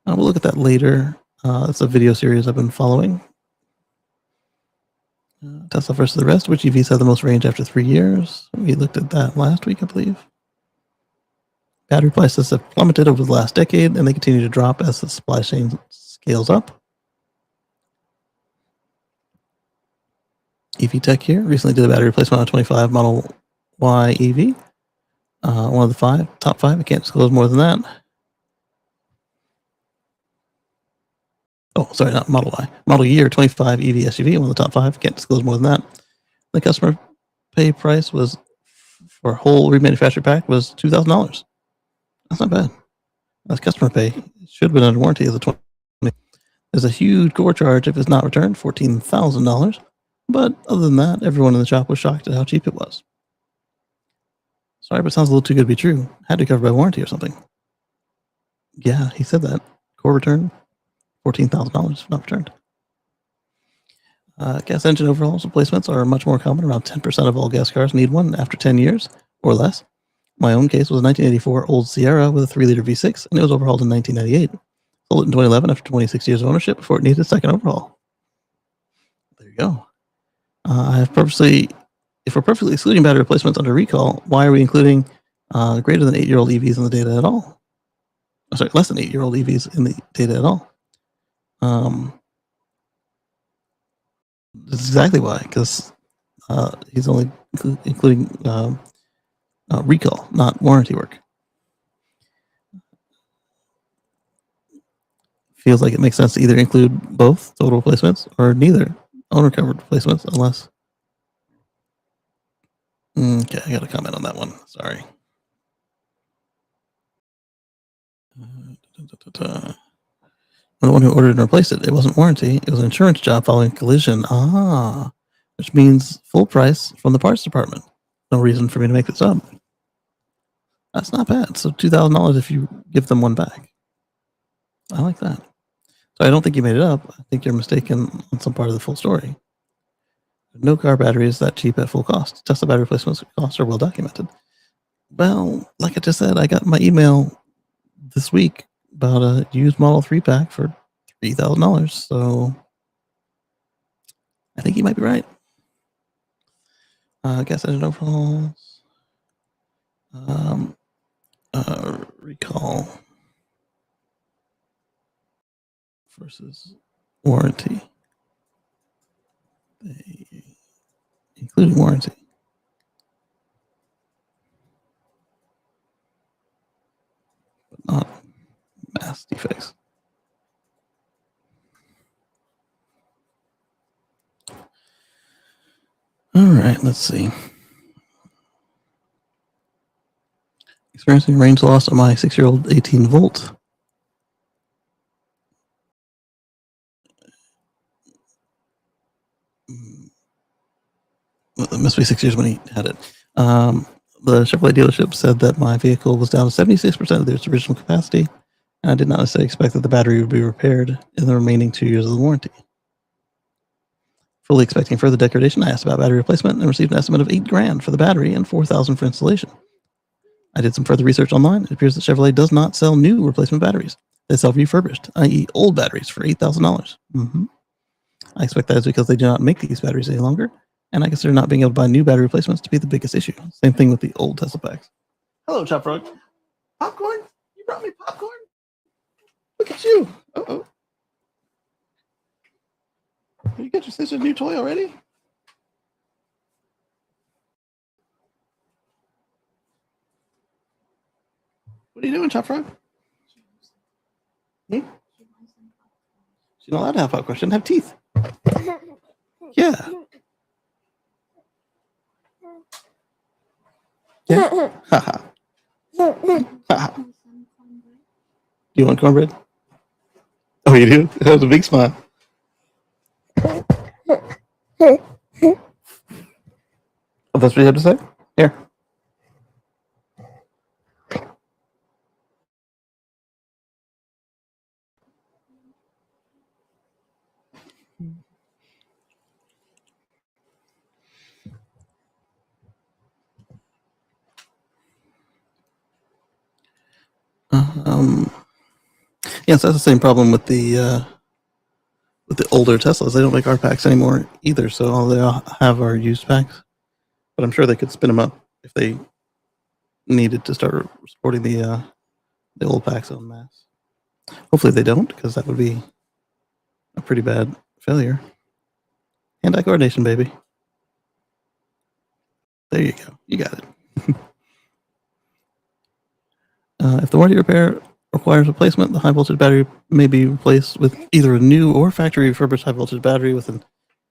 We'll look at that later. It's a video series I've been following. Tesla versus the rest. Which EVs have the most range after 3 years? We looked at that last week, I believe. Battery prices have plummeted over the last decade, and they continue to drop as the supply chain scales up. EV Tech here recently did a battery replacement on a 25 Model Y EV. One of the top five. I can't disclose more than that. Oh, sorry, not Model Y. Model Year 25 EV SUV, one of the top 5. Can't disclose more than that. The customer pay price was for a whole remanufactured pack was $2,000. That's not bad. That's customer pay. It should have been under warranty as a 20. There's a huge core charge if it's not returned, $14,000. But other than that, everyone in the shop was shocked at how cheap it was. Sorry, but it sounds a little too good to be true. Had to be covered by warranty or something. Yeah, he said that. Core return, $14,000 not returned. Gas engine overhauls replacements are much more common. Around 10% of all gas cars need one after 10 years or less. My own case was a 1984 old Sierra with a 3-liter V6, and it was overhauled in 1998. Sold it in 2011 after 26 years of ownership before it needed a second overhaul. There you go. If we're purposely excluding battery replacements under recall, why are we including greater than 8-year-old EVs in the data at all? Sorry, less than 8-year-old EVs in the data at all. That's exactly why, because he's only including recall, not warranty work. Feels like it makes sense to either include both total replacements or neither owner covered replacements, unless. Okay, I got to comment on that one. Sorry. I'm the one who ordered and replaced it. It wasn't warranty. It was an insurance job following collision. Which means full price from the parts department. No reason for me to make this up. That's not bad. So $2,000 if you give them one back. I like that. So I don't think you made it up. I think you're mistaken on some part of the full story. No car battery is that cheap at full cost. Tesla battery replacement costs are well documented. Well, like I just said, I got my email this week about a used Model 3 pack for $3,000. So I think you might be right. Gas engine overhauls. Recall versus warranty. Including warranty. But not mass defects. All right, let's see. Experiencing range loss on my 6-year-old 18-volt. Well, it must be 6 years when he had it. The Chevrolet dealership said that my vehicle was down to 76% of its original capacity, and I did not necessarily expect that the battery would be repaired in the remaining 2 years of the warranty. Fully expecting further degradation, I asked about battery replacement and received an estimate of $8,000 for the battery and $4,000 for installation. I did some further research online. It appears that Chevrolet does not sell new replacement batteries. They sell refurbished, i.e. old batteries for $8,000. I expect that is because they do not make these batteries any longer, and I consider not being able to buy new battery replacements to be the biggest issue. Same thing with the old Tesla packs. Hello, Chop Frog. Popcorn? You brought me popcorn? Look at you. Uh-oh. You got your sister's new toy already? What are you doing, Chop Frog? Hmm? She's not allowed to have popcorn. She doesn't have teeth. Yeah. Yeah. Haha. Haha. Do you want cornbread? Oh, you do? That was a big smile. Oh, that's what you have to say? Here. Um, yes, that's the same problem with the older Teslas. They don't make R packs anymore either, so all they all have are used packs. But I'm sure they could spin them up if they needed to start supporting the old packs en masse. Hopefully they don't, because that would be a pretty bad failure. Hand-eye coordination, baby. There you go. You got it. If the warranty repair requires replacement, the high voltage battery may be replaced with either a new or factory refurbished high voltage battery with an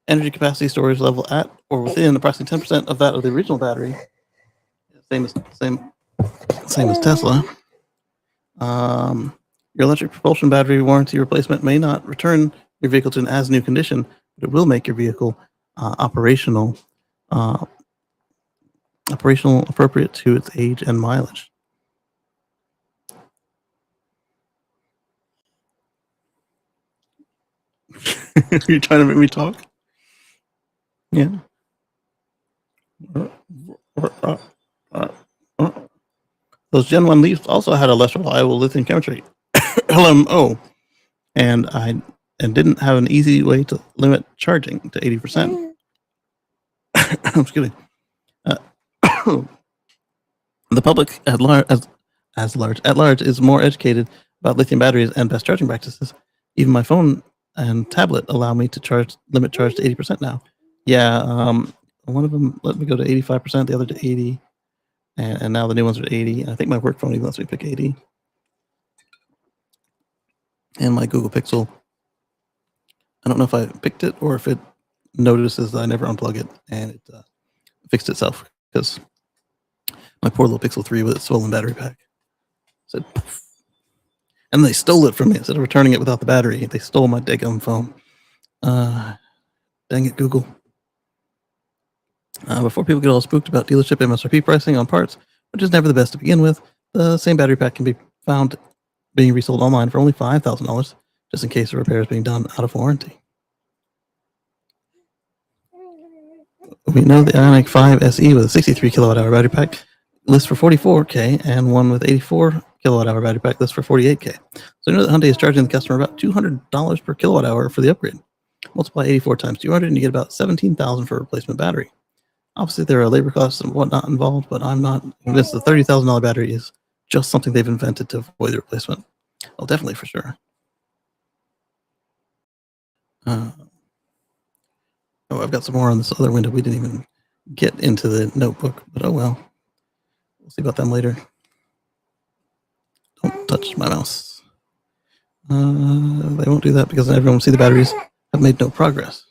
energy capacity storage level at or within approximately 10% of that of the original battery. Same as Tesla. Your electric propulsion battery warranty replacement may not return your vehicle to an as new condition, but it will make your vehicle operational appropriate to its age and mileage. You're trying to make me talk? Yeah. Those Gen 1 Leafs also had a less reliable lithium chemistry, LMO, and didn't have an easy way to limit charging to 80%. Excuse me. The public at large is more educated about lithium batteries and best charging practices. Even my phone and tablet allow me to limit charge to 80% now. Yeah, one of them let me go to 85%, the other to 80, and now the new ones are 80. I think my work phone even lets me pick 80. And my Google Pixel, I don't know if I picked it or if it notices that I never unplug it and it fixed itself, because my poor little Pixel 3 with its swollen battery pack said poof. And they stole it from me. Instead of returning it without the battery, they stole my daggum phone. Dang it, Google. Before people get all spooked about dealership MSRP pricing on parts, which is never the best to begin with, the same battery pack can be found being resold online for only $5,000, just in case the repair is being done out of warranty. We know the Ioniq 5 SE with a 63 kilowatt hour battery pack lists for $44K, and one with 84 kilowatt hour battery pack lists for $48K. So you know that Hyundai is charging the customer about $200 per kilowatt hour for the upgrade. Multiply 84 times 200 and you get about $17,000 for a replacement battery. Obviously, there are labor costs and whatnot involved, but I'm not convinced the $30,000 battery is just something they've invented to avoid the replacement. Well, definitely for sure. I've got some more on this other window. We didn't even get into the notebook, but oh well. We'll see about them later. Don't touch my mouse. They won't do that because then everyone will see the batteries have made no progress.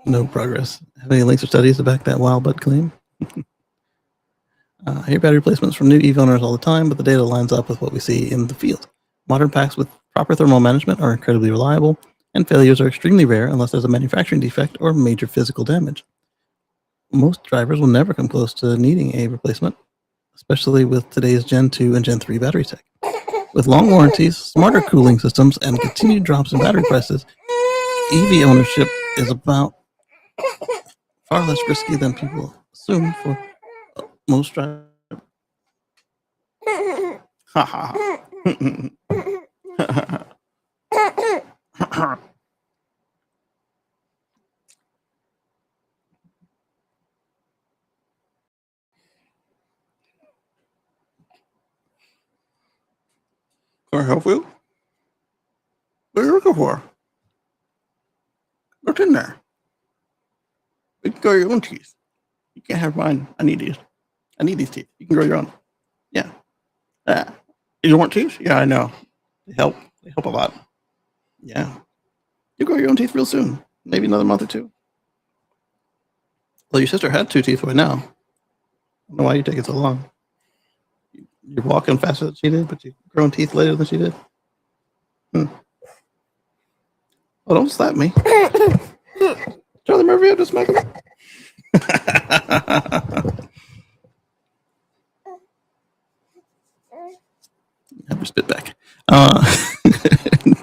No progress. Have any links or studies to back that wild butt claim? I hear battery replacements from new EV owners all the time, but the data lines up with what we see in the field. Modern packs with proper thermal management are incredibly reliable, and failures are extremely rare unless there's a manufacturing defect or major physical damage. Most drivers will never come close to needing a replacement, especially with today's Gen 2 and Gen 3 battery tech. With long warranties, smarter cooling systems, and continued drops in battery prices, EV ownership is about far less risky than people assume for most drivers. Can I help you? What are you looking for? What's in there? You can go your own teeth. You can't have mine. I need these. I need these teeth. You can grow your own. Yeah. You want teeth? Yeah, I know. They help. They help a lot. Yeah. You grow your own teeth real soon. Maybe another month or two. Well, your sister had 2 teeth right now. I don't know why you take it so long. You're walking faster than she did, but you've grown teeth later than she did. Oh, don't slap me. Charlie Murphy, I'm just smacking. Have her spit back.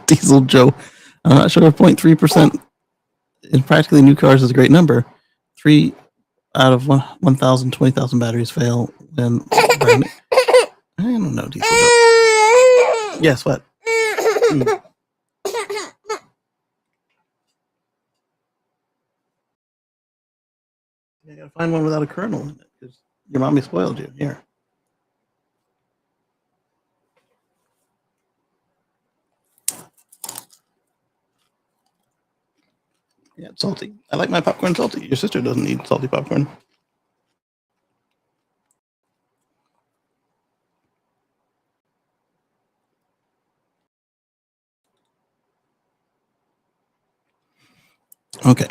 Diesel Joe. I'm not sure if 0.3% in practically new cars is a great number. 3 out of 1,000, 20,000 batteries fail when. I don't know, Diesel Joe. Yes, what? I gotta find one without a kernel in it because your mommy spoiled you. Here. Yeah, it's salty. I like my popcorn salty. Your sister doesn't eat salty popcorn. Okay.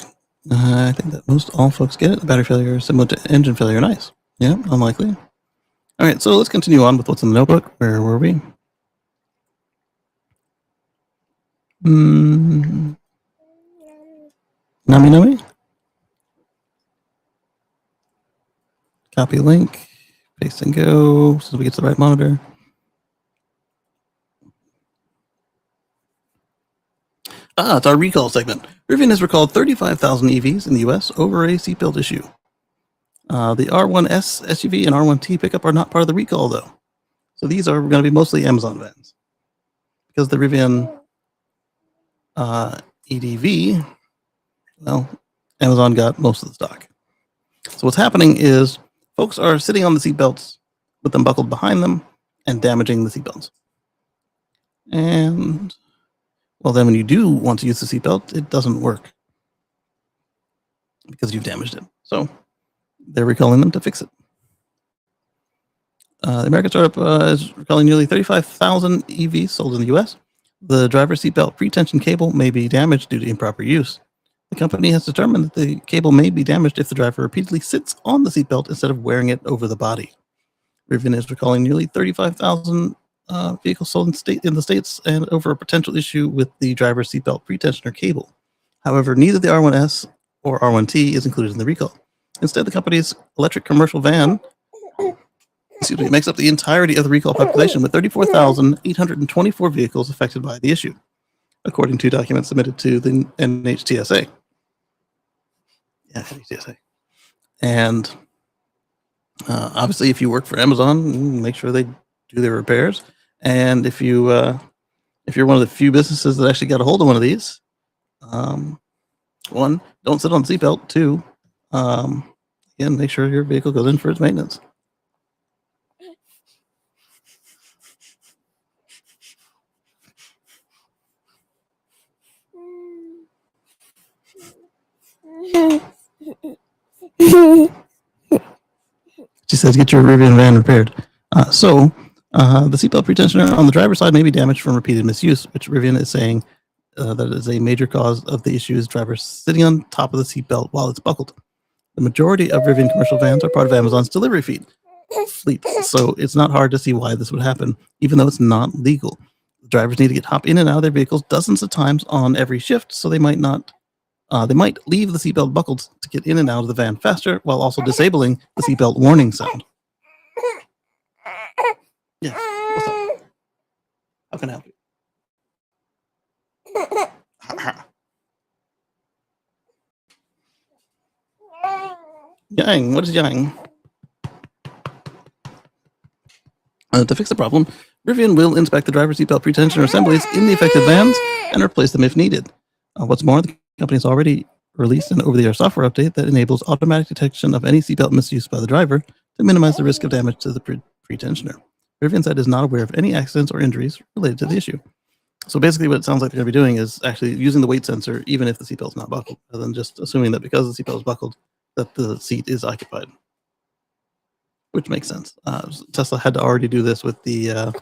I think that most all folks get it. The battery failure is similar to engine failure. Nice. Yeah, unlikely. All right, so let's continue on with what's in the notebook. Where were we? Nami Nami? Copy link. Paste and go so we get to the right monitor. It's our recall segment. Rivian has recalled 35,000 EVs in the US over a seatbelt issue. The R1S SUV and R1T pickup are not part of the recall, though. So these are going to be mostly Amazon vans. Because the Rivian EDV, well, Amazon got most of the stock. So what's happening is folks are sitting on the seatbelts with them buckled behind them and damaging the seatbelts. And, well, then when you do want to use the seatbelt, it doesn't work because you've damaged it. So they're recalling them to fix it. The American startup is recalling nearly 35,000 EVs sold in the US. The driver's seatbelt pre-tension cable may be damaged due to improper use. The company has determined that the cable may be damaged if the driver repeatedly sits on the seatbelt instead of wearing it over the body. Rivian is recalling nearly 35,000 vehicles sold in the States and over a potential issue with the driver's seatbelt pre-tensioner cable. However, neither the R1S or R1T is included in the recall. Instead, the company's electric commercial van makes up the entirety of the recall population, with 34,824 vehicles affected by the issue, according to documents submitted to the NHTSA. Yeah, NHTSA. And obviously, if you work for Amazon, make sure they do their repairs. And if you're one of the few businesses that actually got a hold of one of these, 1, don't sit on the seatbelt. 2, again, make sure your vehicle goes in for its maintenance. She says, get your Rivian van repaired. The seatbelt pretensioner on the driver's side may be damaged from repeated misuse, which Rivian is saying that is a major cause of the issue is drivers sitting on top of the seatbelt while it's buckled. The majority of Rivian commercial vans are part of Amazon's delivery fleet, so it's not hard to see why this would happen, even though it's not legal. The drivers need to hop in and out of their vehicles dozens of times on every shift, so they might leave the seatbelt buckled to get in and out of the van faster, while also disabling the seatbelt warning sound. Yeah, what's up? How can I help you? Yang, what is yang? To fix the problem, Rivian will inspect the driver's seatbelt pretensioner assemblies in the affected vans and replace them if needed. What's more, the company has already released an over-the-air software update that enables automatic detection of any seatbelt misuse by the driver to minimize the risk of damage to the pretensioner. Rivian said is not aware of any accidents or injuries related to the issue. So basically what it sounds like they're going to be doing is actually using the weight sensor even if the seatbelt's not buckled, rather than just assuming that because the seatbelt is buckled, that the seat is occupied, which makes sense. Tesla had to already do this with the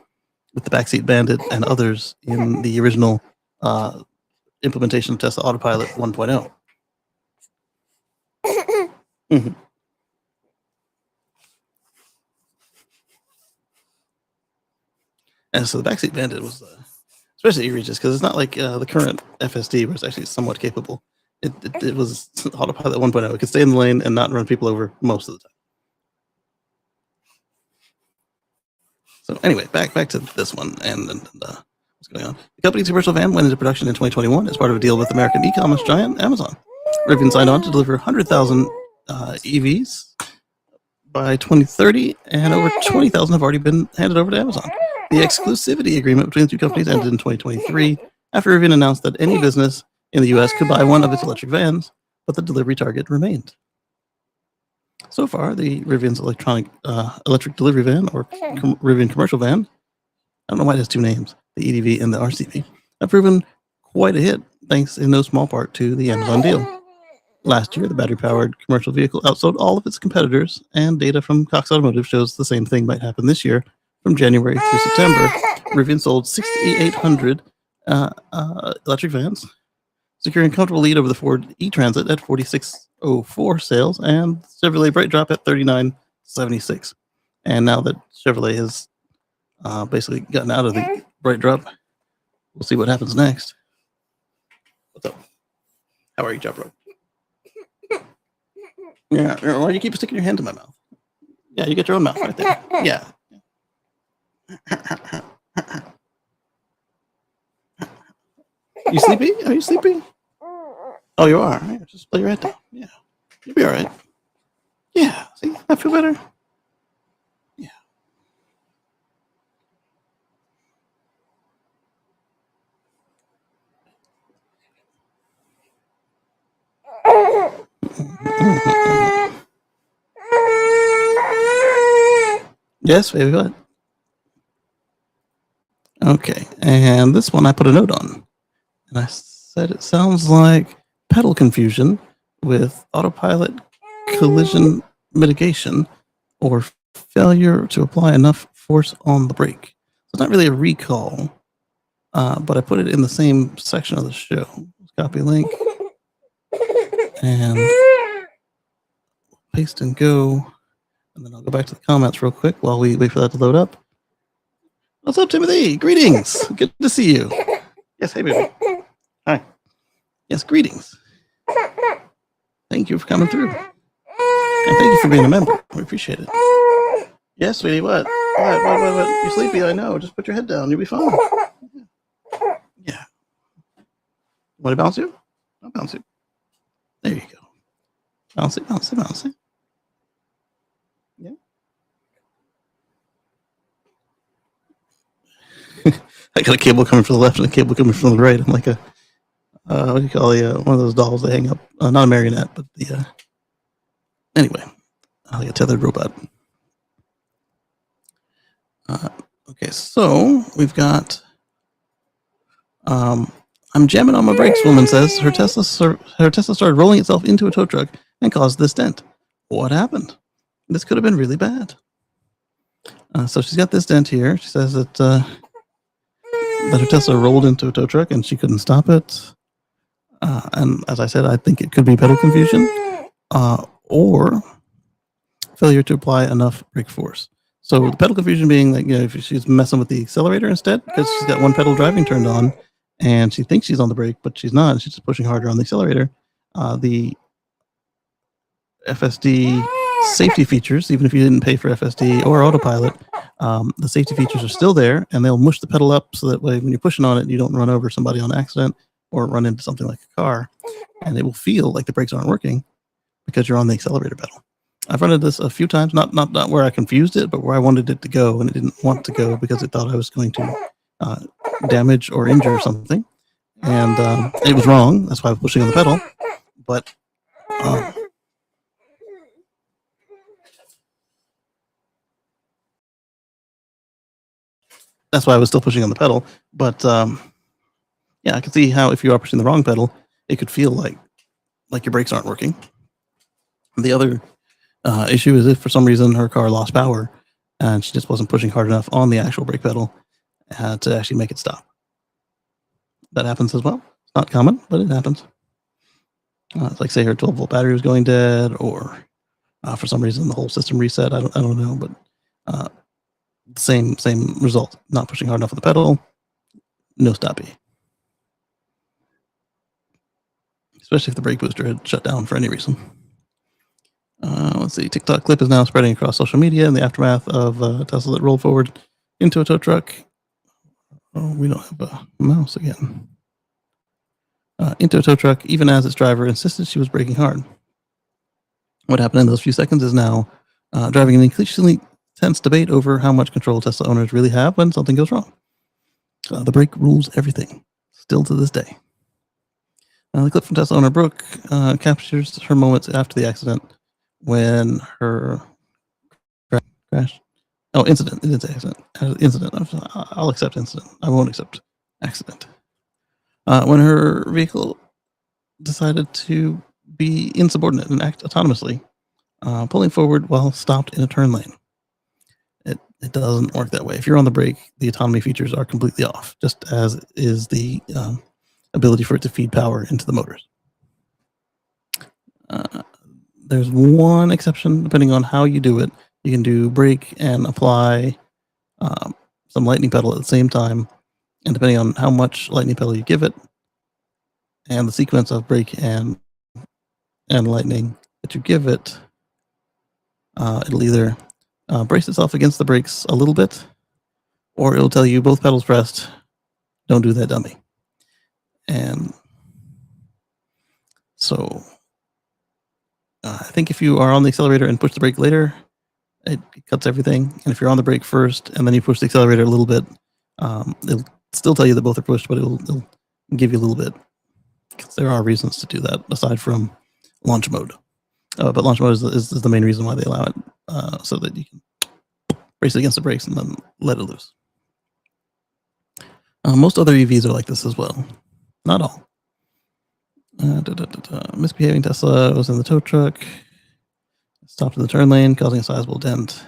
backseat bandit and others in the original implementation of Tesla Autopilot 1.0. Mm-hmm. And so the backseat bandit was especially egregious because it's not like the current FSD, where it's actually somewhat capable. It was Autopilot 1.0. It could stay in the lane and not run people over most of the time. So anyway, back to this one and what's going on. The company's commercial van went into production in 2021 as part of a deal with American e-commerce giant Amazon. Rivian signed on to deliver 100,000 EVs by 2030, and over 20,000 have already been handed over to Amazon. The exclusivity agreement between the two companies ended in 2023 after Rivian announced that any business in the US could buy one of its electric vans, but the delivery target remained. So far, the Rivian's electric delivery van, or Rivian commercial van, I don't know why it has two names, the EDV and the RCV, have proven quite a hit, thanks in no small part to the Amazon deal. Last year, the battery-powered commercial vehicle outsold all of its competitors, and data from Cox Automotive shows the same thing might happen this year. From January through September, Rivian sold 6,800 electric vans, securing a comfortable lead over the Ford e-Transit at 4,604 sales and Chevrolet BrightDrop at 3,976. And now that Chevrolet has basically gotten out of the BrightDrop, we'll see what happens next. What's up? How are you, Job Road? Yeah, why do you keep sticking your hand in my mouth? Yeah, you get your own mouth right there. Yeah. You sleepy? Are you sleepy? Oh, you are. Yeah, just lay your head down. Yeah, you'll be all right. Yeah, see, I feel better. Yeah. Yes, baby, go ahead. Okay, and this one I put a note on, and I said it sounds like pedal confusion with autopilot collision mitigation or failure to apply enough force on the brake. So it's not really a recall, but I put it in the same section of the show. Copy link and paste and go, and then I'll go back to the comments real quick while we wait for that to load up. What's up, Timothy? Greetings. Good to see you. Yes, hey, baby. Hi. Yes, greetings. Thank you for coming through. And thank you for being a member. We appreciate it. Yes, sweetie, what? What? You're sleepy, I know. Just put your head down. You'll be fine. Yeah. Want to bounce you? I'll bounce you. There you go. Bounce it, bounce it, bounce it. Yeah. I got a cable coming from the left and a cable coming from the right. I'm like a, what do you call one of those dolls they hang up? Not a marionette, but the, anyway, like a tethered robot. Okay, so we've got, I'm jamming on my brakes, woman says. Her Tesla started rolling itself into a tow truck and caused this dent. What happened? This could have been really bad. So she's got this dent here. She says that her Tesla rolled into a tow truck and she couldn't stop it. And as I said, I think it could be pedal confusion or failure to apply enough brake force. So the pedal confusion being like, if she's messing with the accelerator instead, because she's got one pedal driving turned on and she thinks she's on the brake, but she's not. She's just pushing harder on the accelerator. The FSD safety features, even if you didn't pay for FSD or autopilot, the safety features are still there, and they'll mush the pedal up so that way when you're pushing on it, you don't run over somebody on accident or run into something like a car, and it will feel like the brakes aren't working because you're on the accelerator pedal. I've run into this a few times, not where I confused it, but where I wanted it to go and it didn't want to go because it thought I was going to damage or injure something, and it was wrong. That's why I was pushing on the pedal, but that's why I was still pushing on the pedal. But yeah, I can see how if you are pushing the wrong pedal, it could feel like your brakes aren't working. The other issue is if for some reason her car lost power and she just wasn't pushing hard enough on the actual brake pedal to actually make it stop. That happens as well. It's not common, but it happens. It's like say her 12-volt battery was going dead, or for some reason the whole system reset. I don't know, but same result. Not pushing hard enough on the pedal, no stoppy. Especially if the brake booster had shut down for any reason. Let's see. TikTok clip is now spreading across social media in the aftermath of Tesla that rolled forward into a tow truck. Oh, we don't have a mouse again. Into a tow truck, even as its driver insisted she was braking hard. What happened in those few seconds is now driving an increasingly tense debate over how much control Tesla owners really have when something goes wrong. The brake rules everything, still to this day. The clip from Tesla owner Brooke captures her moments after the accident when her crash. Oh, incident. It didn't say accident. Incident. I'll accept incident. I won't accept accident. When her vehicle decided to be insubordinate and act autonomously, pulling forward while stopped in a turn lane. It doesn't work that way. If you're on the brake, the autonomy features are completely off, just as is the ability for it to feed power into the motors. There's one exception, depending on how you do it. You can do brake and apply some lightning pedal at the same time, and depending on how much lightning pedal you give it, and the sequence of brake and lightning that you give it, it'll either brace itself against the brakes a little bit, or it'll tell you both pedals pressed, don't do that, dummy. And so I think if you are on the accelerator and push the brake later, it cuts everything. And if you're on the brake first and then you push the accelerator a little bit, it'll still tell you that both are pushed, but it'll give you a little bit. Because there are reasons to do that aside from launch mode. But launch mode is the main reason why they allow it, so that you can brace it against the brakes and then let it loose. Most other EVs are like this as well. Not all. Misbehaving Tesla was in the tow truck. Stopped in the turn lane, causing a sizable dent.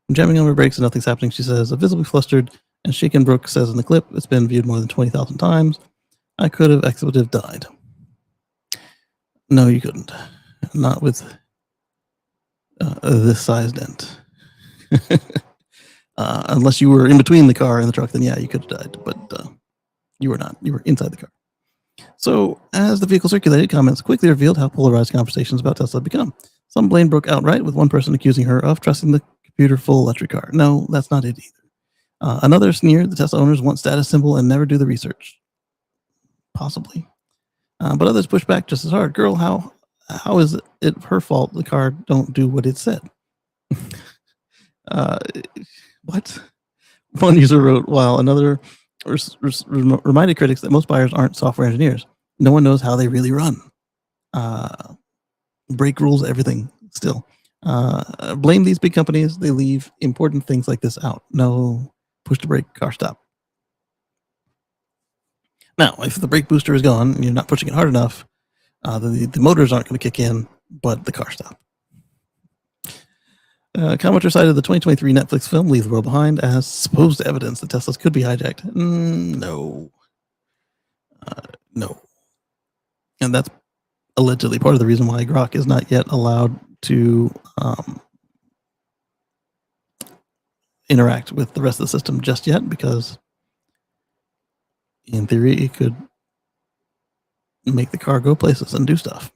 I'm jamming on her brakes and nothing's happening, she says. Visibly flustered and shaken, Brooke says in the clip, it's been viewed more than 20,000 times. I could have expletive died. No, you couldn't. Not with this size dent. Unless you were in between the car and the truck, then yeah, you could have died. But you were not. You were inside the car. So, as the vehicle circulated, comments quickly revealed how polarized conversations about Tesla had become. Some blamed Brooke outright, with one person accusing her of trusting the computer full electric car. No, that's not it either. Another sneered the Tesla owners want status symbol and never do the research. Possibly. But others pushed back just as hard. Girl, how is it her fault the car don't do what it said? What? One user wrote, while another reminded critics that most buyers aren't software engineers. No one knows how they really run. Brake rules everything still. Blame these big companies. They leave important things like this out. No, push the brake, car stop. Now, if the brake booster is gone and you're not pushing it hard enough, the motors aren't going to kick in, but the car stop. Commenter cited the 2023 Netflix film Leave the World Behind as supposed evidence that Teslas could be hijacked. No. No. And that's allegedly part of the reason why Grok is not yet allowed to interact with the rest of the system just yet, because in theory it could make the car go places and do stuff.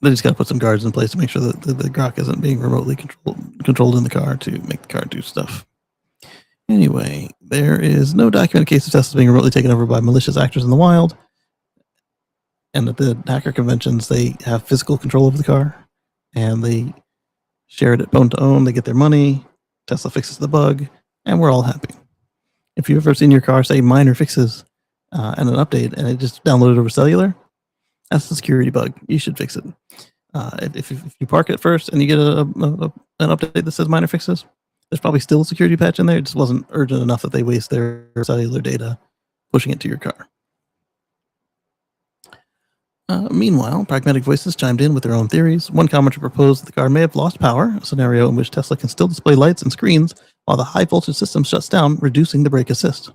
They just got to put some guards in place to make sure that the Grok isn't being remotely controlled in the car to make the car do stuff. Anyway, there is no documented case of Tesla being remotely taken over by malicious actors in the wild. And at the hacker conventions, they have physical control of the car, and they share it at bone to own. They get their money. Tesla fixes the bug, and we're all happy. If you've ever seen your car say minor fixes and an update, and it just downloaded over cellular, that's a security bug. You should fix it. If you park it first and you get an update that says minor fixes, there's probably still a security patch in there. It just wasn't urgent enough that they waste their cellular data pushing it to your car. Meanwhile, pragmatic voices chimed in with their own theories. One commenter proposed that the car may have lost power, a scenario in which Tesla can still display lights and screens while the high voltage system shuts down, reducing the brake assist,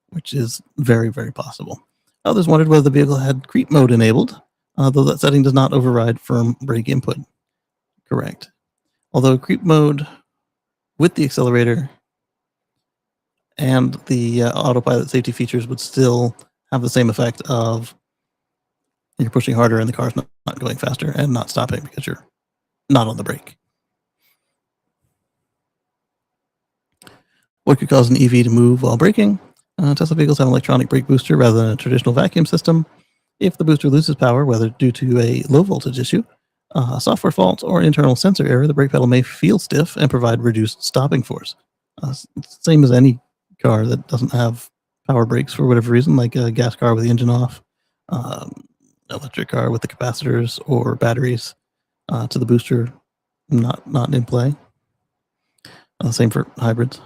which is very, very possible. Others wondered whether the vehicle had creep mode enabled, though that setting does not override firm brake input. Correct. Although creep mode with the accelerator and the autopilot safety features would still have the same effect of you're pushing harder and the car's not going faster and not stopping because you're not on the brake. What could cause an EV to move while braking? Tesla vehicles have an electronic brake booster rather than a traditional vacuum system. If the booster loses power, whether due to a low voltage issue, a software fault, or an internal sensor error, the brake pedal may feel stiff and provide reduced stopping force. Same as any car that doesn't have power brakes for whatever reason, like a gas car with the engine off, electric car with the capacitors or batteries to the booster not in play. Same for hybrids.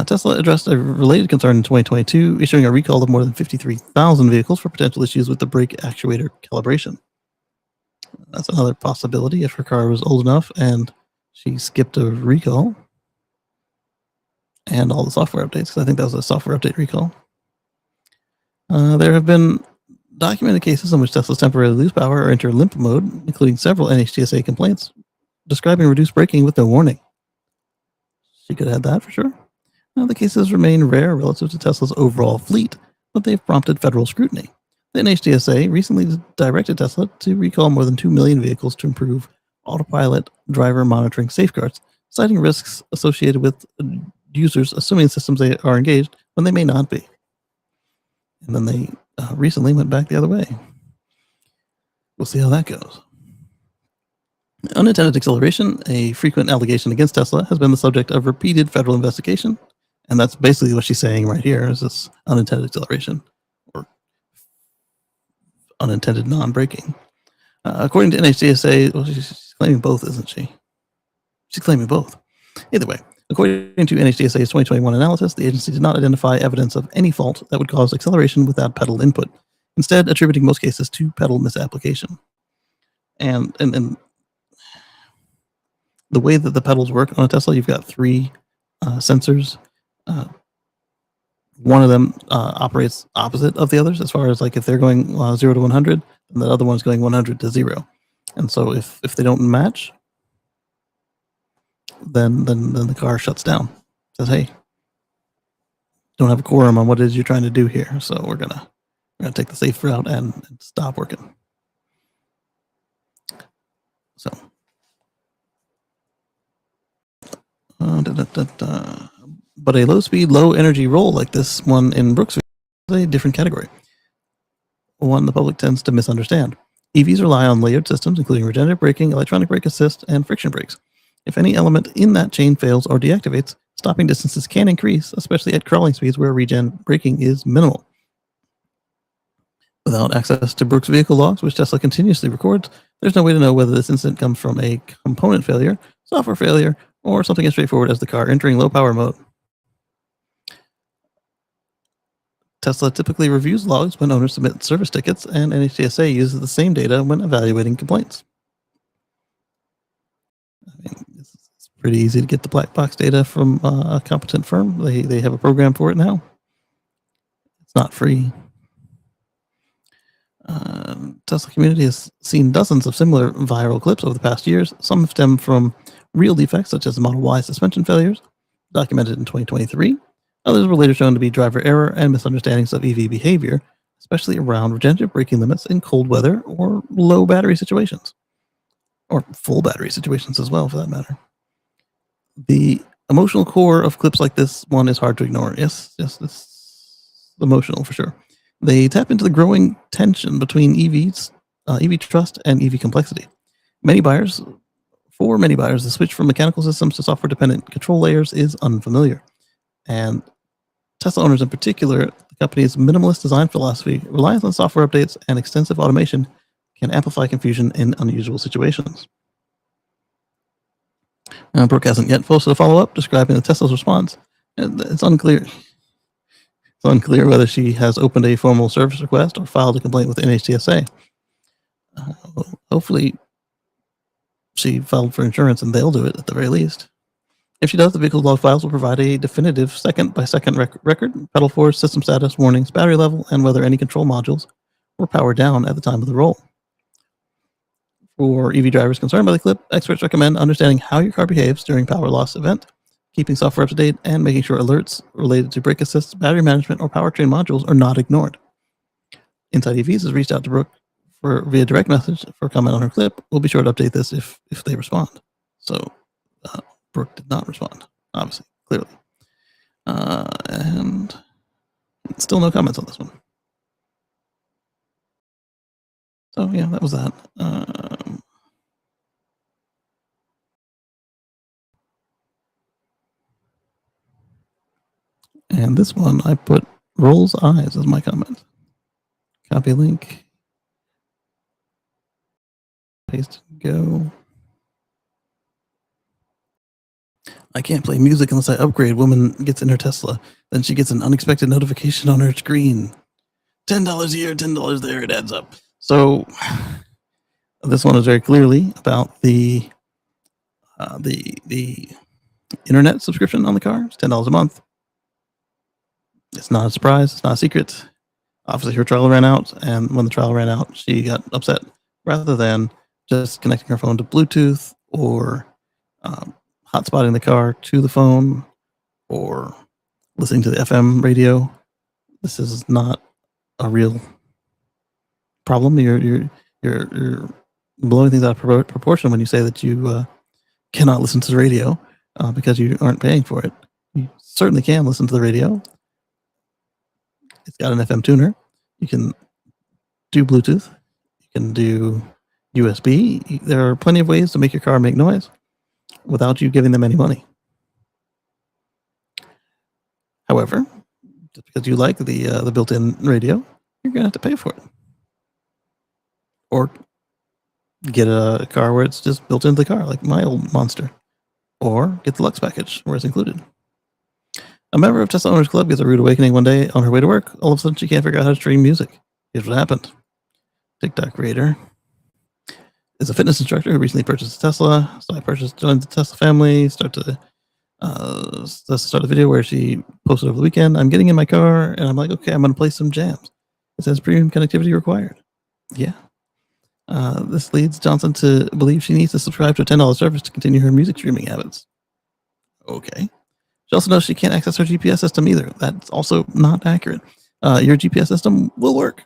Tesla addressed a related concern in 2022, issuing a recall of more than 53,000 vehicles for potential issues with the brake actuator calibration. That's another possibility if her car was old enough and she skipped a recall and all the software updates, because I think that was a software update recall. There have been documented cases in which Teslas temporarily lose power or enter limp mode, including several NHTSA complaints describing reduced braking with no warning. She could have had that for sure. The cases remain rare relative to Tesla's overall fleet, but they've prompted federal scrutiny. The NHTSA recently directed Tesla to recall more than 2 million vehicles to improve autopilot driver monitoring safeguards, citing risks associated with users assuming systems they are engaged when they may not be. And then they recently went back the other way. We'll see how that goes. Unintended acceleration, a frequent allegation against Tesla, has been the subject of repeated federal investigation. And that's basically what she's saying right here is this unintended acceleration or unintended non-braking. According to NHTSA, well, she's claiming both, isn't she? She's claiming both. Either way, according to NHTSA's 2021 analysis, the agency did not identify evidence of any fault that would cause acceleration without pedal input, instead attributing most cases to pedal misapplication. And the way that the pedals work on a Tesla, you've got three sensors. One of them operates opposite of the others as far as like if they're going 0 to 100, and the other one's going 100 to 0. And so if they don't match, then the car shuts down. Says, hey, don't have a quorum on what it is you're trying to do here. So we're gonna take the safe route and stop working. So but a low-speed, low-energy roll like this one in Brooksville is a different category, one the public tends to misunderstand. EVs rely on layered systems, including regenerative braking, electronic brake assist, and friction brakes. If any element in that chain fails or deactivates, stopping distances can increase, especially at crawling speeds where regen braking is minimal. Without access to Brooks vehicle logs, which Tesla continuously records, there's no way to know whether this incident comes from a component failure, software failure, or something as straightforward as the car entering low power mode. Tesla typically reviews logs when owners submit service tickets, and NHTSA uses the same data when evaluating complaints. I mean, it's pretty easy to get the black box data from a competent firm. They have a program for it now. It's not free. Tesla community has seen dozens of similar viral clips over the past years. Some have stemmed from real defects, such as the Model Y suspension failures, documented in 2023. Others were later shown to be driver error and misunderstandings of EV behavior, especially around regenerative braking limits in cold weather or low battery situations, or full battery situations as well, for that matter. The emotional core of clips like this one is hard to ignore. Yes, it's emotional for sure. They tap into the growing tension between EVs, EV trust, and EV complexity. For many buyers, the switch from mechanical systems to software-dependent control layers is unfamiliar. And Tesla owners in particular, the company's minimalist design philosophy, reliance on software updates, and extensive automation can amplify confusion in unusual situations. Brooke hasn't yet posted a follow-up describing the Tesla's response. It's unclear. It's unclear whether she has opened a formal service request or filed a complaint with NHTSA. Hopefully, she filed for insurance and they'll do it at the very least. If she does, the vehicle log files will provide a definitive second-by-second record, pedal force, system status, warnings, battery level, and whether any control modules were powered down at the time of the roll. For EV drivers concerned by the clip, experts recommend understanding how your car behaves during power loss event, keeping software up to date, and making sure alerts related to brake assist, battery management, or powertrain modules are not ignored. Inside EVs has reached out to Brooke via direct message for comment on her clip. We'll be sure to update this if they respond. So Brooke did not respond, obviously, clearly. And still no comments on this one. So yeah, that was that. And this one, I put rolls eyes as my comment. Copy link. Paste, go. I can't play music unless I upgrade. Woman gets in her Tesla. Then she gets an unexpected notification on her screen. $10 here, $10 there. It adds up. So this one is very clearly about the internet subscription on the car. It's $10 a month. It's not a surprise. It's not a secret. Obviously, her trial ran out, and when the trial ran out, she got upset. Rather than just connecting her phone to Bluetooth or hotspotting the car to the phone or listening to the FM radio, this is not a real problem. You're blowing things out of proportion when you say that you cannot listen to the radio because you aren't paying for it. You certainly can listen to the radio. It's got an FM tuner. You can do Bluetooth. You can do USB. There are plenty of ways to make your car make noise without you giving them any money. However, just because you like the built-in radio, you're gonna have to pay for it, or get a car where it's just built into the car, like my old Monster, or get the Lux package where it's included. A member of Tesla Owners Club gets a rude awakening one day on her way to work. All of a sudden, she can't figure out how to stream music. Here's what happened. TikTok creator is a fitness instructor who recently purchased a Tesla. So joined the Tesla family, start a video where she posted over the weekend. I'm getting in my car and I'm like, okay, I'm going to play some jams. It says premium connectivity required. Yeah. This leads Johnson to believe she needs to subscribe to a $10 service to continue her music streaming habits. Okay. She also knows she can't access her GPS system either. That's also not accurate. Your GPS system will work.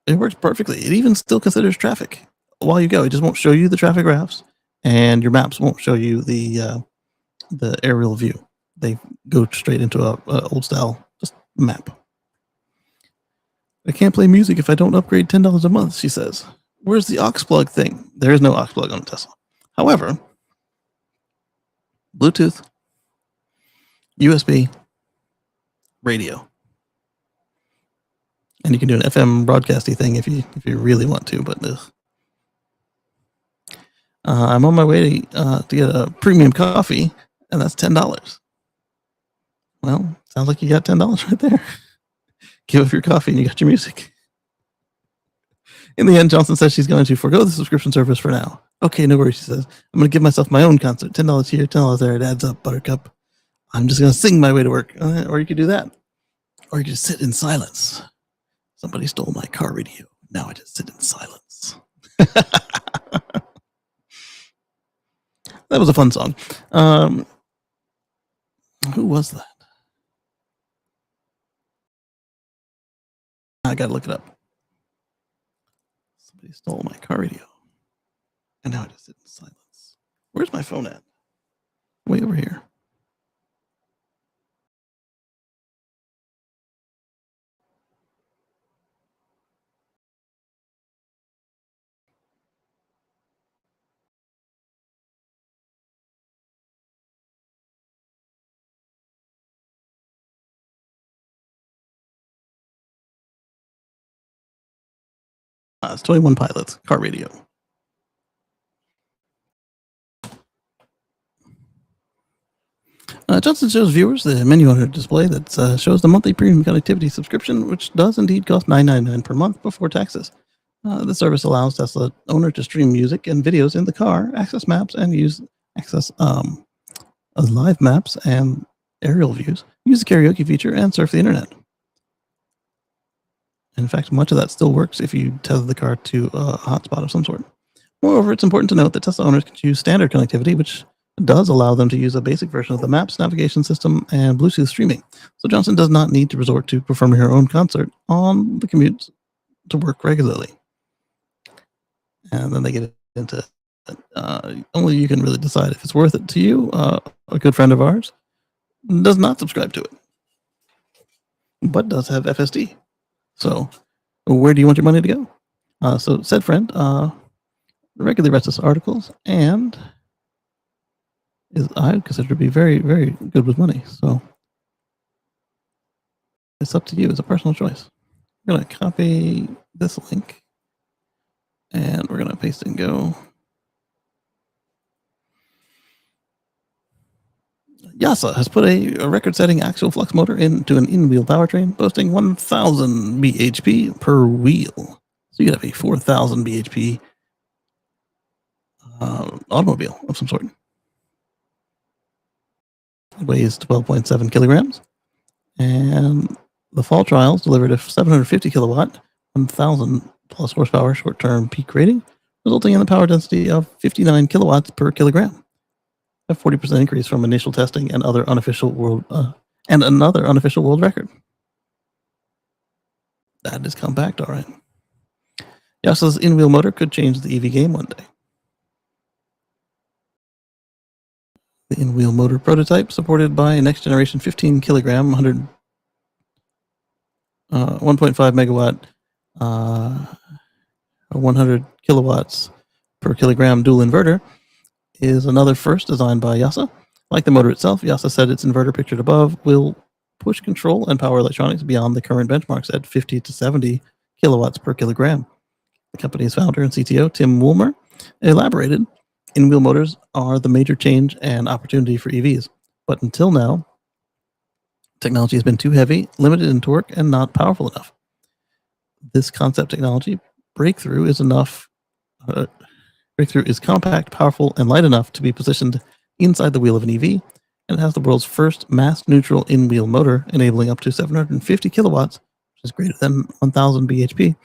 It works perfectly. It even still considers traffic while you go. It just won't show you the traffic graphs, and your maps won't show you the aerial view. They go straight into a old style just map. I can't play music if I don't upgrade $10 a month, she says. Where's the aux plug thing? There is no aux plug on a Tesla. However, Bluetooth, USB, radio. And you can do an FM broadcasty thing if you really want to, but I'm on my way to get a premium coffee, and that's $10. Well, sounds like you got $10 right there. Give up your coffee and you got your music. In the end, Johnson says she's going to forego the subscription service for now. Okay, no worries, she says. I'm going to give myself my own concert. $10 here, $10 there. It adds up, buttercup. I'm just going to sing my way to work. Or you could do that. Or you could just sit in silence. Somebody stole my car radio. Now I just sit in silence. That was a fun song. Who was that? I gotta look it up. Somebody stole my car radio. And now I just sit in silence. Where's my phone at? Way over here. It's 21 Pilots, car radio. Johnson shows viewers the menu on her display that shows the monthly premium connectivity subscription, which does indeed cost $9.99 per month before taxes. The service allows Tesla owner to stream music and videos in the car, access maps, and access live maps and aerial views, use the karaoke feature, and surf the internet. In fact, much of that still works if you tether the car to a hotspot of some sort. Moreover, it's important to note that Tesla owners can choose standard connectivity, which does allow them to use a basic version of the Maps navigation system and Bluetooth streaming. So Johnson does not need to resort to performing her own concert on the commute to work regularly. And then they get into only you can really decide if it's worth it to you. A good friend of ours does not subscribe to it, but does have FSD. So where do you want your money to go? So said friend regularly writes us articles and I consider to be very, very good with money. So it's up to you. It's a personal choice. We're going to copy this link and we're going to paste it and go. Yasa has put a record-setting axial flux motor into an in-wheel powertrain, boasting 1,000 bhp per wheel. So you could have a 4,000 bhp automobile of some sort. It weighs 12.7 kilograms, and the fall trials delivered a 750 kilowatt, 1,000 plus horsepower short-term peak rating, resulting in the power density of 59 kilowatts per kilogram. A 40% increase from initial testing and another unofficial world record. That is compact, all right. Yasa's in-wheel motor could change the EV game one day. The in-wheel motor prototype, supported by a next generation 15 kilogram, 1.5 megawatt, 100 kilowatts per kilogram dual inverter, is another first designed by Yasa. Like the motor itself, Yasa said its inverter pictured above will push control and power electronics beyond the current benchmarks at 50 to 70 kilowatts per kilogram. The company's founder and CTO, Tim Woolmer, elaborated, in-wheel motors are the major change and opportunity for EVs. But until now, technology has been too heavy, limited in torque, and not powerful enough. This concept technology breakthrough is compact, powerful, and light enough to be positioned inside the wheel of an EV, and it has the world's first mass-neutral in-wheel motor, enabling up to 750 kilowatts, which is greater than 1,000 bhp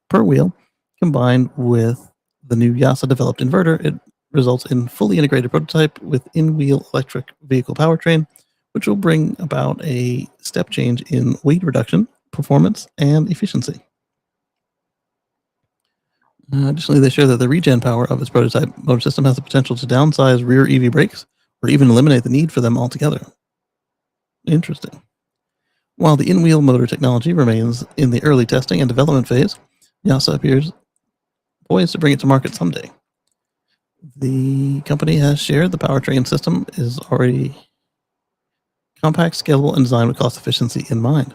per wheel. Combined with the new Yasa-developed inverter, it results in fully integrated prototype with in-wheel electric vehicle powertrain, which will bring about a step change in weight reduction, performance, and efficiency. Additionally, they share that the regen power of its prototype motor system has the potential to downsize rear EV brakes or even eliminate the need for them altogether. Interesting. While the in-wheel motor technology remains in the early testing and development phase, Yasa appears poised to bring it to market someday. The company has shared the powertrain system is already compact, scalable, and designed with cost efficiency in mind.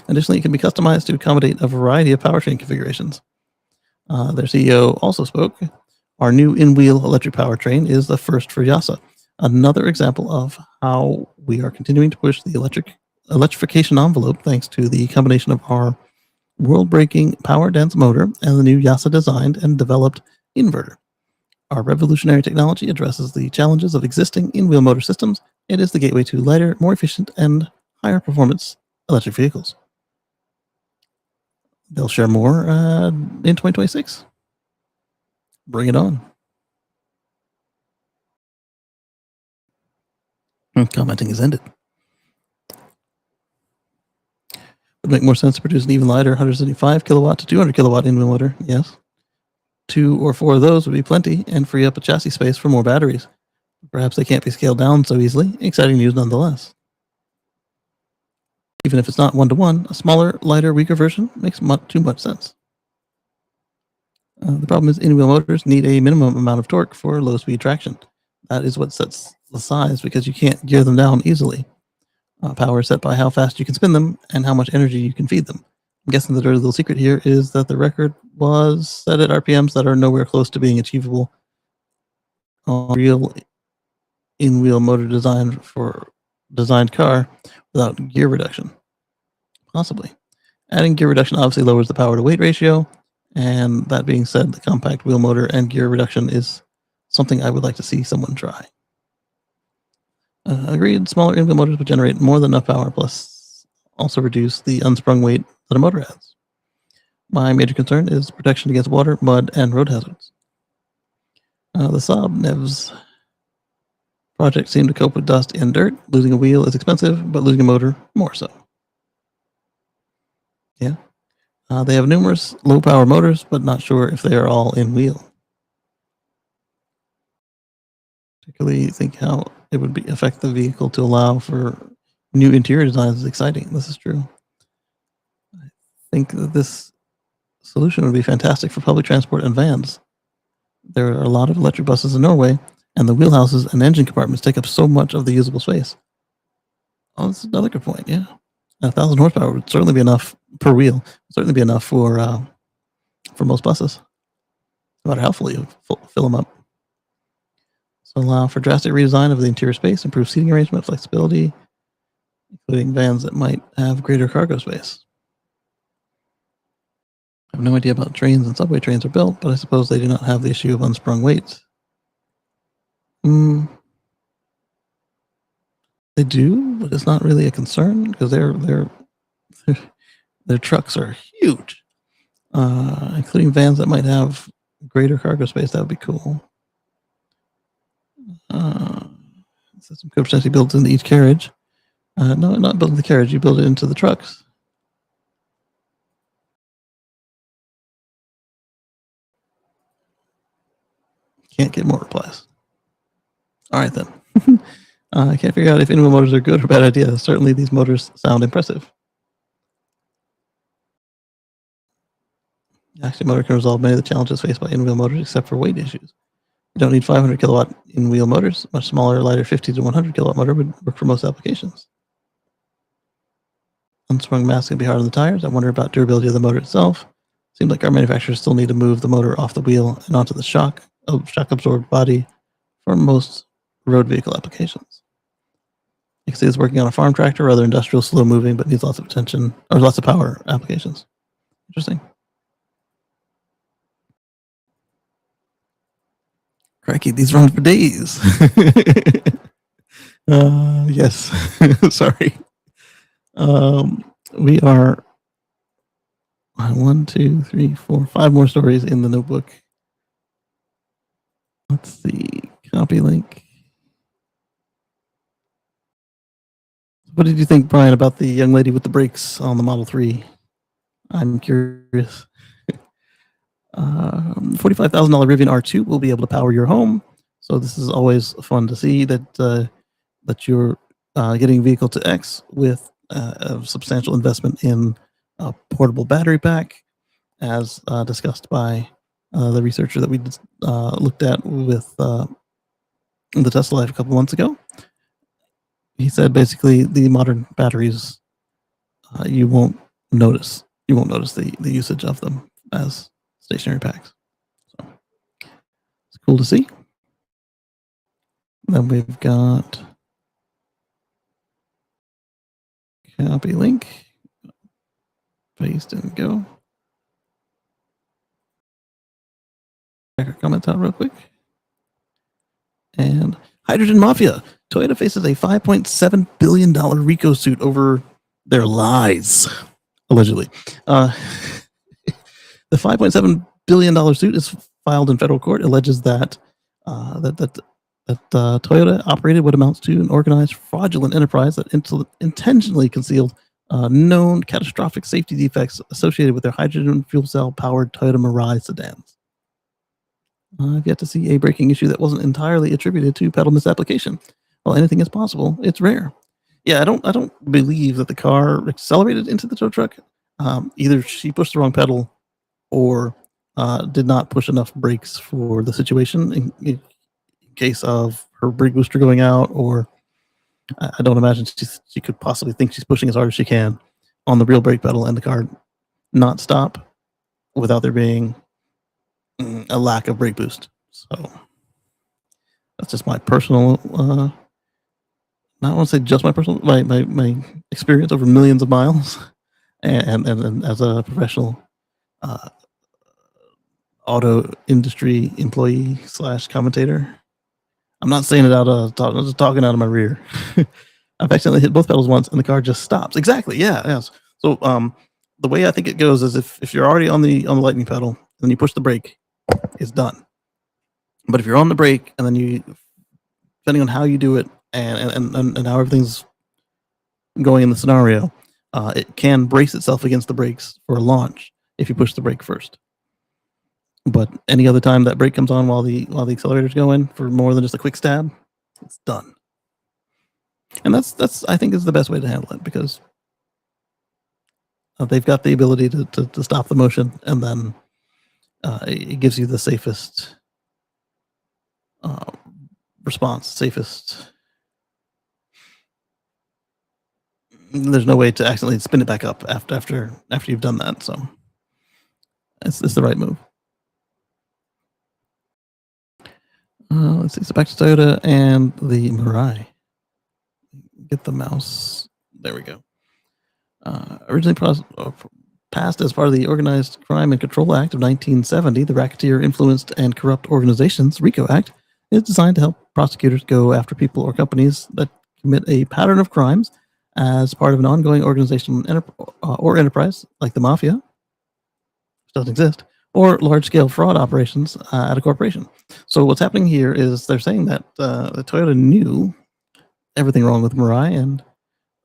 Additionally, it can be customized to accommodate a variety of powertrain configurations. Their CEO also spoke. Our new in-wheel electric powertrain is the first for Yasa. Another example of how we are continuing to push the electrification envelope thanks to the combination of our world-breaking power-dense motor and the new Yasa-designed and developed inverter. Our revolutionary technology addresses the challenges of existing in-wheel motor systems. It is the gateway to lighter, more efficient, and higher performance electric vehicles. They'll share more in 2026. Bring it on. Commenting is ended. Would make more sense to produce an even lighter 175 kilowatt to 200 kilowatt in-wheel motor. Yes. 2 or 4 of those would be plenty and free up a chassis space for more batteries. Perhaps they can't be scaled down so easily. Exciting news nonetheless. Even if it's not one-to-one, a smaller, lighter, weaker version makes too much sense. The problem is in-wheel motors need a minimum amount of torque for low-speed traction. That is what sets the size because you can't gear them down easily. Power is set by how fast you can spin them and how much energy you can feed them. I'm guessing the dirty little secret here is that the record was set at RPMs that are nowhere close to being achievable on real in-wheel motor design for designed car without gear reduction? Possibly. Adding gear reduction obviously lowers the power to weight ratio. And that being said, the compact wheel motor and gear reduction is something I would like to see someone try. Agreed, smaller in-wheel motors would generate more than enough power, plus also reduce the unsprung weight that a motor adds. My major concern is protection against water, mud, and road hazards. The Saab NEVs project seemed to cope with dust and dirt. Losing a wheel is expensive, but losing a motor, more so. Yeah. They have numerous low-power motors, but not sure if they are all in-wheel. Particularly think how it would affect the vehicle to allow for new interior designs is exciting. This is true. I think that this solution would be fantastic for public transport and vans. There are a lot of electric buses in Norway, and the wheelhouses and engine compartments take up so much of the usable space. Oh, that's another good point. Yeah, 1,000 horsepower would certainly be enough per wheel. Certainly be enough for most buses. No matter how full you fill them up. So allow for drastic redesign of the interior space, improve seating arrangement, flexibility, including vans that might have greater cargo space. I have no idea about trains and subway trains are built, but I suppose they do not have the issue of unsprung weights. They do, but it's not really a concern because their trucks are huge, including vans that might have greater cargo space. That would be cool. System could potentially built into each carriage. No, not built in the carriage. You build it into the trucks. Can't get more replies. All right, then. I can't figure out if in-wheel motors are good or bad idea. Certainly, these motors sound impressive. Actually, motor can resolve many of the challenges faced by in-wheel motors, except for weight issues. You don't need 500 kilowatt in-wheel motors. Much smaller, lighter 50 to 100 kilowatt motor would work for most applications. Unsprung mass can be hard on the tires. I wonder about durability of the motor itself. Seems like our manufacturers still need to move the motor off the wheel and onto the shock absorbed body for most road vehicle applications. You can see it's working on a farm tractor or other industrial slow moving, but needs lots of attention or lots of power applications. Interesting. Crikey, these run for days. Yes. Sorry. We are 1, 2, 3, 4, 5 more stories in the notebook. Let's see. Copy link. What did you think, Brian, about the young lady with the brakes on the Model 3? I'm curious. $45,000 Rivian R2 will be able to power your home. So this is always fun to see that you're getting vehicle to X with a substantial investment in a portable battery pack, as discussed by the researcher that we looked at with the Tesla Life a couple months ago. He said basically the modern batteries, you won't notice the usage of them as stationary packs. So it's cool to see. Then we've got copy link, paste and go. Check our comments out real quick. And Hydrogen Mafia. Toyota faces a $5.7 billion RICO suit over their lies, allegedly. The $5.7 billion suit is filed in federal court. Alleges that Toyota operated what amounts to an organized fraudulent enterprise that intentionally concealed known catastrophic safety defects associated with their hydrogen fuel cell powered Toyota Mirai sedans. I've yet to see a braking issue that wasn't entirely attributed to pedal misapplication. While anything is possible, it's rare. Yeah, I don't believe that the car accelerated into the tow truck. Either she pushed the wrong pedal, or did not push enough brakes for the situation in case of her brake booster going out, or I don't imagine she could possibly think she's pushing as hard as she can on the real brake pedal and the car not stop without there being a lack of brake boost. So that's just my personal not want to say just my personal my experience over millions of miles, and as a professional uh, auto industry employee slash commentator. I'm not saying it out of I'm just talking out of my rear. I've accidentally hit both pedals once and the car just stops. Exactly. Yeah. Yes. So the way I think it goes is if you're already on the lightning pedal and you push the brake, it's done. But if you're on the brake and then you, depending on how you do it and how everything's going in the scenario, it can brace itself against the brakes for a launch if you push the brake first. But any other time that brake comes on while the accelerator's going for more than just a quick stab, it's done. And that's I think is the best way to handle it, because they've got the ability to stop the motion, and then it gives you the safest response, safest. There's no way to accidentally spin it back up after you've done that. So it's the right move. Let's see. So back to Toyota and the Mirai. Get the mouse. There we go. Originally passed as part of the Organized Crime and Control Act of 1970, the Racketeer Influenced and Corrupt Organizations (RICO) Act is designed to help prosecutors go after people or companies that commit a pattern of crimes as part of an ongoing organization or enterprise, like the mafia, which doesn't exist, or large-scale fraud operations at a corporation. So what's happening here is they're saying that Toyota knew everything wrong with Mirai and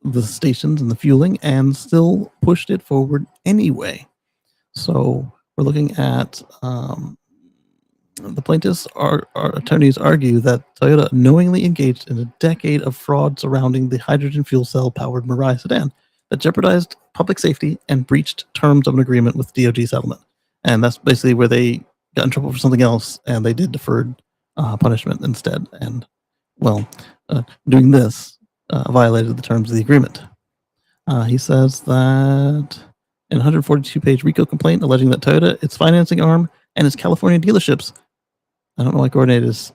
the stations and the fueling, and still pushed it forward anyway. So we're looking at the plaintiffs' attorneys argue that Toyota knowingly engaged in a decade of fraud surrounding the hydrogen fuel cell powered Mirai sedan that jeopardized public safety and breached terms of an agreement with DOJ settlement. And that's basically where they got in trouble for something else, and they did deferred punishment instead. And well, doing this violated the terms of the agreement. He says that in a 142-page RICO complaint alleging that Toyota, its financing arm, and its California dealerships, I don't know why coordinators,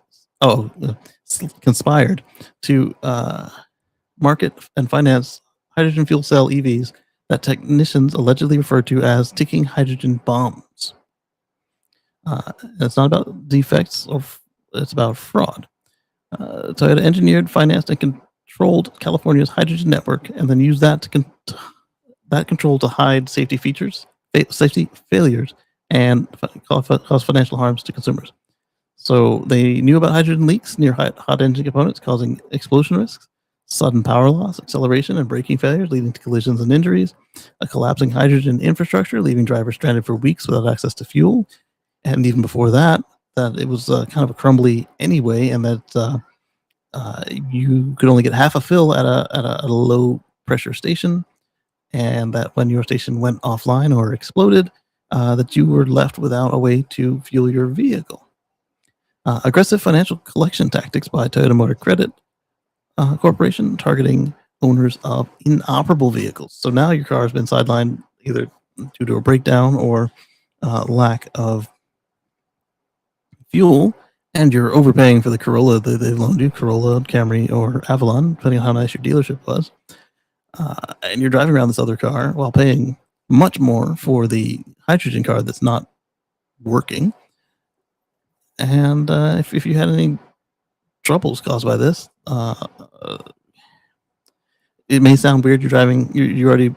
conspired to market and finance hydrogen fuel cell EVs that technicians allegedly refer to as ticking hydrogen bombs. It's not about defects, it's about fraud. Toyota engineered, financed, and controlled California's hydrogen network, and then used that control to hide safety features, safety failures, and cause financial harms to consumers. So they knew about hydrogen leaks near hot engine components, causing explosion risks, sudden power loss, acceleration, and braking failures, leading to collisions and injuries, a collapsing hydrogen infrastructure, leaving drivers stranded for weeks without access to fuel, and even before that it was kind of a crumbly anyway, and that you could only get half a fill at a low pressure station, and that when your station went offline or exploded, that you were left without a way to fuel your vehicle. Aggressive financial collection tactics by Toyota Motor Credit Corporation, targeting owners of inoperable vehicles. So now your car has been sidelined either due to a breakdown or lack of fuel, and you're overpaying for the Corolla that they've loaned you, Corolla, Camry, or Avalon, depending on how nice your dealership was. And you're driving around this other car while paying much more for the hydrogen car that's not working. And if you had any troubles caused by this, it may sound weird. You're driving, you already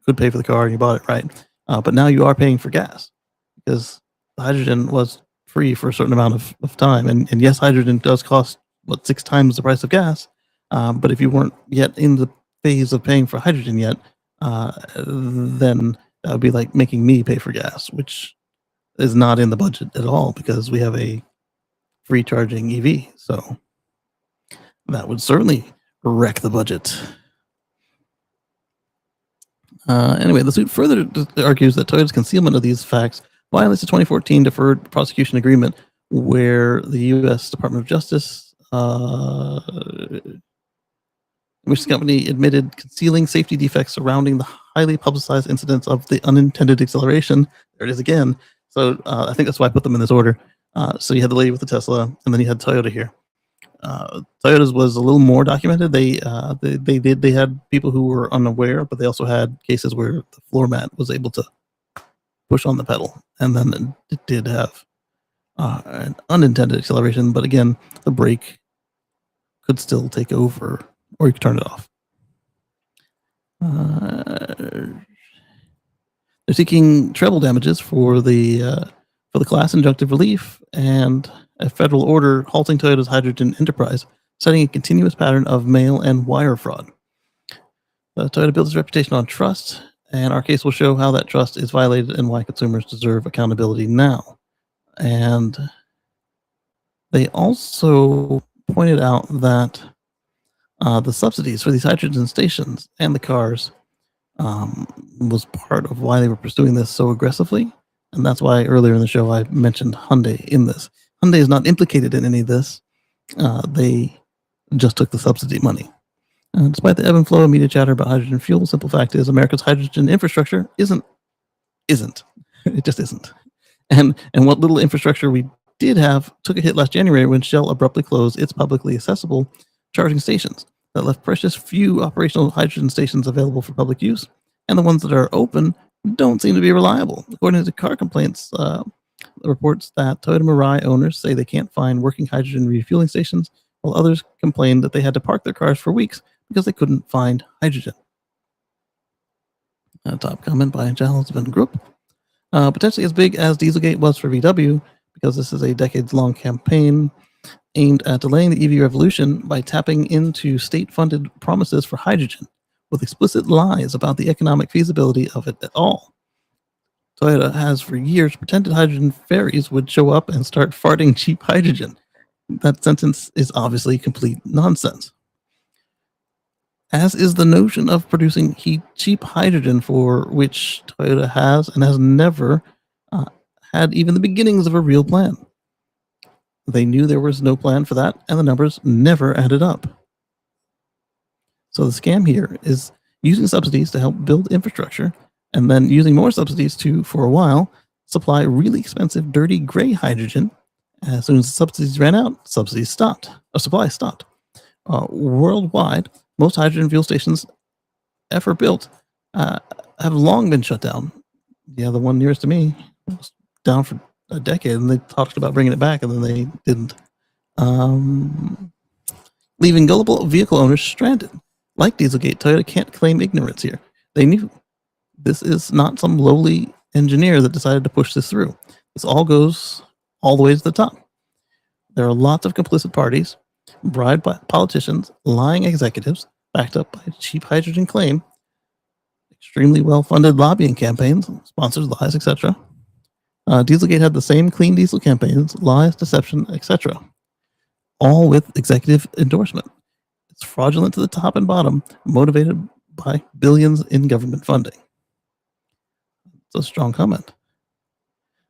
could pay for the car and you bought it, right? But now you are paying for gas, because the hydrogen was free for a certain amount of time. And yes, hydrogen does cost 6 times the price of gas. But if you weren't yet in the phase of paying for hydrogen yet, then that would be like making me pay for gas, which is not in the budget at all, because we have a free charging EV. So that would certainly wreck the budget. Anyway, the suit further argues that Toyota's concealment of these facts violates the 2014 deferred prosecution agreement, where the U.S. Department of Justice, which the company admitted concealing safety defects surrounding the highly publicized incidents of the unintended acceleration. There it is again. So I think that's why I put them in this order. So you had the lady with the Tesla, and then you had Toyota here. Toyota's was a little more documented. They had people who were unaware, but they also had cases where the floor mat was able to push on the pedal, and then it did have an unintended acceleration. But again, the brake could still take over, or you could turn it off. They're seeking treble damages for the class injunctive relief and a federal order halting Toyota's hydrogen enterprise, citing a continuous pattern of mail and wire fraud. Toyota builds its reputation on trust, and our case will show how that trust is violated and why consumers deserve accountability now. And they also pointed out that the subsidies for these hydrogen stations and the cars was part of why they were pursuing this so aggressively. And that's why earlier in the show I mentioned Hyundai in this. Hyundai is not implicated in any of this. They just took the subsidy money. Despite the ebb and flow of media chatter about hydrogen fuel, the simple fact is America's hydrogen infrastructure isn't. It just isn't. And what little infrastructure we did have took a hit last January when Shell abruptly closed its publicly accessible charging stations that left precious few operational hydrogen stations available for public use, and the ones that are open don't seem to be reliable. According to car complaints reports that Toyota Mirai owners say they can't find working hydrogen refueling stations, while others complained that they had to park their cars for weeks because they couldn't find hydrogen. Top comment by Jalsman Group. Potentially as big as Dieselgate was for VW, because this is a decades-long campaign aimed at delaying the EV revolution by tapping into state-funded promises for hydrogen with explicit lies about the economic feasibility of it at all. Toyota has for years pretended hydrogen ferries would show up and start farting cheap hydrogen. That sentence is obviously complete nonsense. As is the notion of producing cheap hydrogen, for which Toyota has and has never had even the beginnings of a real plan. They knew there was no plan for that, and the numbers never added up. So the scam here is using subsidies to help build infrastructure, and then using more subsidies to, for a while, supply really expensive, dirty gray hydrogen. As soon as the subsidies ran out, supply stopped. Worldwide, most hydrogen fuel stations ever built have long been shut down. Yeah, the one nearest to me was down for a decade, and they talked about bringing it back, and then they didn't. Leaving gullible vehicle owners stranded. Like Dieselgate, Toyota can't claim ignorance here. They knew. This is not some lowly engineer that decided to push this through. This all goes all the way to the top. There are lots of complicit parties, bribed by politicians, lying executives, backed up by a cheap hydrogen claim, extremely well-funded lobbying campaigns, sponsored lies, etc. Dieselgate had the same clean diesel campaigns, lies, deception, etc., all with executive endorsement. It's fraudulent to the top and bottom, motivated by billions in government funding. It's a strong comment.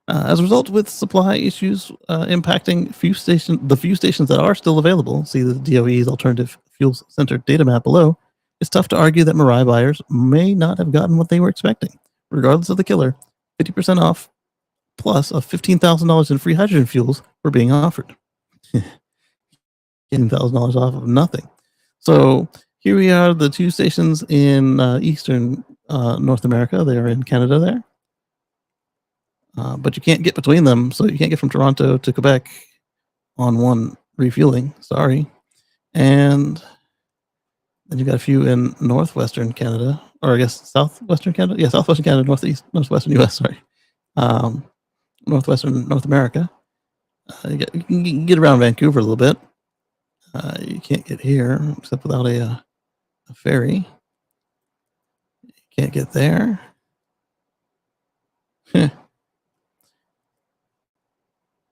As a result, with supply issues impacting the few stations that are still available, see the DOE's Alternative Fuels Center data map below, it's tough to argue that Mirai buyers may not have gotten what they were expecting. Regardless of the killer, 50% off plus of $15,000 in free hydrogen fuels were being offered. $15,000 off of nothing. So here we are, the two stations in eastern North America. They are in Canada there. But you can't get between them, so you can't get from Toronto to Quebec on one refueling. Sorry. And then you got a few in northwestern Canada, or I guess southwestern Canada. Yeah, southwestern Canada, northwestern US. Sorry, northwestern North America. You can get around Vancouver a little bit. You can't get here except without a ferry. You can't get there.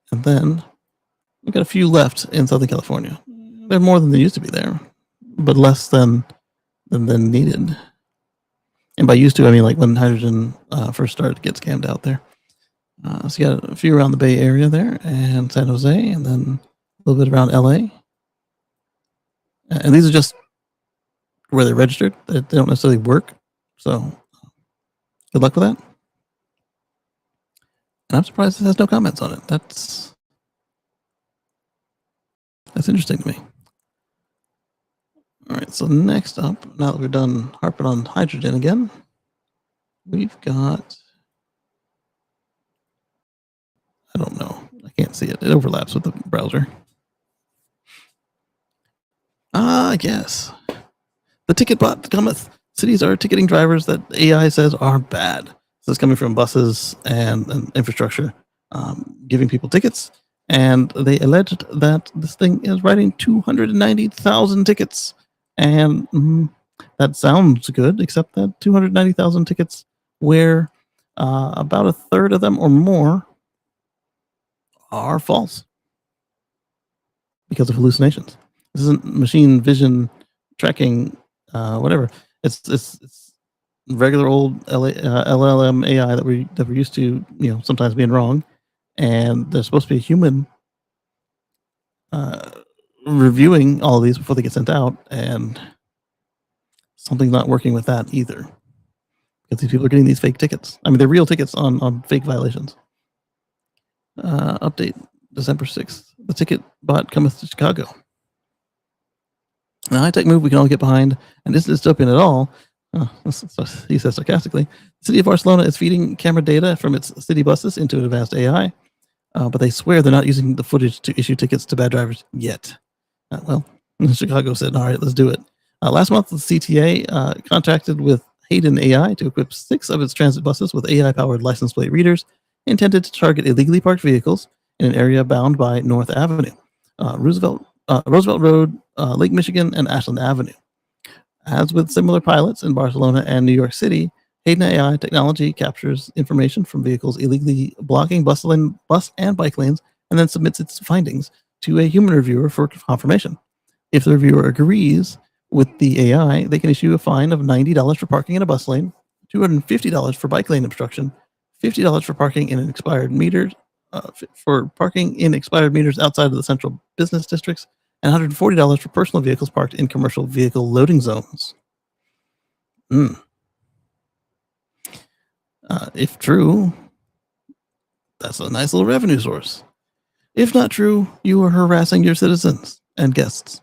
And then we got a few left in Southern California. There are more than there used to be there, but less than needed. And by used to, I mean like when hydrogen first started to get scammed out there. So you got a few around the Bay Area there, and San Jose, and then a little bit around LA. And these are just where they're registered. They don't necessarily work. So good luck with that. And I'm surprised it has no comments on it. That's interesting to me. All right, so next up, now that we're done harping on hydrogen again, we've got, I don't know, I can't see it. It overlaps with the browser. Yes. The ticket bot cometh. Cities are ticketing drivers that AI says are bad. This is coming from buses and infrastructure, giving people tickets. And they alleged that this thing is writing 290,000 tickets. And that sounds good, except that 290,000 tickets where about a third of them or more are false because of hallucinations. This isn't machine vision tracking, whatever. It's regular old LLM AI that we're used to, sometimes being wrong, and there's supposed to be a human reviewing all of these before they get sent out, and something's not working with that either, because these people are getting these fake tickets. I mean, they're real tickets on fake violations. Update December 6th. The ticket bot cometh to Chicago. A high-tech move we can all get behind, and isn't dystopian at all. He says sarcastically. The city of Barcelona is feeding camera data from its city buses into an advanced AI, but they swear they're not using the footage to issue tickets to bad drivers yet. Well, Chicago said, all right, let's do it. Last month, the CTA contracted with Hayden AI to equip 6 of its transit buses with AI-powered license plate readers intended to target illegally parked vehicles in an area bound by North Avenue, Roosevelt Road, Lake Michigan, and Ashland Avenue. As with similar pilots in Barcelona and New York City, Hayden AI technology captures information from vehicles illegally blocking bus and bike lanes and then submits its findings to a human reviewer for confirmation. If the reviewer agrees with the AI, they can issue a fine of $90 for parking in a bus lane, $250 for bike lane obstruction, $50 for parking in expired meters, outside of the central business districts, and $140 for personal vehicles parked in commercial vehicle loading zones. If true, that's a nice little revenue source. If not true, you are harassing your citizens and guests.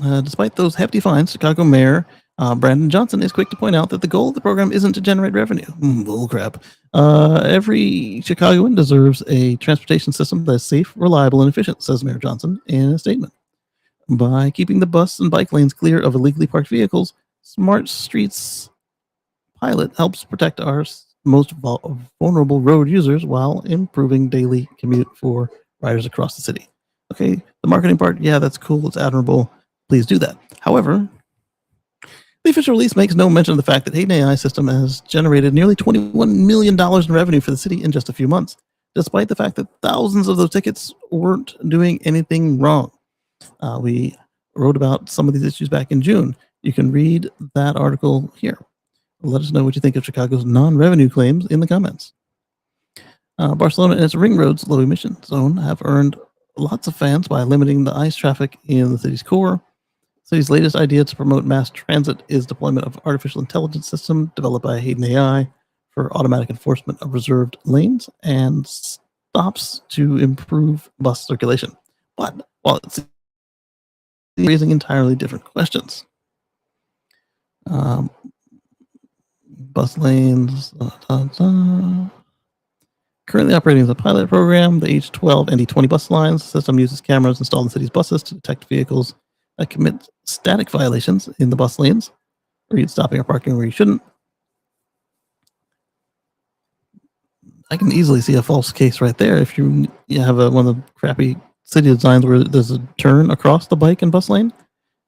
Despite those hefty fines, Chicago Mayor Brandon Johnson is quick to point out that the goal of the program isn't to generate revenue. Bullcrap. Every Chicagoan deserves a transportation system that is safe, reliable, and efficient, says Mayor Johnson in a statement. By keeping the bus and bike lanes clear of illegally parked vehicles, Smart Streets pilot helps protect our most vulnerable road users while improving daily commute for riders across the city. Okay, the marketing part, yeah, that's cool. It's admirable. Please do that. However, the official release makes no mention of the fact that Hayden AI system has generated nearly $21 million in revenue for the city in just a few months, despite the fact that thousands of those tickets weren't doing anything wrong. We wrote about some of these issues back in June. You can read that article here. Let us know what you think of Chicago's non-revenue claims in the comments. Barcelona and its ring roads low emission zone have earned lots of fans by limiting the ICE traffic in the city's core. The city's latest idea to promote mass transit is deployment of artificial intelligence system developed by Hayden AI for automatic enforcement of reserved lanes and stops to improve bus circulation. But while it's raising entirely different questions. Bus lanes, currently operating as a pilot program, the H12 and E20 bus lines. The system uses cameras installed in the city's buses to detect vehicles that commit static violations in the bus lanes, or you're stopping or parking where you shouldn't. I can easily see a false case right there. If you have one of the crappy city designs where there's a turn across the bike and bus lane,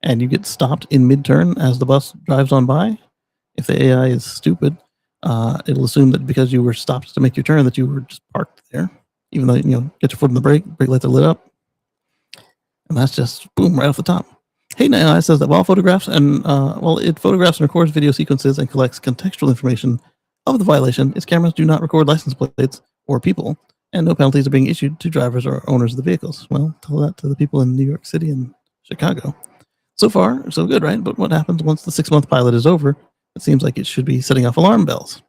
and you get stopped in mid-turn as the bus drives on by, if the AI is stupid, it'll assume that because you were stopped to make your turn that you were just parked there, even though, get your foot on the brake lights are lit up. And that's just, boom, right off the top. Hayden AI says that while it photographs and records video sequences and collects contextual information of the violation, its cameras do not record license plates or people, and no penalties are being issued to drivers or owners of the vehicles. Well, tell that to the people in New York City and Chicago. So far, so good, right? But what happens once the 6-month pilot is over? It seems like it should be setting off alarm bells.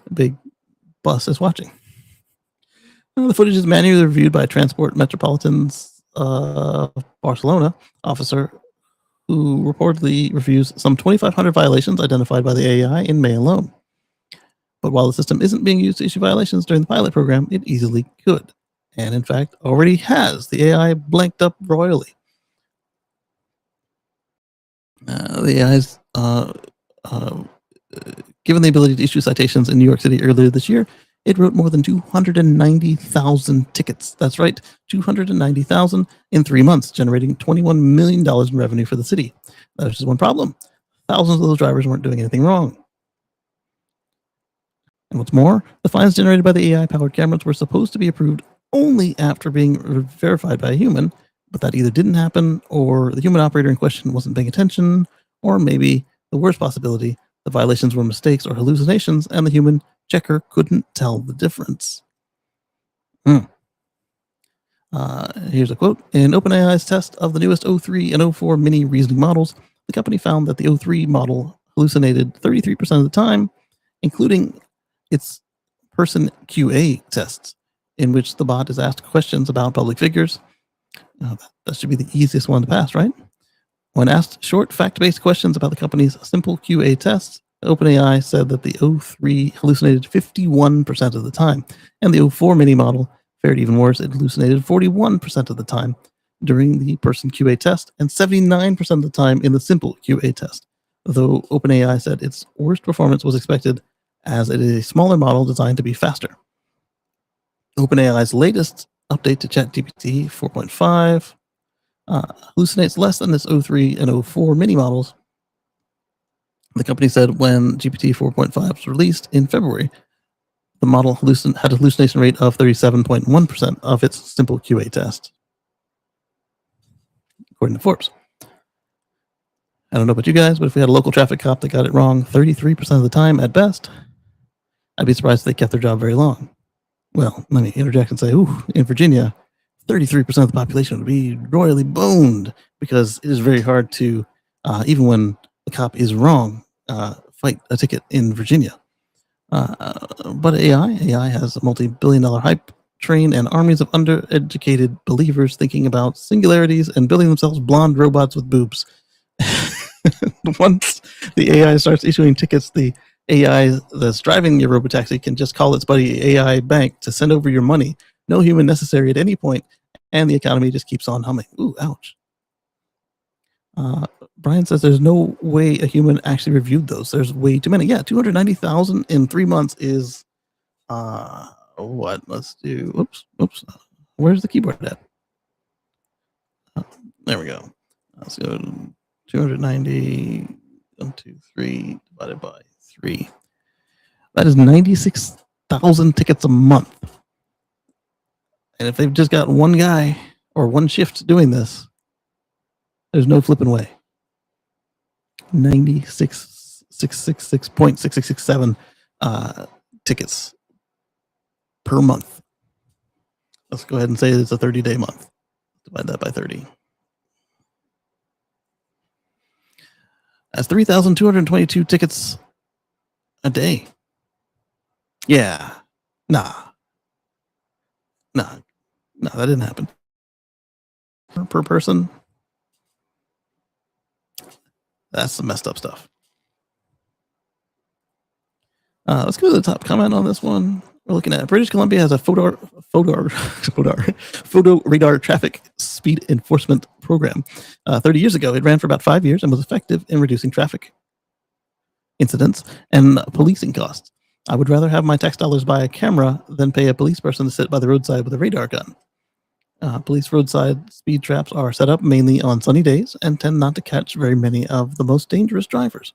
A big bus is watching. The footage is manually reviewed by Transport Metropolitan's Barcelona officer who reportedly refused some 2,500 violations identified by the AI in May alone. But while the system isn't being used to issue violations during the pilot program, it easily could. And in fact, already has. The AI blanked up royally. The AI's given the ability to issue citations in New York City earlier this year, it wrote more than 290,000 tickets. That's right, 290,000 in 3 months, generating $21 million in revenue for the city. There's just one problem. Thousands of those drivers weren't doing anything wrong. And what's more, the fines generated by the AI-powered cameras were supposed to be approved only after being verified by a human, but that either didn't happen, or the human operator in question wasn't paying attention, or maybe the worst possibility, the violations were mistakes or hallucinations, and the human checker couldn't tell the difference. Here's a quote. In OpenAI's test of the newest O3 and O4 mini reasoning models, the company found that the O3 model hallucinated 33% of the time, including its person QA tests, in which the bot is asked questions about public figures. That should be the easiest one to pass, right? When asked short, fact-based questions about the company's simple QA tests, OpenAI said that the O3 hallucinated 51% of the time, and the O4 mini model fared even worse. It hallucinated 41% of the time during the person QA test and 79% of the time in the simple QA test, though OpenAI said its worst performance was expected as it is a smaller model designed to be faster. OpenAI's latest update to ChatGPT 4.5 hallucinates less than its O3 and O4 mini models. The company said when GPT 4.5 was released in February, the model had a hallucination rate of 37.1% of its simple QA test, according to Forbes. I don't know about you guys, but if we had a local traffic cop that got it wrong 33% of the time at best, I'd be surprised if they kept their job very long. Well, let me interject and say, in Virginia, 33% of the population would be royally boned, because it is very hard to, even when the cop is wrong, fight a ticket in Virginia. But AI has a multi-billion-dollar hype train and armies of undereducated believers thinking about singularities and building themselves blonde robots with boobs. Once the AI starts issuing tickets, the AI that's driving your robotaxi can just call its buddy AI bank to send over your money. No human necessary at any point, and the economy just keeps on humming. Ooh, ouch. Brian says there's no way a human actually reviewed those. There's way too many. Yeah, 290,000 in 3 months is what? Let's do. Oops. Where's the keyboard at? There we go. Let's go 290, 1, 2, 3 divided by 3. That is 96,000 tickets a month. And if they've just got one guy or one shift doing this, there's no flipping way. 96,666.6667 tickets per month. Let's go ahead and say it's a 30-day month. Divide that by 30. That's 3,222 tickets a day. Yeah. Nah, that didn't happen. Per person. That's some messed up stuff. Let's go to the top comment on this one. We're looking at British Columbia has a photo radar traffic speed enforcement program. 30 years ago, it ran for about 5 years and was effective in reducing traffic incidents and policing costs. I would rather have my tax dollars buy a camera than pay a police person to sit by the roadside with a radar gun. Police roadside speed traps are set up mainly on sunny days and tend not to catch very many of the most dangerous drivers.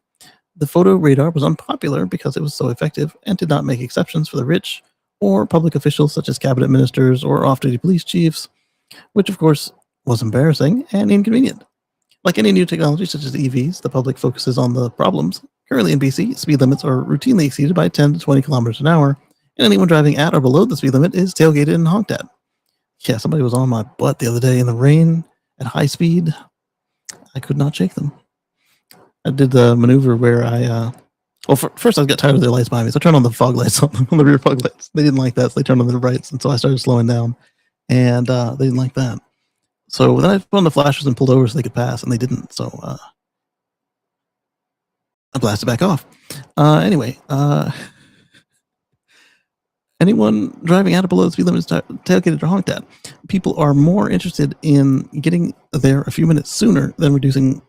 The photo radar was unpopular because it was so effective and did not make exceptions for the rich or public officials such as cabinet ministers or off-duty police chiefs, which of course was embarrassing and inconvenient. Like any new technology such as EVs, the public focuses on the problems. Currently in BC, speed limits are routinely exceeded by 10 to 20 kilometers an hour, and anyone driving at or below the speed limit is tailgated and honked at. Yeah, somebody was on my butt the other day in the rain at high speed. I could not shake them. I did the maneuver where first I got tired of their lights behind me, so I turned on the fog lights on the rear fog lights. They didn't like that, so they turned on their brights, and so I started slowing down, and they didn't like that. So then I put on the flashers and pulled over so they could pass, and they didn't. So I blasted back off. Anyway, anyone driving out of below the speed limit is tailgated or honked at. People are more interested in getting there a few minutes sooner than reducing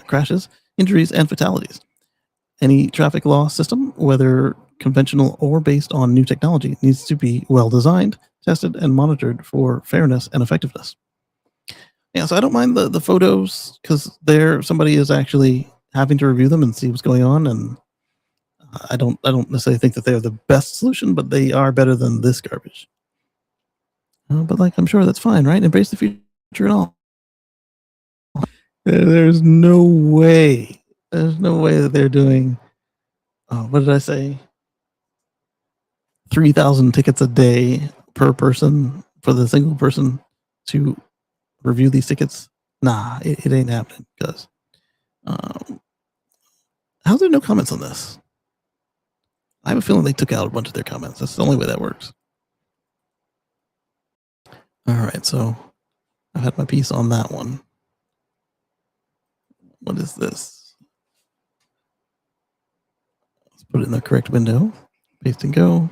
crashes, injuries, and fatalities. Any traffic law system, whether conventional or based on new technology, needs to be well designed, tested, and monitored for fairness and effectiveness. Yeah, so I don't mind the photos because there somebody is actually having to review them and see what's going on, and I don't necessarily think that they're the best solution, but they are better than this garbage. But like, I'm sure that's fine, right? Embrace the future and all. There's no way. There's no way that they're doing. What did I say? 3,000 tickets a day per person for the single person to review these tickets. Nah, it ain't happening. Because how's there no comments on this? I have a feeling they took out a bunch of their comments. That's the only way that works. All right, so I've had my piece on that one. What is this? Let's put it in the correct window. Paste and go.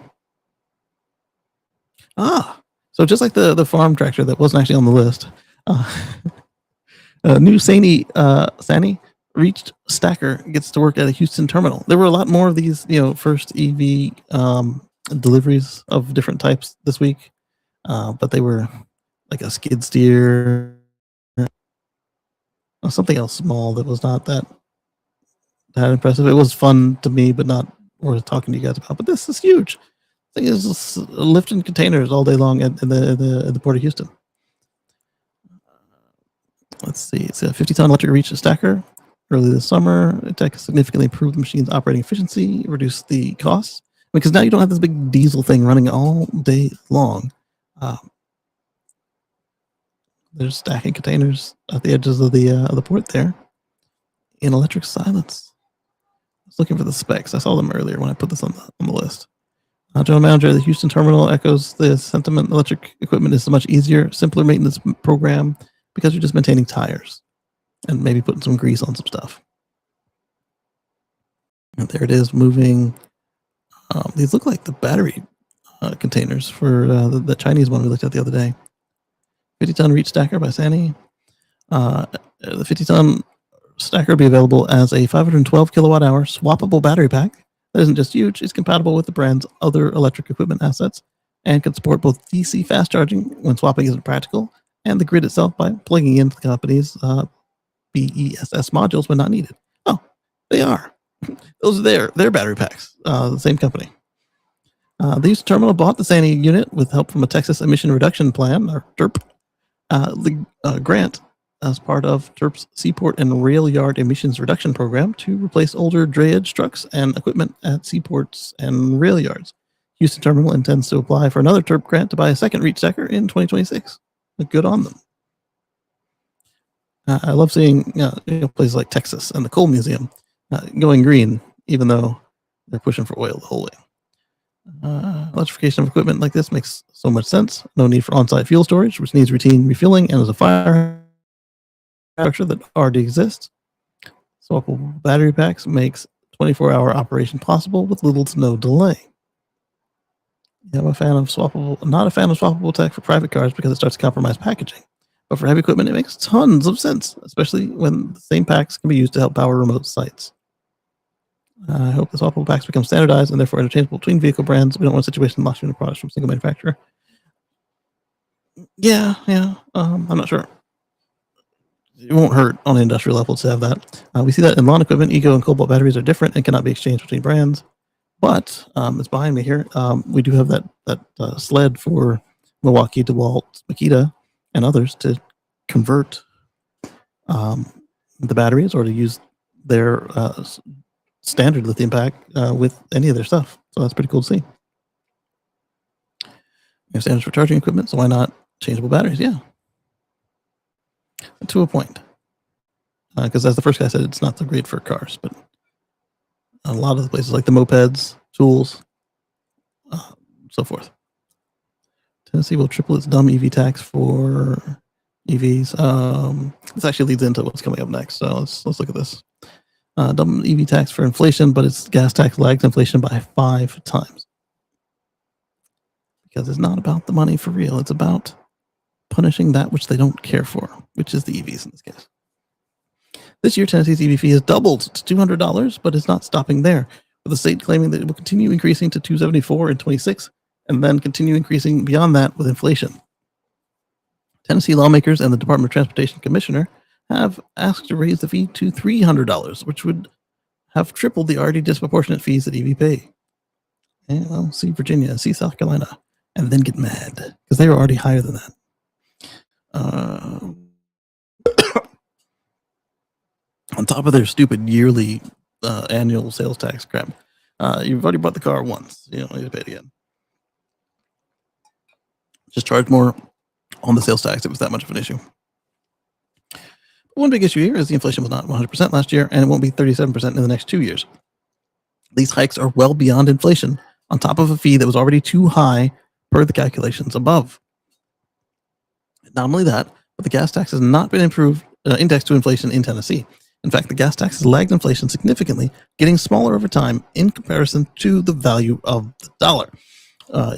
So just like the farm tractor that wasn't actually on the list, new Sani reached stacker gets to work at a Houston terminal. There were a lot more of these, first EV deliveries of different types this week, but they were like a skid steer, or something else small that was not that impressive. It was fun to me, but not worth talking to you guys about. But this is huge. Thing is lifting containers all day long at the Port of Houston. Let's see. It's a 50-ton electric reach stacker. Early this summer, tech significantly improved the machine's operating efficiency, reduced the costs, because now you don't have this big diesel thing running all day long. There's stacking containers at the edges of the port there in electric silence. I was looking for the specs. I saw them earlier when I put this on the list. General manager of the Houston terminal echoes the sentiment. Electric equipment is a much easier, simpler maintenance program because you're just maintaining tires and maybe putting some grease on some stuff. And there it is moving. These look like the battery containers for the Chinese one we looked at the other day. 50-ton reach stacker by Sani. The 50-ton stacker will be available as a 512 kilowatt hour swappable battery pack. That isn't just huge, it's compatible with the brand's other electric equipment assets and can support both DC fast charging when swapping isn't practical and the grid itself by plugging into the company's BESS modules when not needed. Oh, they are. Those are their battery packs, the same company. The Houston terminal bought the Sani unit with help from a Texas Emission Reduction Plan, or TERP, the grant as part of TERP's Seaport and Rail Yard Emissions Reduction Program to replace older drayage trucks and equipment at seaports and rail yards. Houston Terminal intends to apply for another TERP grant to buy a second reach stacker in 2026. Good on them. I love seeing places like Texas and the Coal Museum going green, even though they're pushing for oil the whole way. Electrification of equipment like this makes so much sense. No need for on-site fuel storage, which needs routine refueling and is a fire structure that already exists. Swappable battery packs makes 24-hour operation possible with little to no delay. I'm not a fan of swappable tech for private cars because it starts to compromise packaging. But for heavy equipment, it makes tons of sense, especially when the same packs can be used to help power remote sites. I hope the swappable packs become standardized and therefore interchangeable between vehicle brands. We don't want a situation that locks you into products from a single manufacturer. Yeah. I'm not sure. It won't hurt on an industrial level to have that. We see that in lawn equipment. Eco and Cobalt batteries are different and cannot be exchanged between brands. But it's behind me here. We do have that sled for Milwaukee, DeWalt, Makita, and others to convert the batteries or to use their standard lithium pack with any of their stuff. So that's pretty cool to see. We have standards for charging equipment, so why not changeable batteries? Yeah. To a point. Because as the first guy said, it's not so great for cars, but a lot of the places like the mopeds, tools, so forth. Tennessee will triple its dumb EV tax for EVs. This actually leads into what's coming up next. So let's look at this. Double EV tax for inflation, but its gas tax lags inflation by 5 times. Because it's not about the money for real. It's about punishing that which they don't care for, which is the EVs in this case. This year, Tennessee's EV fee has doubled to $200, but it's not stopping there, with the state claiming that it will continue increasing to $274 in 26, and then continue increasing beyond that with inflation. Tennessee lawmakers and the Department of Transportation Commissioner have asked to raise the fee to $300, which would have tripled the already disproportionate fees that EV pay. And well, see Virginia, see South Carolina, and then get mad because they were already higher than that. On top of their stupid yearly annual sales tax crap, you've already bought the car once. You don't need to pay it again. Just charge more on the sales tax. It was that much of an issue. One big issue here is the inflation was not 100% last year, and it won't be 37% in the next 2 years. These hikes are well beyond inflation, on top of a fee that was already too high per the calculations above. Not only that, but the gas tax has not been indexed to inflation in Tennessee. In fact, the gas tax has lagged inflation significantly, getting smaller over time in comparison to the value of the dollar.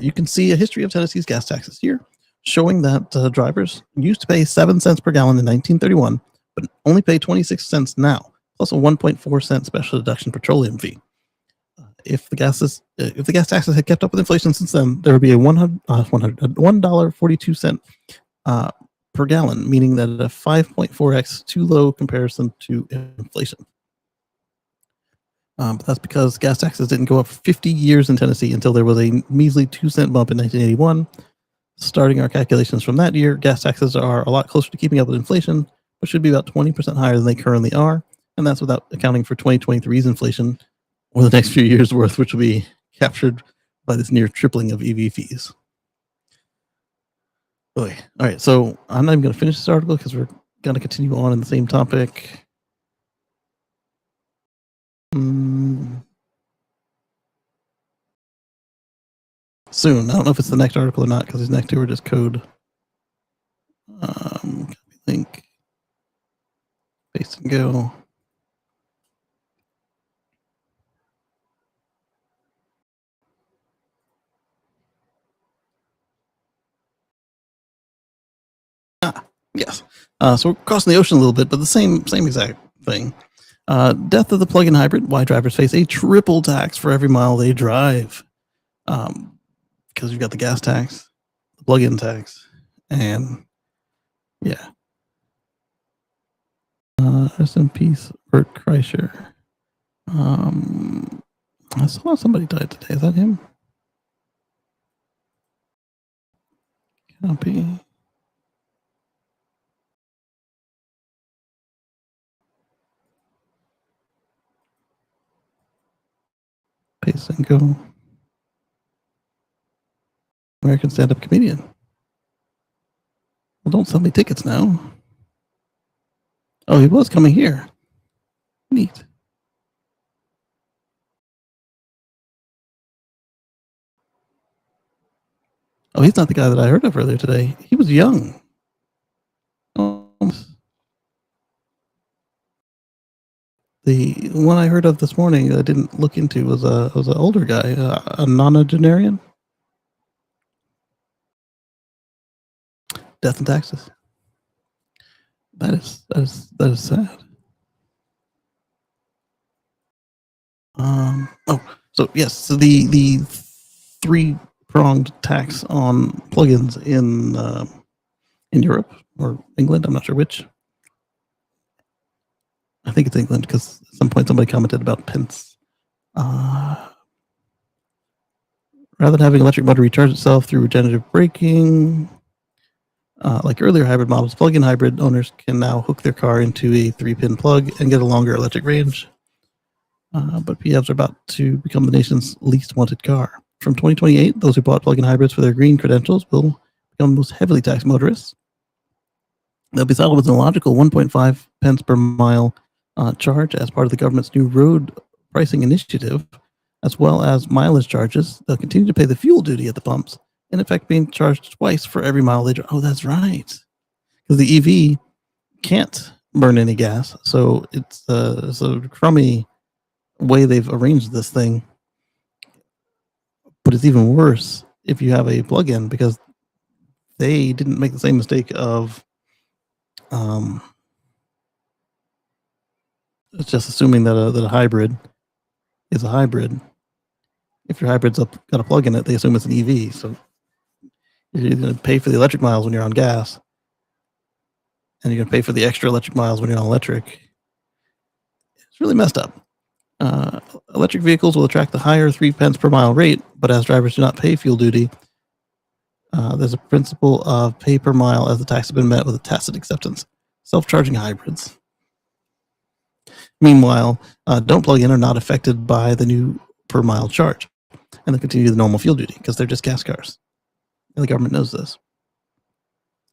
You can see a history of Tennessee's gas taxes here, showing that drivers used to pay 7 cents per gallon in 1931, but only pay 26 cents now, plus a 1.4 cent special deduction petroleum fee. If the gas taxes had kept up with inflation since then, there would be a $1.42 per gallon, meaning that a 5.4x too low comparison to inflation. But that's because gas taxes didn't go up for 50 years in Tennessee until there was a measly 2 cent bump in 1981. Starting our calculations from that year, gas taxes are a lot closer to keeping up with inflation, but should be about 20% higher than they currently are. And that's without accounting for 2023's inflation, or the next few years' worth, which will be captured by this near tripling of EV fees. All right, so I'm not even going to finish this article because we're going to continue on in the same topic. Soon. I don't know if it's the next article or not because these next two are just code. Copy link. Paste and go. Yes. So we're crossing the ocean a little bit, but the same exact thing. Death of the plug-in hybrid. Why drivers face a triple tax for every mile they drive. Because you've got the gas tax, the plug-in tax, and yeah. Rest in peace, Bert Kreischer. I saw somebody died today. Is that him? Copy. Paste and go. American stand-up comedian. Well, don't sell me tickets now. Oh, he was coming here. Neat. Oh, he's not the guy that I heard of earlier today. He was young. The one I heard of this morning that I didn't look into was an older guy, a nonagenarian. Death and taxes. That is sad. So yes, so the 3-pronged tax on plugins in Europe or England, I'm not sure which. I think it's England because at some point somebody commented about pence. Rather than having electric motor recharge itself through regenerative braking, like earlier hybrid models, plug-in hybrid owners can now hook their car into a 3-pin plug and get a longer electric range. But PHEVs are about to become the nation's least wanted car. From 2028, those who bought plug-in hybrids for their green credentials will become the most heavily taxed motorists. They'll be saddled with an illogical 1.5 pence per mile charge as part of the government's new road pricing initiative, as well as mileage charges. They'll continue to pay the fuel duty at the pumps, in effect being charged twice for every mile they drive. Oh, that's right. because the EV can't burn any gas. So it's a crummy way they've arranged this thing. But it's even worse if you have a plug-in, because they didn't make the same mistake of it's just assuming that a hybrid is a hybrid. If your hybrid's got a plug in it, they assume it's an EV. So you're going to pay for the electric miles when you're on gas, and you're going to pay for the extra electric miles when you're on electric. It's really messed up. Electric vehicles will attract the higher 3 pence per mile rate, but as drivers do not pay fuel duty, there's a principle of pay per mile as the tax has been met with a tacit acceptance. Self-charging hybrids, meanwhile, don't plug in, are not affected by the new per mile charge, and they continue the normal fuel duty because they're just gas cars. And the government knows this.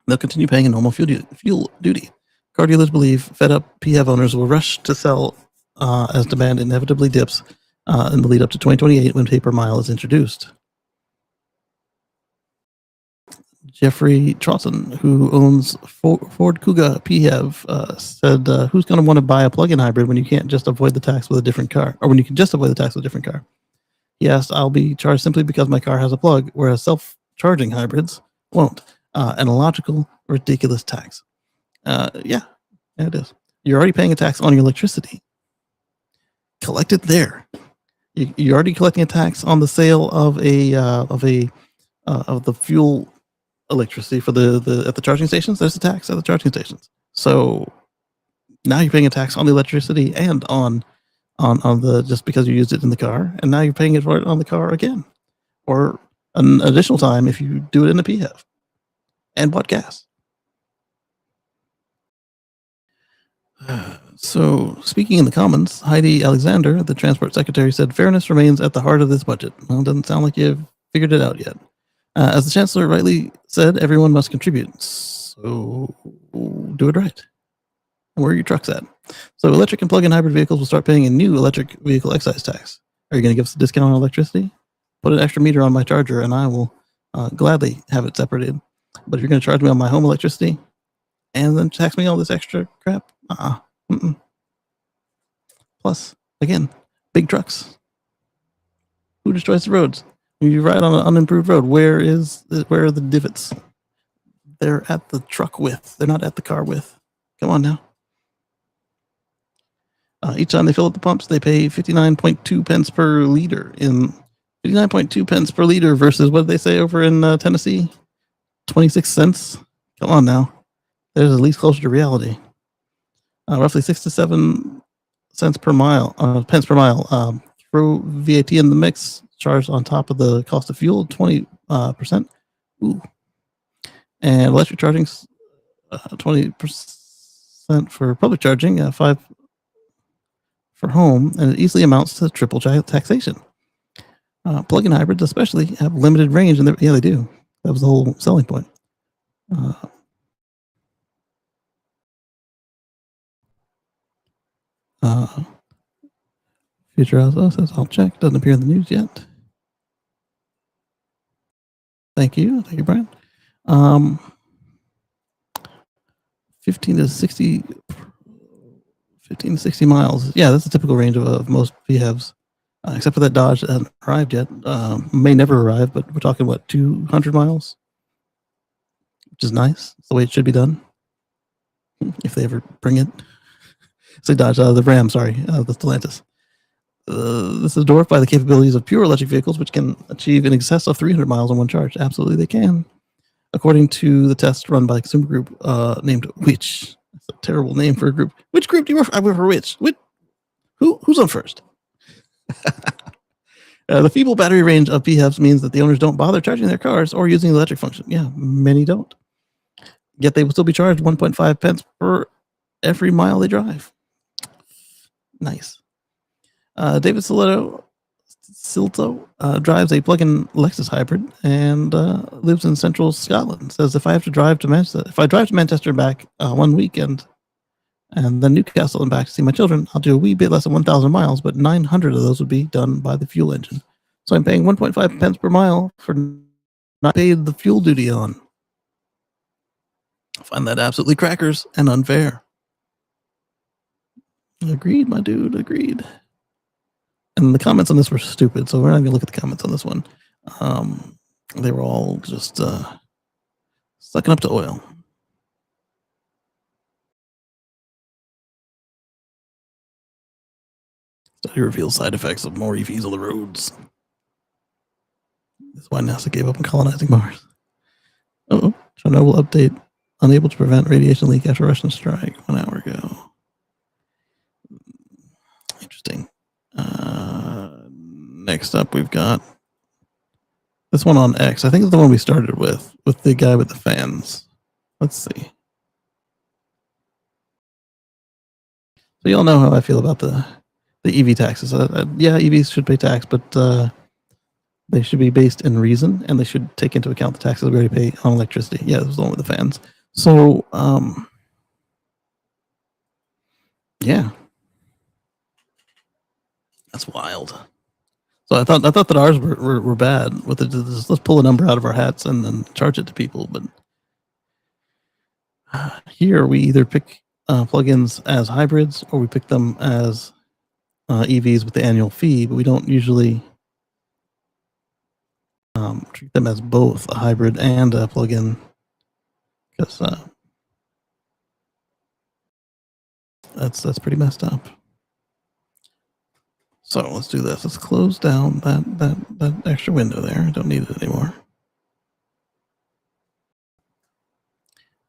They'll continue paying a normal fuel duty. Car dealers believe fed up PHEV owners will rush to sell as demand inevitably dips in the lead up to 2028 when pay per mile is introduced. Jeffrey Trotson, who owns Ford Kuga PHEV, said, who's going to want to buy a plug-in hybrid when you can't just avoid the tax with a different car, or when you can just avoid the tax with a different car? He asked, I'll be charged simply because my car has a plug, whereas self-charging hybrids won't. An illogical, ridiculous tax. Yeah, it is. You're already paying a tax on your electricity. Collect it there. You're already collecting a tax on the sale of the fuel electricity for the at the charging stations. There's a tax at the charging stations. So now you're paying a tax on the electricity and on the, just because you used it in the car, and now you're paying it for it on the car again, or an additional time if you do it in a PHEV and bought gas. So, speaking in the Commons, Heidi Alexander, the Transport Secretary, said fairness remains at the heart of this budget. Well, it doesn't sound like you've figured it out yet. As the Chancellor rightly said, everyone must contribute. So, do it right. Where are your trucks at? So, electric and plug-in hybrid vehicles will start paying a new electric vehicle excise tax. Are you going to give us a discount on electricity? Put an extra meter on my charger, and I will gladly have it separated. But if you're going to charge me on my home electricity and then tax me all this extra crap, Plus, again, big trucks. Who destroys the roads? When you ride on an unimproved road, where are the divots? They're at the truck width. They're not at the car width. Come on now. Each time they fill up the pumps, they pay 59.2 pence per liter. 59.2 pence per liter versus what did they say over in Tennessee? 26 cents. Come on now. There's at least closer to reality. Roughly 6 to 7 cents per mile, pence per mile. Throw VAT in the mix, charged on top of the cost of fuel, 20%. Ooh. And electric charging, 20% for public charging, 5% for home, and it easily amounts to triple taxation. Plug-in hybrids especially have limited range, and yeah, they do. That was the whole selling point. Future House says, I'll check. Doesn't appear in the news yet. Thank you, Brian. 15 to 60 miles. Yeah, that's the typical range of most PHEVs, except for that Dodge that hasn't arrived yet. May never arrive, but we're talking, 200 miles? Which is nice. It's the way it should be done. If they ever bring it. Say Dodge, the Ram, sorry, the Stellantis. This is dwarfed by the capabilities of pure electric vehicles, which can achieve in excess of 300 miles on one charge. Absolutely, they can. According to the test run by a consumer group named Which. That's a terrible name for a group. Which group do you work for? I work for Which. Who's on first? The feeble battery range of PHEVs means that the owners don't bother charging their cars or using the electric function. Yeah, many don't. Yet they will still be charged 1.5 pence per every mile they drive. Nice. David Silto drives a plug-in Lexus hybrid and lives in central Scotland. Says, if I drive to Manchester and back 1 weekend and then Newcastle and back to see my children, I'll do a wee bit less than 1,000 miles, but 900 of those would be done by the fuel engine. So I'm paying 1.5 pence per mile for not paid the fuel duty on. I find that absolutely crackers and unfair. Agreed, my dude. Agreed. And the comments on this were stupid, so we're not going to look at the comments on this one. They were all just sucking up to oil. Study reveals side effects of more EVs on the roads. That's why NASA gave up on colonizing Mars. Oh, Chernobyl update. Unable to prevent radiation leak after Russian strike 1 hour ago. Interesting. Next up, we've got this one on X. I think it's the one we started with the guy with the fans. Let's see. So you all know how I feel about the EV taxes. Yeah, EVs should pay tax, but they should be based in reason, and they should take into account the taxes we already pay on electricity. Yeah, this was the one with the fans. So, yeah, that's wild. So I thought that ours were bad. With let's pull a number out of our hats and then charge it to people. But here we either pick plugins as hybrids or we pick them as EVs with the annual fee, but we don't usually treat them as both a hybrid and a plug-in, because that's pretty messed up. So let's do this. Let's close down that extra window there. I don't need it anymore.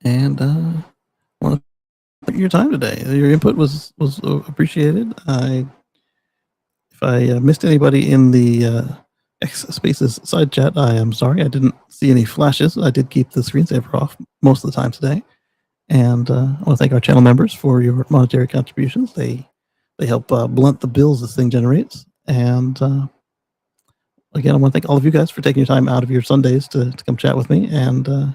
And I want to thank you for your time today. Your input was appreciated. If I missed anybody in the X Spaces side chat, I am sorry. I didn't see any flashes. I did keep the screensaver off most of the time today. And I want to thank our channel members for your monetary contributions. They help blunt the bills this thing generates. And again, I want to thank all of you guys for taking your time out of your Sundays to come chat with me. And it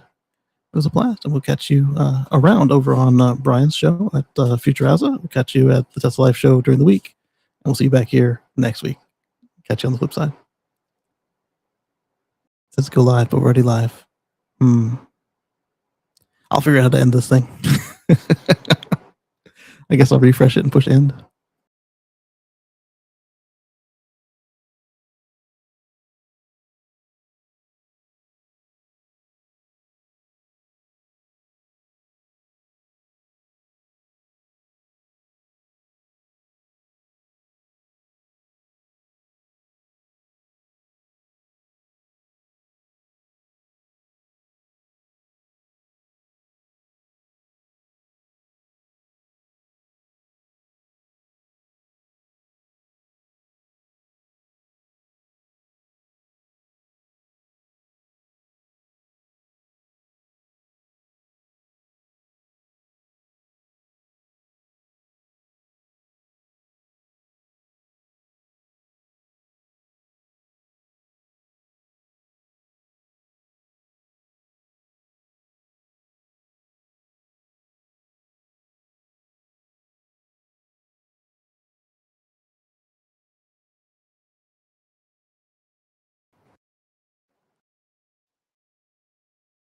was a blast. And we'll catch you around over on Brian's show at Futuraza. We'll catch you at the Tesla Life show during the week. And we'll see you back here next week. Catch you on the flip side. Let's go live, but we're already live. I'll figure out how to end this thing. I guess I'll refresh it and push end.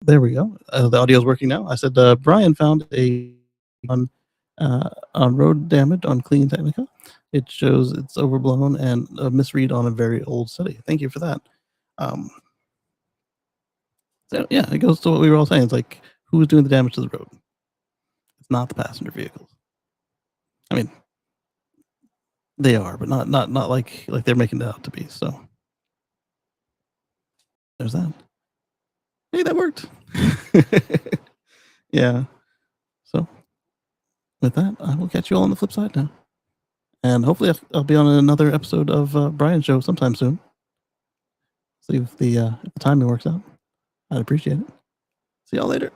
There we go. The audio is working now. I said Brian found on road damage on Clean Technica. It shows it's overblown and a misread on a very old study. Thank you for that. So yeah, it goes to what we were all saying. It's like, who's doing the damage to the road? It's not the passenger vehicles. I mean, they are, but not like they're making it out to be. So there's that. Hey, that worked. Yeah. So with that, I will catch you all on the flip side now. And hopefully I'll be on another episode of Brian's show sometime soon. See if the timing works out. I'd appreciate it. See y'all later.